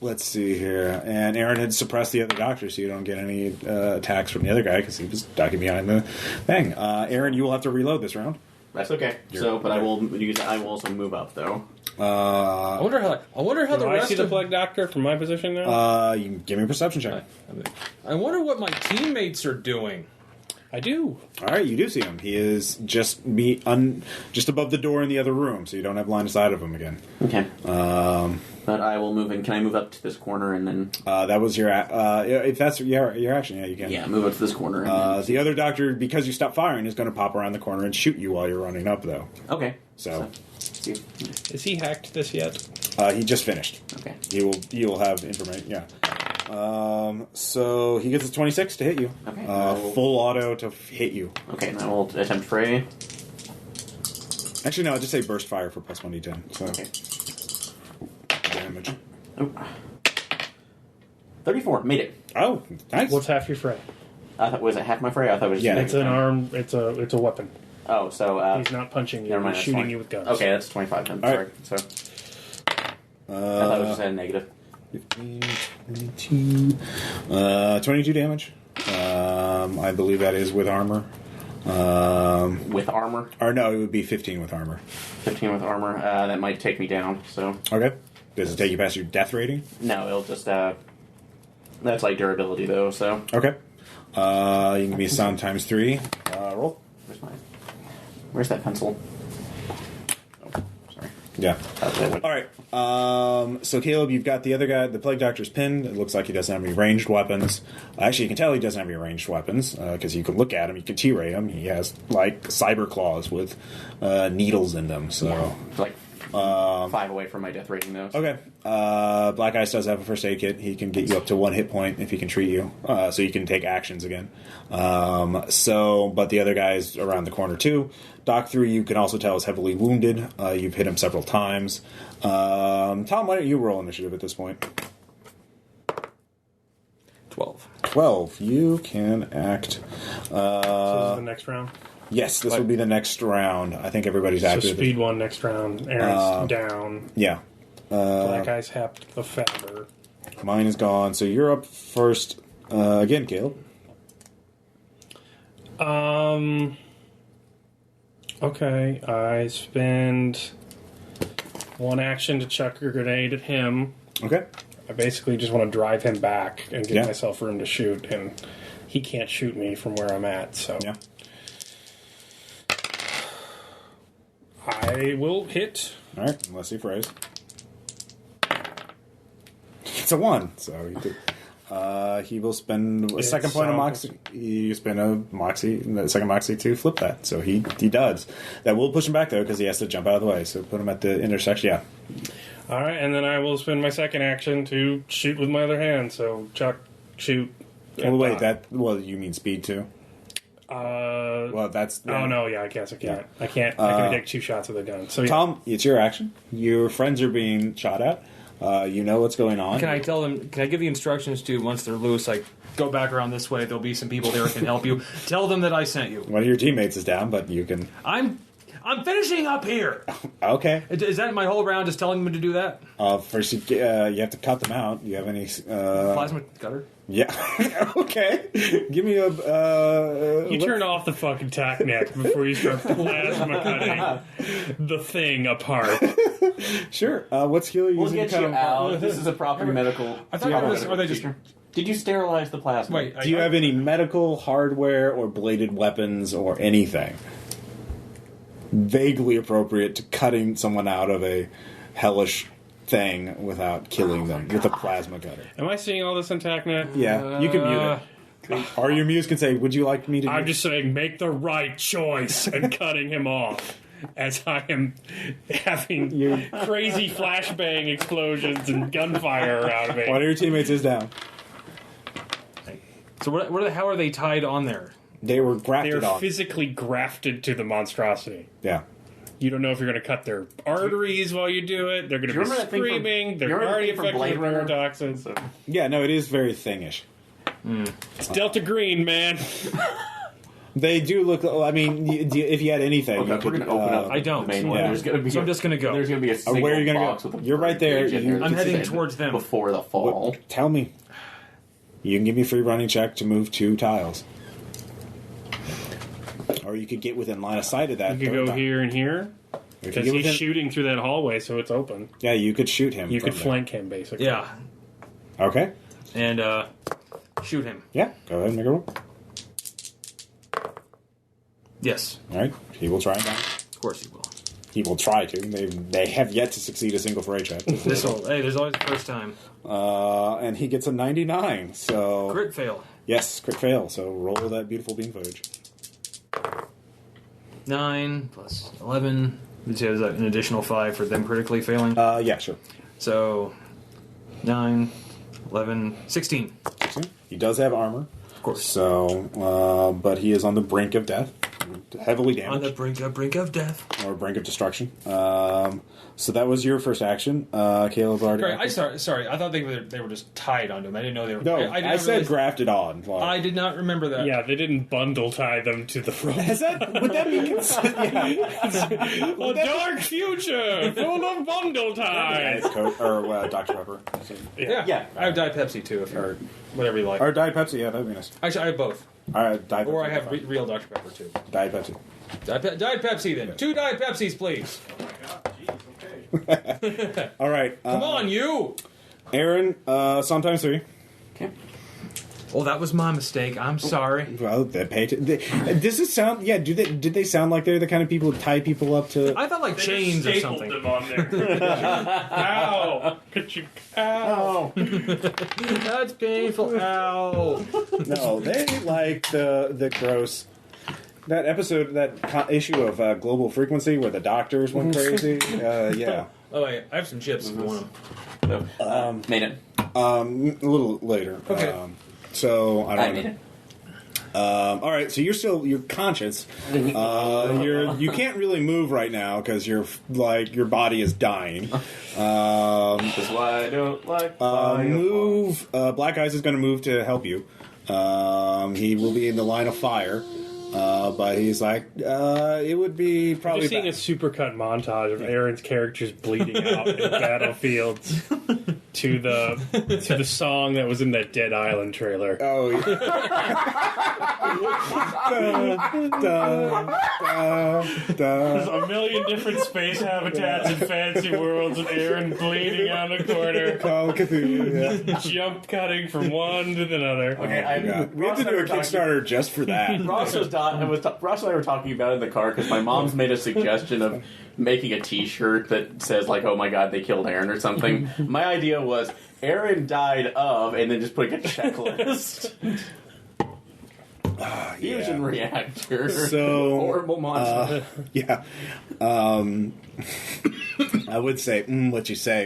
Let's see here. And Aaron had suppressed the other doctor, so you don't get any attacks from the other guy because he was ducking behind the thing. Aaron, you will have to reload this round. That's okay. I will also move up though. I wonder how Do the I rest see the of. Plague Doctor from my position now? You can give me a perception check. I wonder what my teammates are doing. I do. All right, you do see him. He is just above the door in the other room, so you don't have line of sight of him again. Okay. But I will move in. Can I move up to this corner and then? That was your if that's your action, yeah, you can. Yeah, move up to this corner. And The other doctor, because you stopped firing, is going to pop around the corner and shoot you while you're running up, though. okay. So See. Is he hacked this yet? he just finished. Okay. You will have information. Yeah. So he gets a 26 to hit you. Okay. Full auto to hit you. Okay, and I will attempt fray. Actually, no. I'll just say burst fire for plus 1d10. So Okay. damage. Oh. 34. Made it. Oh, nice. What's half your fray? I thought was it half my fray? I thought it was. Yeah. It's an arm. It's a weapon. Oh, so He's not punching you. never mind, He's that's shooting 20. you with guns. Okay, that's 25 then. All Sorry. right. So I thought it was just a negative. 15, 22. 22 damage. I believe that is with armor. With armor. Or no, it would be 15 with armor. 15 with armor. That might take me down. So Okay. Does it take you past your death rating? no, it'll just. That's like durability though. So Okay. You can give me a sound times 3. Roll. where's that pencil? Oh, sorry. Yeah. All All right. So Caleb, you've got the other guy. The Plague Doctor's pinned. It looks like he doesn't have any ranged weapons. Actually, you can tell he doesn't have any ranged weapons because you can look at him. You can T-ray him. He has like cyber claws with needles in them. So Like 5 away from my death rating though. So. okay. Black Ice does have a first aid kit. He can get you up to 1 hit point if he can treat you, so you can take actions again. But the other guy's around the corner too. Doc 3, you can also tell, is heavily wounded. You've hit him several times. Tom, why don't you roll initiative at this point? 12. 12. You can act. So this is the next round. Yes, this will be the next round. I think everybody's So active. speed 1 next round. Aaron's down. Yeah. Black Eyes hacked the Faber. Mine is gone. So you're up first again, Caleb. Okay, I spend 1 action to chuck a grenade at him. Okay. I basically just want to drive him back and give Yeah. myself room to shoot, and he can't shoot me from where I'm at, so... Yeah. I will hit. All right. Let's see phrase. It's a 1. So he will spend a second point of moxie. You spend the second moxie to flip that. So he does. That will push him back though because he has to jump out of the way. So put him at the intersection. Yeah. All right, and then I will spend my second action to shoot with my other hand. So chuck, shoot. Oh wait, you mean speed too? Well, that's. Oh no, yeah, I guess I can't. I can't. I can take 2 shots with a gun. So yeah. Tom, it's your action. Your friends are being shot at. You know what's going on. Can I tell them? Can I give the instructions to once they're loose? Like, go back around this way. There'll be some people there who can help you. Tell them that I sent you. One of your teammates is down, but you can. I'm finishing up here. Okay. Is that my whole round? Just telling them to do that? First, you have to cut them out. You have any... Plasma cutter. Yeah. Okay. Give me a... You turn off the fucking TACnet before you start plasma cutting the thing apart. Sure. What skill are you We'll using? get to cut you them out. This is a proper medical. I thought it was. Are they just? Did you sterilize the plasma? Wait. Do you have any medical hardware or bladed weapons or anything vaguely appropriate to cutting someone out of a hellish thing without killing them with a plasma cutter? Am I seeing all this on TACnet? Yeah, you can mute it. Or your muse can say, would you like me to... I'm just saying, make the right choice and cutting him off. As I am having crazy flashbang explosions and gunfire around me. One of your teammates is down. So what the hell are they tied on there? They were grafted They're on. physically grafted to the monstrosity. Yeah. You don't know if you're going to cut their arteries while you do it. They're going to be screaming. They're already affected with neurotoxins. Yeah, no, it is very thingish. It's Delta Green, man. They do look... I mean, if you had anything... Okay, you could, we're going to open up I don't. the main one. Yeah. There's going to be. So I'm just gonna go. There's going to be a single where are you gonna box go? with a You're right there. page in here I'm that's heading said towards them. before the fall. Tell me. You can give me a free running check to move 2 tiles. Or you could get within line of sight of that. You could third go tile. here and here. If you Because get he's within- shooting through that hallway, so it's open. Yeah, you could shoot him. You from could there. flank him, basically. Yeah, Okay. and shoot him. Yeah, go ahead and make a roll. Yes, All right. He will try and die. of course you will. He will try to. They have yet to succeed a single fray check. This will. Hey, there's always the first time. And he gets a 99. So Crit fail. yes, crit fail. So roll that beautiful bean footage. 9 plus 11. Which is an additional 5 for them critically failing. Yeah, sure. So 9, 11, 16. He does have armor. Of course. So, but he is on the brink of death, heavily On the damaged, brink of death. or brink of destruction. So that was your first action, Caleb. Already. Sorry. I thought they were just tied onto him. I didn't know they were. No, I I said grafted on. Like, I did not remember that. Yeah, they didn't bundle tie them to the front. would that be considered? Yeah. A dark future full of bundle ties. Or Dr. Pepper. Yeah. I have Diet Pepsi too, if you're whatever you like. Or Diet Pepsi. Yeah, that'd be nice. Actually, I have both. All right, Diet Pepsi. Or I have real Dr. Pepper too. Diet Pepsi. Diet Pepsi then. 2 Diet Pepsis, please. All right. Come on, you. Aaron, sometimes 3. Okay. Oh, that was my mistake. I'm sorry. Well, does it sound? Yeah. Did they sound like they're the kind of people who tie people up to? I thought like chains or something. them on there. Ow! Could you? Ow! That's painful. Ow. No, they like the gross. That episode, issue of Global Frequency where the doctors went crazy. Yeah. Oh wait, I have some chips if you want them. So, made it. A little later. Okay. So I I don't made know. it. All right, so you're conscious. You can't really move right now because your body is dying. That's why I don't like flying Move. Black Eyes is going to move to help you. He will be in the line of fire, but he's like, it would be probably. You're seeing a supercut montage of Aaron's characters bleeding out in battlefields to the song that was in that Dead Island trailer. Oh, There's a million different space habitats and fantasy worlds with Aaron bleeding on the corner, Call of Cthulhu. Yeah. jump cutting from one to another. Okay, We have to do a Kickstarter just for that. Ross and I were talking about it in the car because my mom's made a suggestion of making a T-shirt that says like, "Oh my God, they killed Aaron" or something. My idea was Aaron died of, and then just putting a checklist. Fusion reactor. So, horrible monster. yeah. I would say, what you say.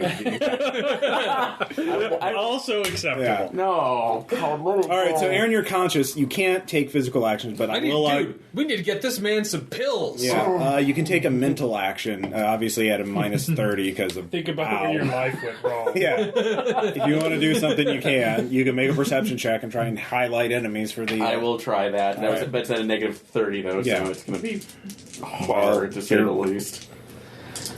Also acceptable. Yeah. No, God, let it All right, go. so Aaron, you're conscious. You can't take physical actions, but I will. Dude, we need to get this man some pills. Yeah, you can take a mental action, obviously at a minus 30 because of. Think about where your life went wrong. Yeah. If you want to do something, you can. You can make a perception check and try and highlight enemies for the. I will try that. That was, Alright. but it's at a negative 30, though, Yeah. so it's going to be hard, to say the least.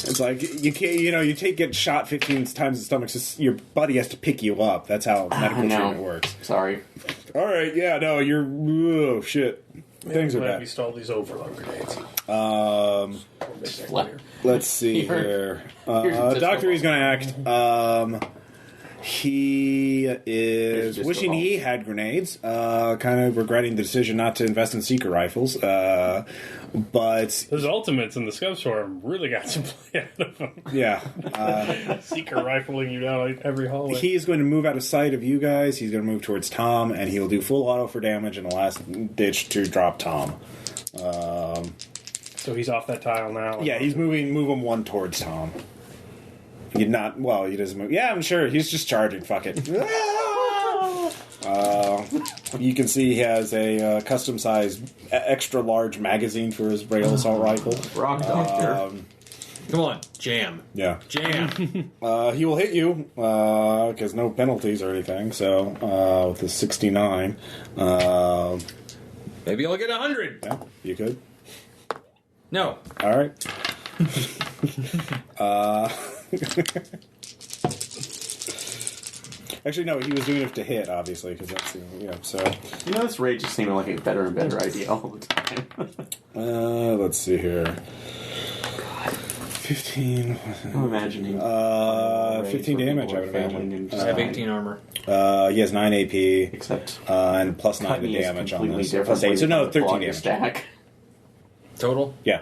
It's like you can't, you get shot 15 times in the stomach. So your buddy has to pick you up. That's how medical treatment works. Sorry. All right, yeah, no, you're oh shit. Things are Glad bad. we stole these overload grenades. Let's see here. Doctor, he's going to act. He is wishing he had grenades. Kind of regretting the decision not to invest in seeker rifles. But Those ultimates in the Scub Storm really got some play out of them. yeah, Seeker rifling you down like every hallway. he is going to move out of sight of you guys. He's going to move towards Tom, and he will do full auto for damage in the last ditch to drop Tom. So he's off that tile now. Yeah, he's move him one towards Tom. He doesn't move. Yeah, I'm sure. He's just charging. Fuck it. You can see he has a custom-sized, extra-large magazine for his rail assault rifle. Rock Doctor. Come on, jam. Yeah. Jam. He will hit you, because no penalties or anything, so, with the 69. Maybe I'll get 100. Yeah, you could. No. Alright. Actually, no, he was doing it to hit, obviously, because that's, so... This rage is seeming like a better and better idea all the time. Let's see here. 15... I'm imagining. 15 damage, I would imagine. I have 18 armor. He has 9 AP. Except And plus 9 to Cutney is damage on completely this. different Plus 8, so when no, you 13 block your damage. stack. Total? Yeah.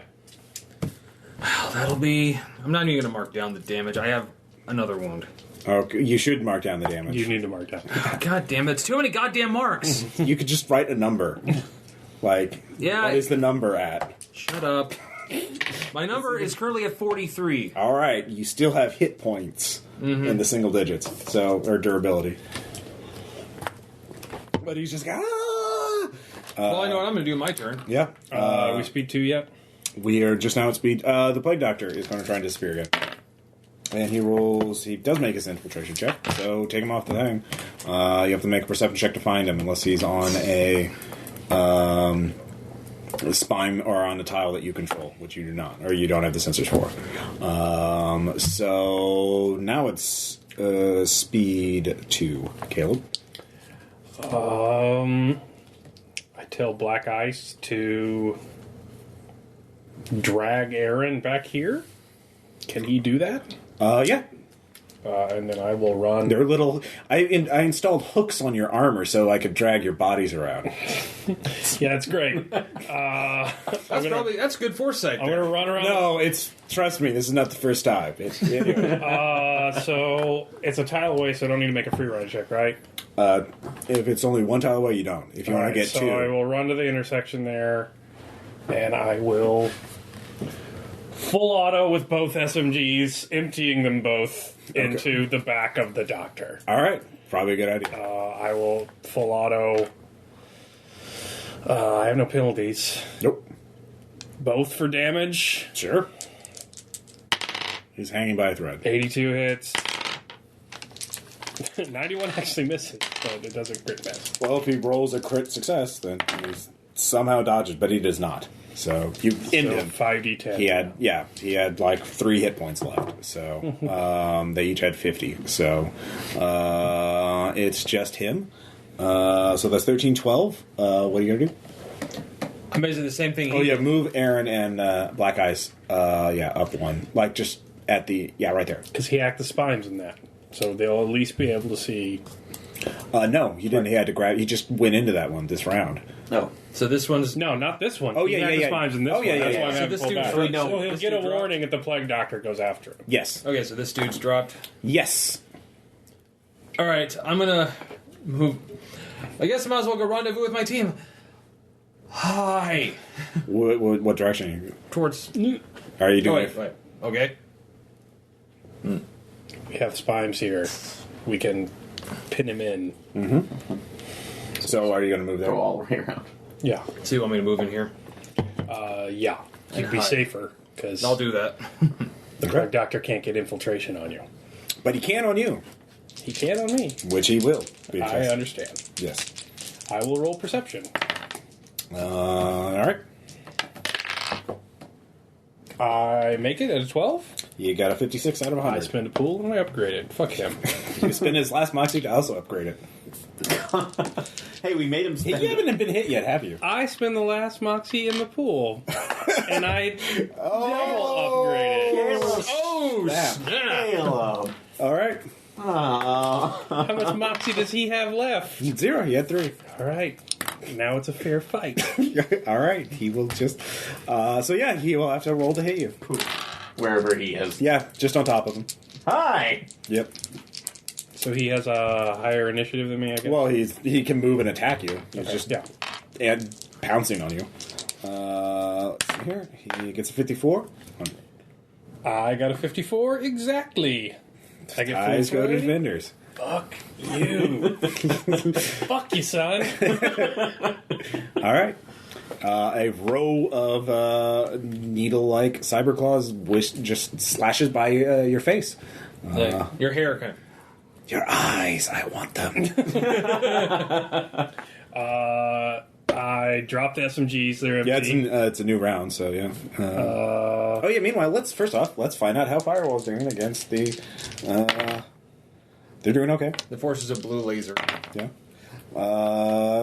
Well, that'll be... I'm not even going to mark down the damage. I have another wound. Okay, you should mark down the damage. You need to mark down. God damn it. It's too many goddamn marks. You could just write a number. Like, Yeah. what is the number at? Shut up. My number is currently at 43. All right, you still have hit points in the single digits, or durability. But he's just Well, I know what I'm going to do in my turn. yeah. We speed 2 yet? We are just now at speed. The Plague Doctor is going to try and disappear again. And he does make his infiltration check, so take him off the thing. You have to make a perception check to find him, unless he's on a spine or on a tile that you control, which you do not, or you don't have the sensors for. So now it's speed 2. Caleb? I tell Black Ice to drag Aaron back here. Can he do that? Yeah. And then I will run. They're little. I installed hooks on your armor so I could drag your bodies around. Yeah, it's great. That's good foresight. I'm going to run around. No, trust me, this is not the first time. Anyway. So it's a tile away, so I don't need to make a free run check, right? If it's only one tile away, you don't. If you want to get so 2. I will run to the intersection there, and I will full auto with both SMGs, emptying them both into the back of the Doctor. All right. Probably a good idea. I will full auto. I have no penalties. Nope. Both for damage. Sure. He's hanging by a thread. 82 hits. 91 actually misses, but it doesn't crit miss. Well, if he rolls a crit success, then he somehow dodges, but he does not. So you end him. 5d10. He had like 3 hit points left. So they each had 50. So it's just him. So that's 13, 12. What are you gonna do? I'm basically the same thing. Oh yeah, move Aaron and Black Ice. Up 1, like just at the right there. Because he hacked the spines in that. So they'll at least be able to see. No, he didn't. He had to grab. He just went into that one this round. No. So this one's... No, not this one. Oh, He yeah, hacked yeah, the yeah. spines in this Oh, one. yeah, yeah, That's yeah. why I'm So having this to pull dude's back. really no- So he'll this get a dude dropped? warning if the Plague Doctor goes after him. Yes. Okay, so this dude's dropped. Yes. All right, I'm going to move... I guess I might as well go rendezvous with my team. Hi. What direction are you? Towards... Are you doing? wait. Okay. We have Spimes here. We can pin him in. So are you going to move there? Go all the way around. Yeah. So you want me to move in here? Yeah. You'd be hide. safer, because I'll do that. the drug doctor can't get infiltration on you. But he can on you, He can on me. which he will. I understand. Yes. I will roll perception. All right. I make it at a 12. You got a 56 out of I 100. spend a pool and I upgrade it. Fuck him. You spend his last moxie to also upgrade it. Hey, we made him You spend. haven't been hit yet, have you? I spend the last moxie in the pool. And I double upgrade it. Caleb. Oh, Snap. Caleb. All right. Aw. How much moxie does he have left? 0. He had 3. All right. Now it's a fair fight. All right. He will just... so yeah, he will have to roll to hit you. Wherever he is. Yeah, just on top of him. Hi. Yep. So he has a higher initiative than me, I guess? Well, he can move and attack you. He's Okay, just yeah. and pouncing on you. Let's see here. He gets a 54. I got a 54 exactly. I get Eyes full go to rating? vendors. Fuck you. Fuck you, son. All right. A row of needle-like cyber claws just slashes by your face. Your hair kind of. Your eyes, I want them. I dropped SMGs. They're empty. Yeah, it's a new round, so yeah. Oh yeah. Meanwhile, let's find out how Firewall's doing against the. They're doing okay. The forces of blue laser. Yeah.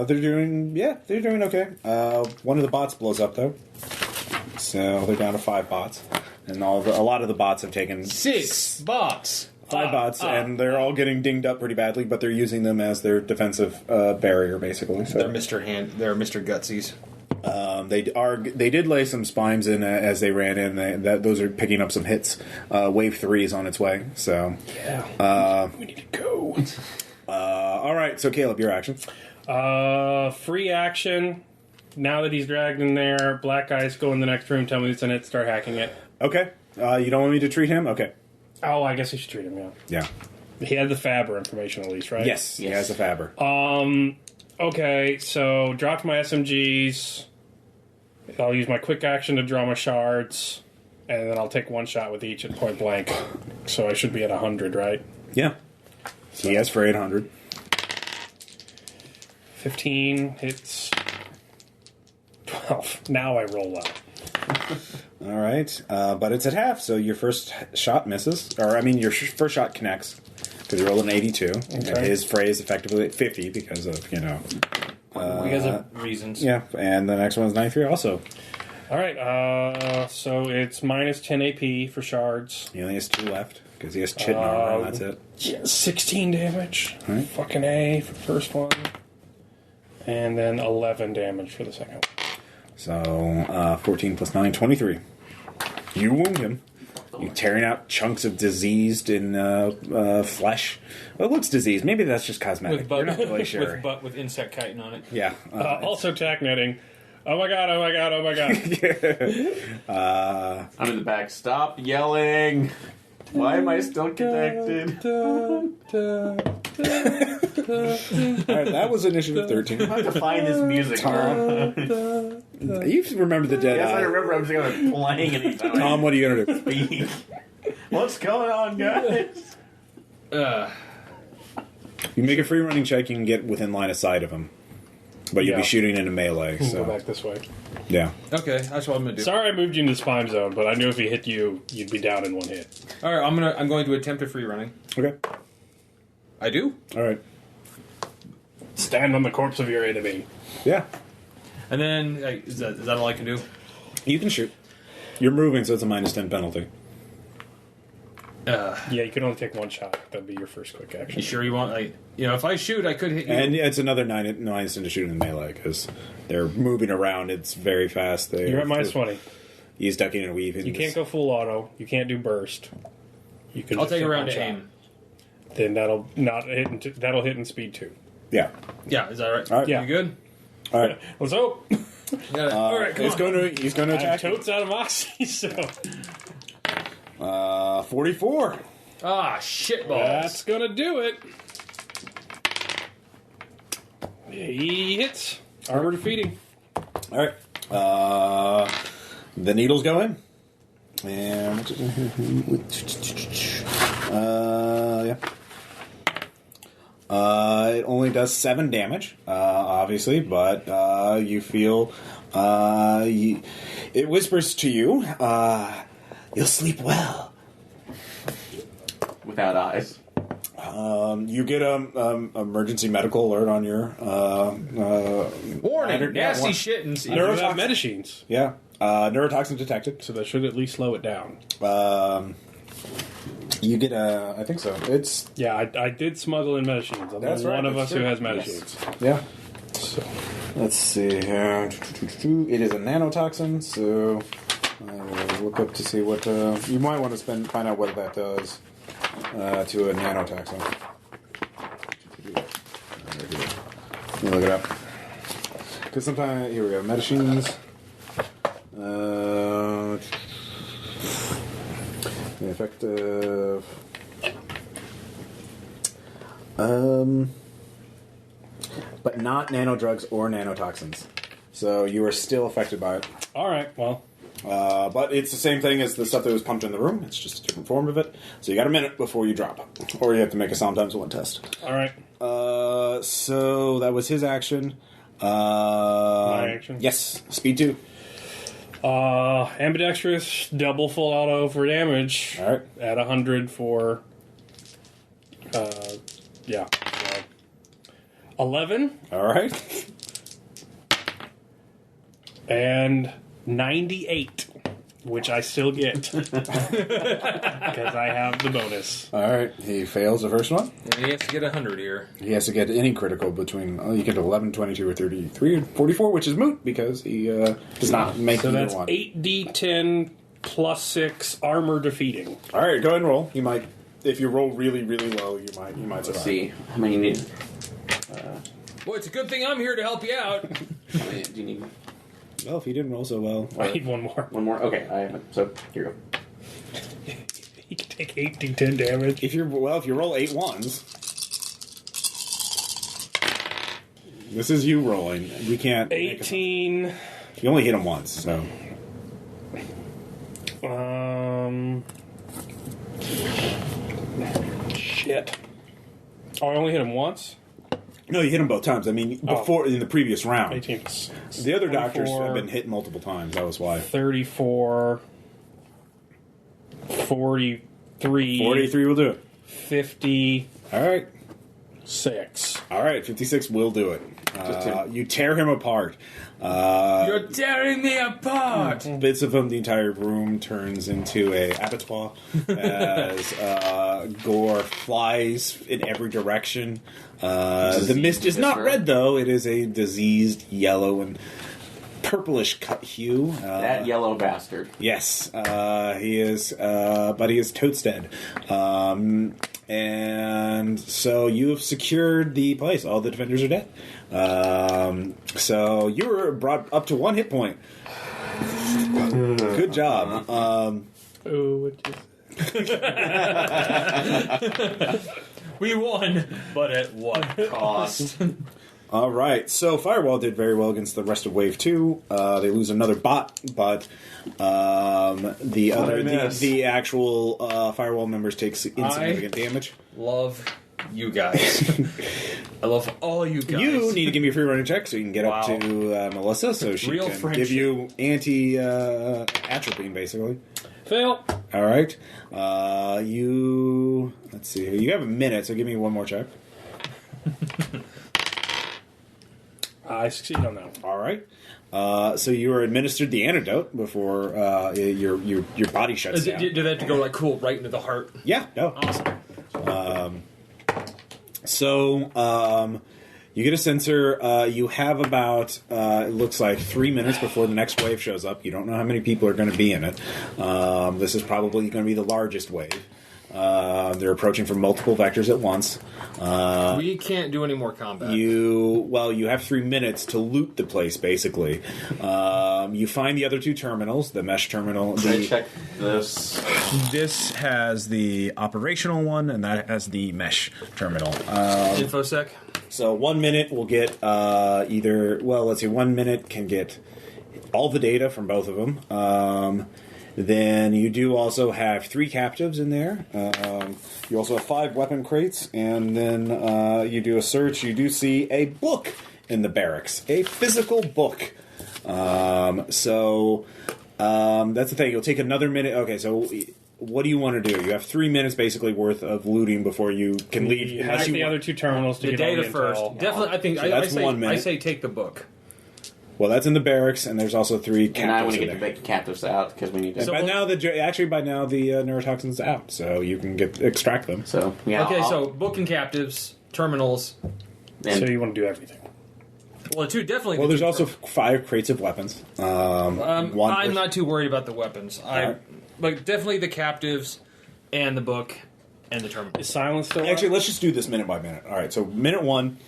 They're doing okay. One of the bots blows up though, so they're down to 5 bots, and a lot of the bots have taken 6 bots. 5 bots, and they're all getting dinged up pretty badly, but they're using them as their defensive barrier, basically. So They're They're Mr. Gutsies. they did lay some spimes in as they ran in. Those are picking up some hits. Wave 3 is on its way. So Yeah. We need to go. all right. So Caleb, your action. Free action. Now that he's dragged in there, black guys go in the next room, tell me it's in it, start hacking it. Okay. You don't want me to treat him? Okay. Oh, I guess I should treat him, yeah. Yeah. He had the Faber information at least, right? Yes. He has a Faber. Okay, so dropped my SMGs. I'll use my quick action to draw my shards, and then I'll take 1 shot with each at point blank. So I should be at 100, right? Yeah. He has for 800. 15 hits. 12. Now I roll out. All right. But it's at half, so your first shot misses. Or, I mean, your first shot connects, because you rolled an 82. And his fray is effectively at 50 because of, because of reasons. Yeah, and the next one's 93 also. All right, so it's minus 10 AP for shards. He only has 2 left, because he has Chit and armor, and that's it. Yeah, 16 damage. Right. Fucking A for the first one. And then 11 damage for the second one. So, 14 plus 9, 23. You wound him. You're tearing out chunks of diseased in flesh. Well, it looks diseased. Maybe that's just cosmetic. You're not really sure. with insect chitin on it. Yeah. Also tack netting. Oh my god, oh my god, oh my god. I'm in the back. Stop yelling. Why am I still connected? All right, that was initiative 13. I have to find this music. Tom. You remember the dead Yes, I eye. remember. I'm just going to playing anytime. Tom, what are you going to do? Speak. What's going on, guys? You make a free running check, you can get within line of sight of him. But you'll Yeah. be shooting into melee. Go So. back this way. Yeah. Okay, that's what I'm gonna do. Sorry I moved you into the spine zone, but I knew if he hit you, you'd be down in 1 hit. All right, I'm going to attempt a free running. Okay. I do. All right. Stand on the corpse of your enemy. Yeah. And then is that all I can do? You can shoot. You're moving, so it's a minus 10 penalty. Yeah, you can only take 1 shot. That'd be your first quick action. You sure you want if I shoot, I could hit you. And it's another 9 minus 10 to shoot in melee, because they're moving around. It's very fast. You're at minus 20. He's ducking and weaving. You can't go full auto. You can't do burst. You can. I'll just take a take round 1 to shot. aim. Then that'll hit in speed 2. Yeah. Yeah, is that right? All right. Yeah. You good? All right. Let's hope. All right, come He's on. going to I have attack. totes out of moxie, so 44. Ah, shit balls. That's gonna do it. He hits. Armor defeating. All right. The needles go in. And yeah. It only does 7 damage, obviously, but you feel it whispers to you, "You'll sleep well." Without eyes. You get a emergency medical alert on your Warning, nasty shit and You have medicines, yeah. Neurotoxin detected. so that should at least slow it down. You get a, I think so. It's Yeah, I did smuggle in medicines. I'm That's the right, one of us that's who true. has medicines. yeah. So, Let's see here. It is a nanotoxin, so I will look up to see what you might want to find out what that does to a nanotoxin. Let me look it up. Because sometimes here we go. Medicines. Effective. But not nanodrugs or nanotoxins. So you are still affected by it. all right, well, But it's the same thing as the stuff that was pumped in the room. It's just a different form of it. So you got a minute before you drop. Or you have to make a sometimes one test. all right. So that was his action. My action? Yes. Speed 2. Ambidextrous, double full auto for damage. All right. At 100 for, yeah. 11 All right. and 98, which I still get. Because I have the bonus. All right. He fails the first one. And he has to get 100 here. He has to get any critical between, you get 11, 22, or 33, or 44, which is moot because he does not make So either that's one. 8d10 plus 6 armor defeating. All right, go ahead and roll. You might, if you roll really, really low, you might survive. Let's see. How many you need? Well, it's a good thing I'm here to help you out. How many do you need? Well, if he didn't roll so well. I need one more. One more? Okay, so here you go. He can take 8d10 damage. If you roll 8 ones, this is you rolling. We can't. make a- 18. You only hit him once, so Shit. Oh, I only hit him once? no, you hit him both times. I mean, before in the previous round, 18. the other doctors 24, have been hit multiple times. That was why. 34. 43. 43 will do it. 56. All right, 56 will do it. You tear him apart. You're tearing me apart! Bits of him, the entire room turns into a abattoir as gore flies in every direction. The mist is not red, though. It is a diseased yellow and purplish cut hue. That yellow bastard. Yes, he is, but he is totes dead. And so you have secured the place. All the defenders are dead. So you were brought up to 1 hit point. Good job. Oh, what We won, but at what cost? All right. So Firewall did very well against the rest of Wave 2. They lose another bot, but the actual Firewall members take insignificant damage. Love you guys. I love all you guys. You need to give me a free running check so you can get up Wow. to Melissa so she Real can friendship. give you anti-atropine, basically. Fail. All right. Let's see here. You have a minute, so give me one more check. I succeed on that one. All right. So you were administered the antidote before your body shuts down. Did that to go like cool right into the heart? Yeah. No. Awesome. So you get a sensor. You have about it looks like 3 minutes before the next wave shows up. You don't know how many people are going to be in it. This is probably going to be the largest wave. They're approaching from multiple vectors at once. We can't do any more combat. You have 3 minutes to loot the place, basically. You find the other 2 terminals, the mesh terminal. Can I check this? This has the operational one, and that has the mesh terminal. InfoSec. So 1 minute will get let's see, 1 minute can get all the data from both of them. Then you do also have 3 captives in there. You also have 5 weapon crates, and then you do a search. You do see a book in the barracks, a physical book. That's the thing. You'll take another minute. Okay, so what do you want to do? You have 3 minutes basically worth of looting before you can leave. Hack the other 2 terminals to The get all data the first. intel. Definitely, I think So that's 1 minute. I say take the book. Well, that's in the barracks, and there's also 3 captives And I want to in get there. the captives out because we need to. By now, the neurotoxin's out, so you can extract them. So yeah. Okay, so book and captives, terminals. So you want to do everything. Well, definitely. Well, there's also 5 crates of weapons. I'm not too worried about the weapons. But definitely the captives, and the book, and the terminal. Is silence still Actually, up? let's just do this minute by minute. All right, so minute 1,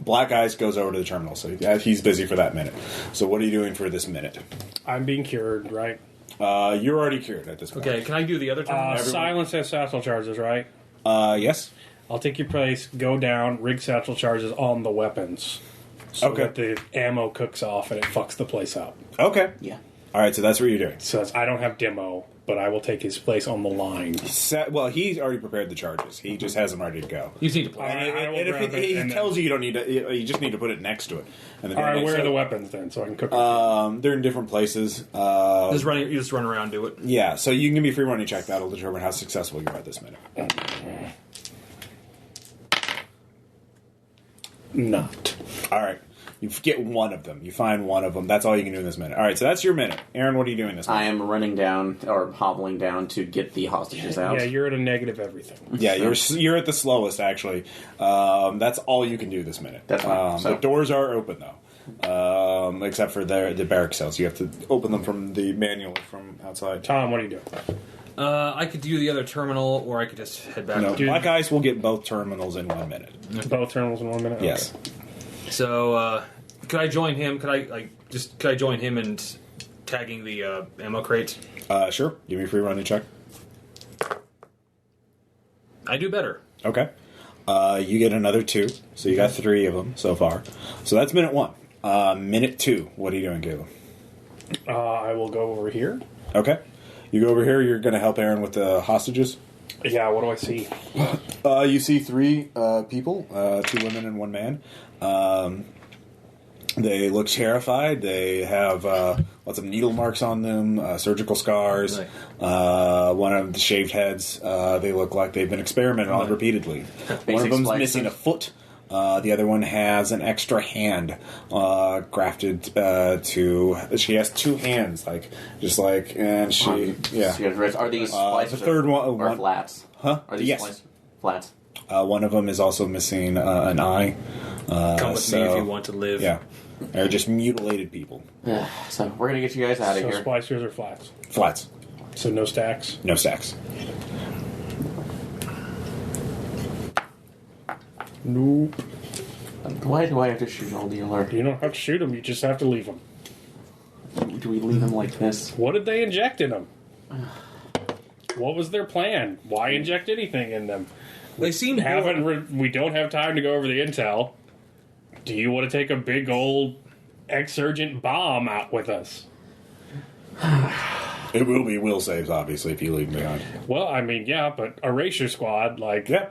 Black Eyes goes over to the terminal, so he's busy for that minute. So what are you doing for this minute? I'm being cured, right? You're already cured at this point. Okay, can I do the other terminal? Silence has satchel charges, right? Yes. I'll take your place, go down, rig satchel charges on the weapons. So Okay. that the ammo cooks off and it fucks the place up. Okay. Yeah. All right, so that's what you're doing. So I don't have demo, but I will take his place on the line. Well, he's already prepared the charges. He just has them ready to go. You need to play. And if he tells you don't need to, you just need to put it next to it. And then All right, where are so- the weapons then, so I can cook them? They're in different places. You just run around and do it. Yeah, so you can give me a free running check. That'll determine how successful you are at this minute. Not. All right. You get one of them. You find one of them. That's all you can do in this minute. All right, so that's your minute. Aaron, what are you doing this minute? I am running down or hobbling down to get the hostages out. Yeah, you're at a negative everything. Yeah, you're at the slowest, actually. That's all you can do this minute. That's fine. The doors are open, though. Except for the barrack cells. You have to open them from the manual from outside. Tom, what are you doing? I could do the other terminal, or I could just head back. No, to Black Ice will get both terminals in 1 minute. Both terminals in 1 minute? Yes. So, could I join him? Could I join him in tagging the ammo crates? Sure. Give me a free running check. I do better. Okay. You get another 2, so you got 3 of them so far. So that's minute 1. Minute 2, what are you doing, Caleb? I will go over here. Okay. You go over here, you're going to help Aaron with the hostages? Yeah, what do I see? You see 3 people, 2 women and 1 man. They look terrified. They have lots of needle marks on them, surgical scars. Nice. One of them, shaved heads. They look like they've been experimented on repeatedly. One of them's splices. missing a foot. The other one has an extra hand grafted to. She has 2 hands, and she. Yeah. Are these splices the third or one- flats? Huh? Are these Yes. splices? Flats. One of them is also missing an eye. Come with me if you want to live. Yeah. They're just mutilated people. So we're gonna get you guys out of So here. splicers or flats? Flats. So no stacks? No stacks. Nope. Why do I have to shoot all the alert? You don't have to shoot them, you just have to leave them. Do we leave them like this? What did they inject in them? What was their plan? Why inject anything in them? They seem We don't have time to go over the intel. Do you want to take a big old exurgent bomb out with us? It will be will saves, obviously, if you leave them behind. Well, I mean, yeah, but Erasure Squad, Yeah.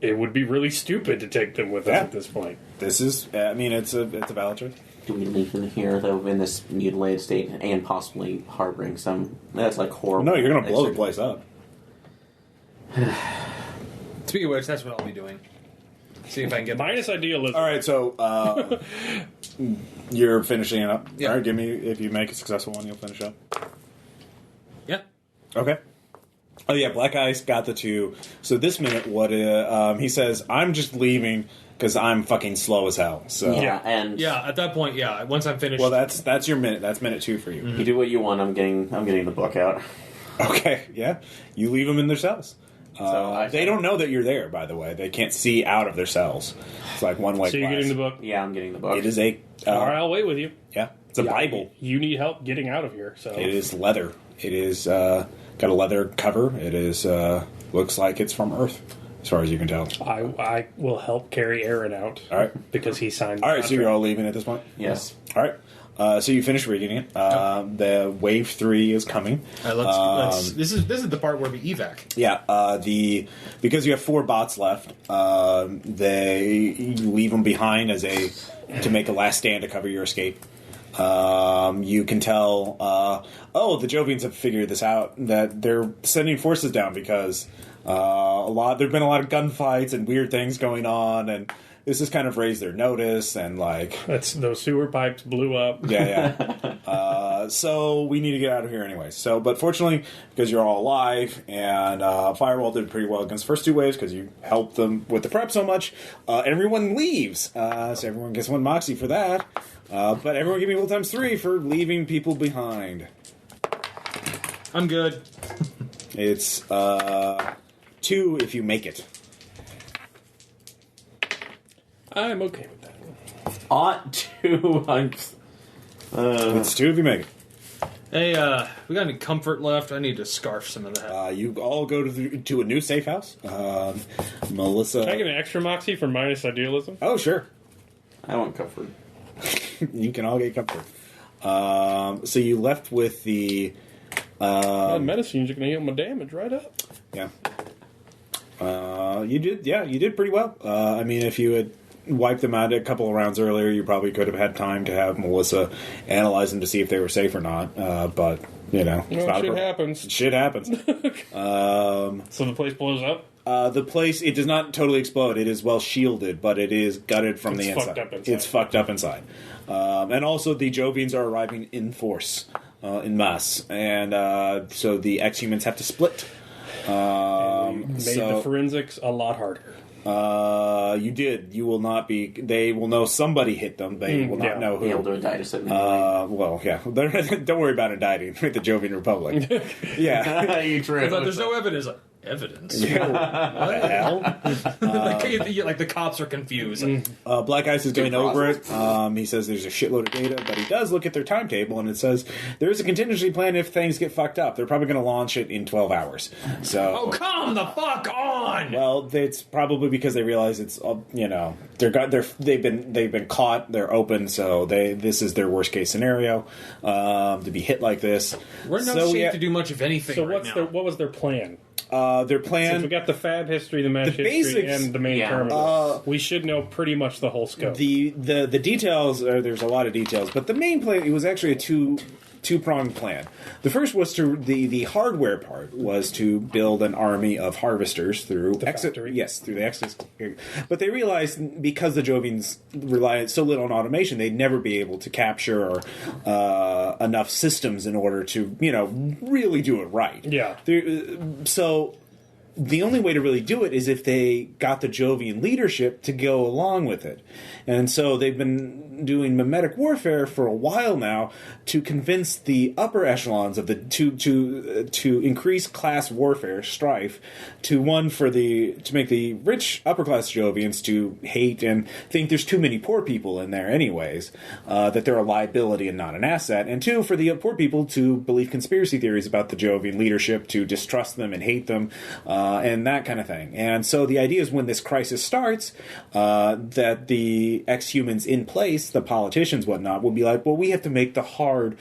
it would be really stupid to take them with us Yeah. at this point. This is, it's a valid choice. Do we leave them here though in this mutilated state and possibly harboring some? That's like horrible. No, you're going to blow the place up. Speaking of which, that's what I'll be doing. See if I can get Minus idealism. All right, so you're finishing it up. Yeah. All right, give me, if you make a successful one, you'll finish up. Yeah. Okay. Oh, yeah, Black Ice got the 2. So this minute, what he says, I'm just leaving because I'm fucking slow as hell. So Yeah, and Yeah, at that point, yeah. Once I'm finished. Well, that's your minute. That's minute 2 for you. you do what you want. I'm getting the book out. Okay, yeah. You leave them in their cells. So They don't know that you're there, by the way. They can't see out of their cells. It's like one-way So you're glass. getting the book. Yeah, I'm getting the book. It is a... All right, I'll wait with you. Yeah, it's a Bible. You need help getting out of here. So It is leather. It is got a leather cover. It is looks like it's from Earth, as far as you can tell. I will help carry Aaron out. All right. Because he signed. All right, so you're all leaving at this point? Yes. All right. So you finished reading it. The wave 3 is coming. Let's, this is the part where we evac. Yeah, because you have 4 bots left, you leave them behind to make a last stand to cover your escape. You can tell, the Jovians have figured this out, that they're sending forces down because there've been a lot of gunfights and weird things going on, and this has kind of raised their notice, and those sewer pipes blew up. Yeah. So we need to get out of here anyway. But fortunately, because you're all alive, and Firewall did pretty well against the first 2 waves because you helped them with the prep so much, everyone leaves. So everyone gets 1 moxie for that. But everyone give me will times 3 for leaving people behind. I'm good. It's 2 if you make it. I'm okay with that. Ought to. It's 2 if you make it. Hey, we got any comfort left? I need to scarf some of that. You all go to a new safe house. Melissa. Can I get an extra moxie for minus idealism? Oh, sure. I want comfort. You can all get comfort. So you left with the... medicines are going to heal my damage right up. Yeah. You did pretty well. I mean, if you had wiped them out a couple of rounds earlier, you probably could have had time to have Melissa analyze them to see if they were safe or not. But, it's not shit happens. Shit happens. So the place blows up? The place, it does not totally explode. It is well shielded, but it is gutted from the inside. Fucked up inside. It's fucked up inside. And also, the Jovians are arriving in force, in mass. And so the exhumans have to split. Made the forensics a lot harder. You did. You will not be. They will know somebody hit them. They will not know who. Be able to indict us at well, yeah. Don't worry about indicting with the Jovian Republic. Yeah. You true. But there's no evidence. Evidence? Yeah. What the hell? Like the cops are confused. Black Ice is going over it. He says there's a shitload of data, but he does look at their timetable, and it says there is a contingency plan if things get fucked up. They're probably going to launch it in 12 hours. So, oh, come the fuck on! Well, it's probably because they realize it's they've been caught. They're open, so this is their worst case scenario to be hit like this. We're not safe to do much of anything. So right now. what was their plan? Their plan. Since we got the fab history, the mesh history, basics, and the main terminal, we should know pretty much the whole scope. The details there's a lot of details, but the main plan, it was actually a two-pronged plan. The first was the hardware part was to build an army of harvesters through the factory. Yes, through the Exodus. But they realized because the Jovians relied so little on automation, they'd never be able to capture enough systems in order to really do it right. Yeah. So the only way to really do it is if they got the Jovian leadership to go along with it. And so they've been doing mimetic warfare for a while now to convince the upper echelons of to increase class warfare strife to make the rich upper class Jovians to hate and think there's too many poor people in there anyways, that they're a liability and not an asset, and 2, for the poor people to believe conspiracy theories about the Jovian leadership, to distrust them and hate them, and that kind of thing. And so the idea is when this crisis starts, that the exhumans in place, the politicians, whatnot, will be like, well, we have to make the hard,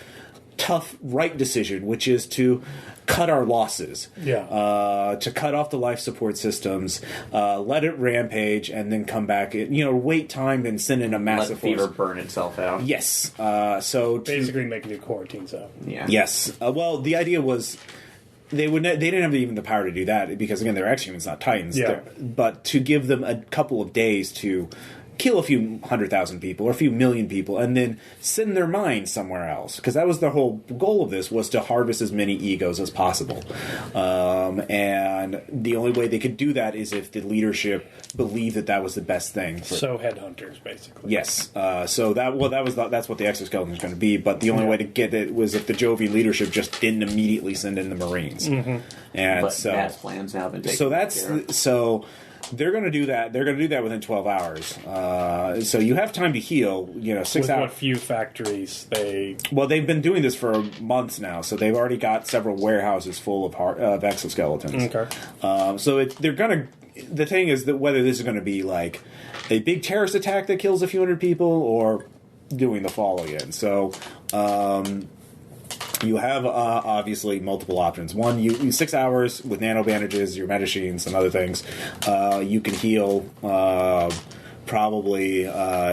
tough, right decision, which is to cut our losses. Yeah. To cut off the life support systems, let it rampage, and then come back. Wait time and send in a massive Let fever force. burn itself out. Yes. So basically make new quarantine zone. Yeah. Yes. Well, the idea was they didn't have even the power to do that because again they're exhumans, not titans. Yeah. But to give them a couple of days to kill a few 100,000 people or a few million people and then send their minds somewhere else, because that was the whole goal of this, was to harvest as many egos as possible. And the only way they could do that is if the leadership believed that was the best thing. So headhunters, basically. Yes. That's what the exoskeleton is going to be. But the only way to get it was if the Jovian leadership just didn't immediately send in the Marines. Mm-hmm. And but so Matt's plans now been taken. So they're going to do that. They're going to do that within 12 hours. So you have time to heal. 6 With hours. what few factories they... Well, they've been doing this for months now, so they've already got several warehouses full of exoskeletons. Okay. So they're going to... The thing is that whether this is going to be like a big terrorist attack that kills a few hundred people or doing the fall again. So you have obviously multiple options. One, you 6 hours with nano bandages, your medicines, and other things. You can heal. Probably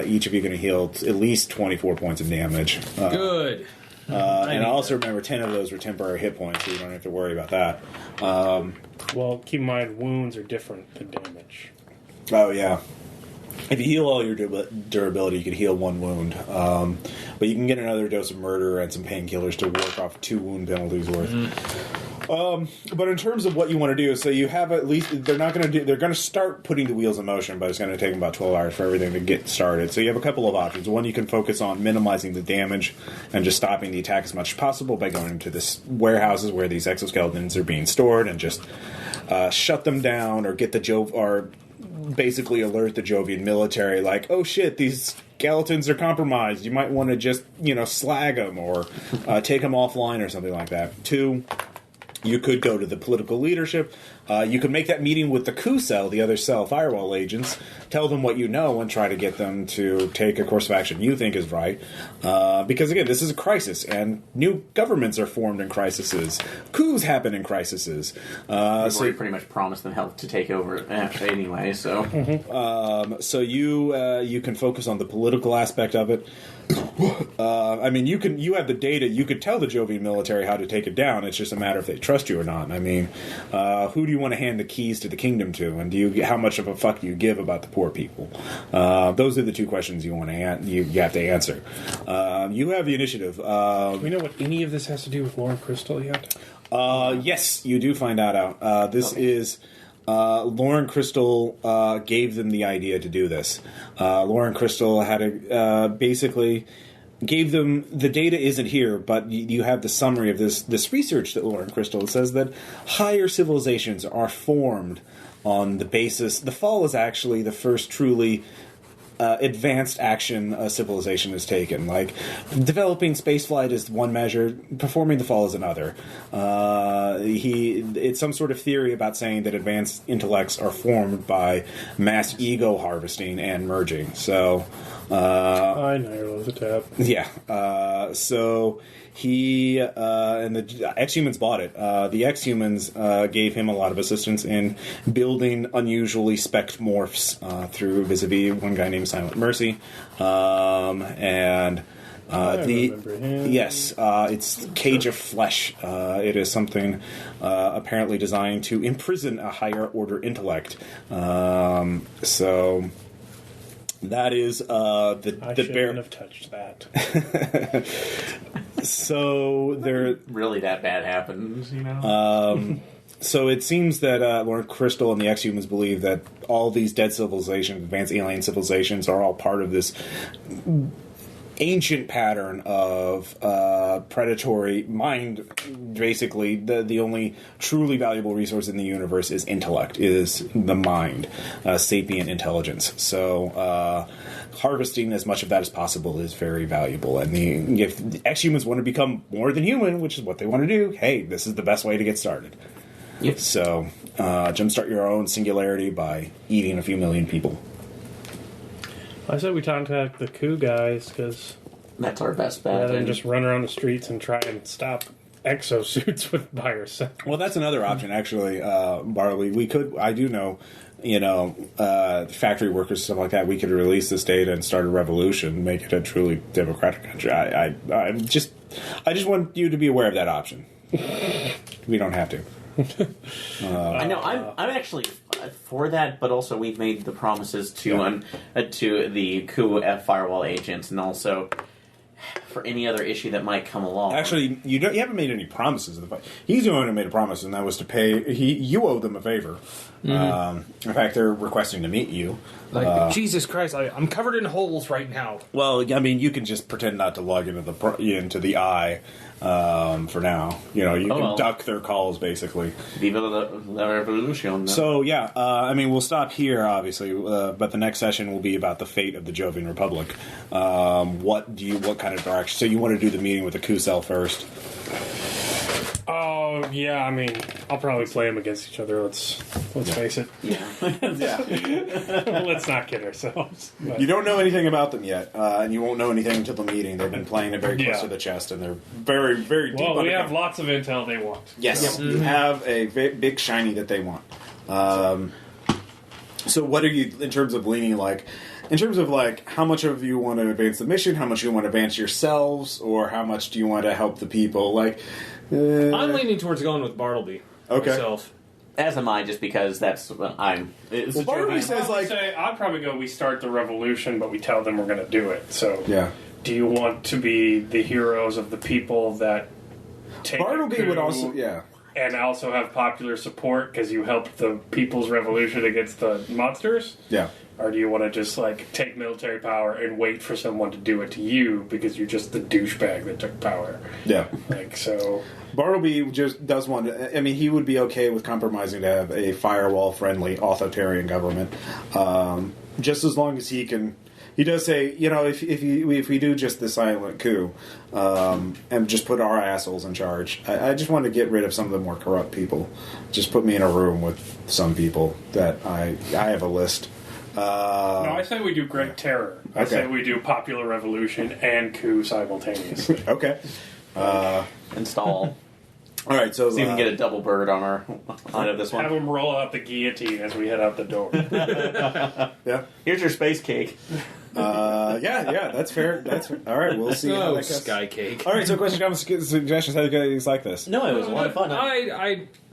each of you can heal at least 24 points of damage. Good. And also remember, 10 of those were temporary hit points, so you don't have to worry about that. Well, keep in mind, wounds are different than damage. Oh, yeah. If you heal all your durability, you can heal one wound. But you can get another dose of murder and some painkillers to work off 2 wound penalties worth. But in terms of what you want to do, so you have at least, they're going to start putting the wheels in motion, but it's going to take them about 12 hours for everything to get started. So you have a couple of options. One, you can focus on minimizing the damage and just stopping the attack as much as possible by going to this warehouses where these exoskeletons are being stored and just shut them down, or get or basically alert the Jovian military, like, oh shit, these skeletons are compromised. You might want to just, slag them or take them offline or something like that. 2, you could go to the political leadership. You could make that meeting with the coup cell, the other cell, Firewall agents, tell them what you know and try to get them to take a course of action you think is right. Because, again, this is a crisis, and new governments are formed in crises. Coups happen in crises. We've already pretty much promised them help to take over anyway, so... Mm-hmm. So you can focus on the political aspect of it. You have the data. You could tell the Jovian military how to take it down. It's just a matter if they trust you or not. Who do you want to hand the keys to the kingdom to, and how much of a fuck do you give about the poor people? Those are the 2 questions you have to answer. You have the initiative. Do we know what any of this has to do with Lauren Crystal yet? Yes, you do find that out. This is. Lauren Crystal gave them the idea to do this. Lauren Crystal had basically gave them the data. Isn't here, but you have the summary of this research that Lauren Crystal says that higher civilizations are formed on the basis. The fall is actually the first truly advanced action a civilization has taken. Like, developing spaceflight is one measure, performing the fall is another. It's some sort of theory about saying that advanced intellects are formed by mass ego harvesting and merging. So, I know those a tap. Yeah. So he and the Exhumans bought it. The Exhumans gave him a lot of assistance in building unusually spec'd morphs through vis-a-vis one guy named Silent Mercy, and it's Cage of Flesh. It is something apparently designed to imprison a higher order intellect. So. That is I shouldn't have touched that. So there really that bad happens, So it seems that Lauren Crystal and the Exhumans believe that all these dead civilizations, advanced alien civilizations, are all part of this ancient pattern of predatory mind. Basically, the only truly valuable resource in the universe is intellect, is the mind, sapient intelligence. So harvesting as much of that as possible is very valuable. And if the Exhumans want to become more than human, which is what they want to do, hey, this is the best way to get started. Yep. So jumpstart your own singularity by eating a few million people. I said we contact the coup guys, because that's our best bet. rather than just run around the streets and try and stop exosuits with by yourself. Well, that's another option, actually, Barley. We could, I do know, factory workers, stuff like that, we could release this data and start a revolution, make it a truly democratic country. I just want you to be aware of that option. We don't have to. I know. I'm actually. for that, but also we've made the promises to the coup Firewall agents, and also for any other issue that might come along. Actually, you haven't made any promises of the fight. He's the one who made a promise, and that was to pay. You owe them a favor. In fact, they're requesting to meet you. Jesus Christ, I'm covered in holes right now. Well, I mean, you can just pretend not to log into the eye for now. You can duck their calls, basically. Viva la revolution. So, yeah, I mean, we'll stop here, obviously, but the next session will be about the fate of the Jovian Republic. What kind of direction? So you want to do the meeting with the coup cell first? Oh, yeah, I mean, I'll probably play them against each other, let's face it. Yeah. Let's not kid ourselves. But. You don't know anything about them yet, and you won't know anything until the meeting. They've been playing it very close to the chest, and they're very, very deep. Well, we have lots of intel they want. Yes, you have a big shiny that they want. So what are you, in terms of leaning, like... In terms of, like, how much of you want to advance the mission, how much you want to advance yourselves, or how much do you want to help the people? Like, I'm leaning towards going with Bartleby. Okay. Myself. As am I, just because that's what I'm... Well, Bartleby says, like... I'd probably go, we start the revolution, but we tell them we're going to do it. So, yeah. Do you want to be the heroes of the people that take Bartleby would also... Yeah. And also have popular support because you helped the people's revolution against the monsters? Yeah. Or do you want to just, like, take military power and wait for someone to do it to you because you're just the douchebag that took power? Yeah. Like, so... Bartleby just does want to... I mean, he would be okay with compromising to have a firewall-friendly authoritarian government. Just as long as he can... He does say, if we do just the silent coup and just put our assholes in charge, I just want to get rid of some of the more corrupt people. Just put me in a room with some people that I have a list. No, I say we do Great Terror. I say we do Popular Revolution and coup simultaneously. Okay. Install. All right, so... See if we can get a double bird on this one. Have them roll out the guillotine as we head out the door. Yeah. Here's your space cake. Yeah, that's fair. All right, we'll see how that goes. Sky cake. All right, so question, comments, suggestions, how do you guys like this? No, it was a lot of fun.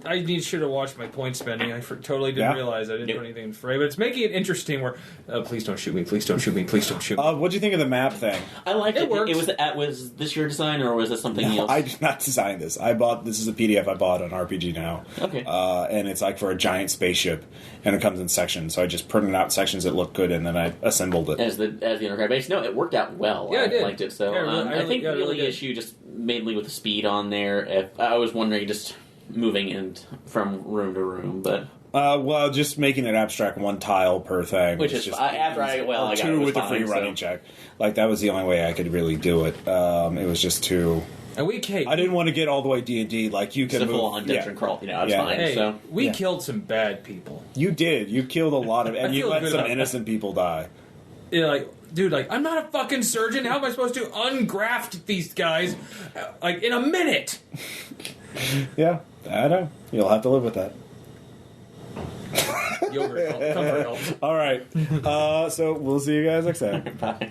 I should have watched my point spending. I totally didn't realize I didn't put anything in fray, but it's making it interesting where, please don't shoot me, please don't shoot me, please don't shoot me. What'd you think of the map thing? I liked it. It Was this your design, or was it something else? I did not design this. This is a PDF I bought on RPG Now. Okay. And it's like for a giant spaceship, and it comes in sections, so I just printed out sections that looked good, and then I assembled it. As the intercom base. No, it worked out well. Yeah, I it did. liked it. So Yeah, I think the really only issue just mainly with the speed on there. If I was wondering just moving from room to room, but well, just making it abstract one tile per thing, which is just after I got two it was with a fine, free running check. Like that was the only way I could really do it. It was just too. And I didn't want to get all the way D&D. Like you can move move full on dungeon crawl. It's fine. Hey, so we killed some bad people. You did. You killed a lot of, and you let some innocent people die. Yeah, dude, I'm not a fucking surgeon. How am I supposed to ungraft these guys, in a minute? Yeah, I know. You'll have to live with that. Yogurt help. Comfort help. All right. So we'll see you guys next time. bye.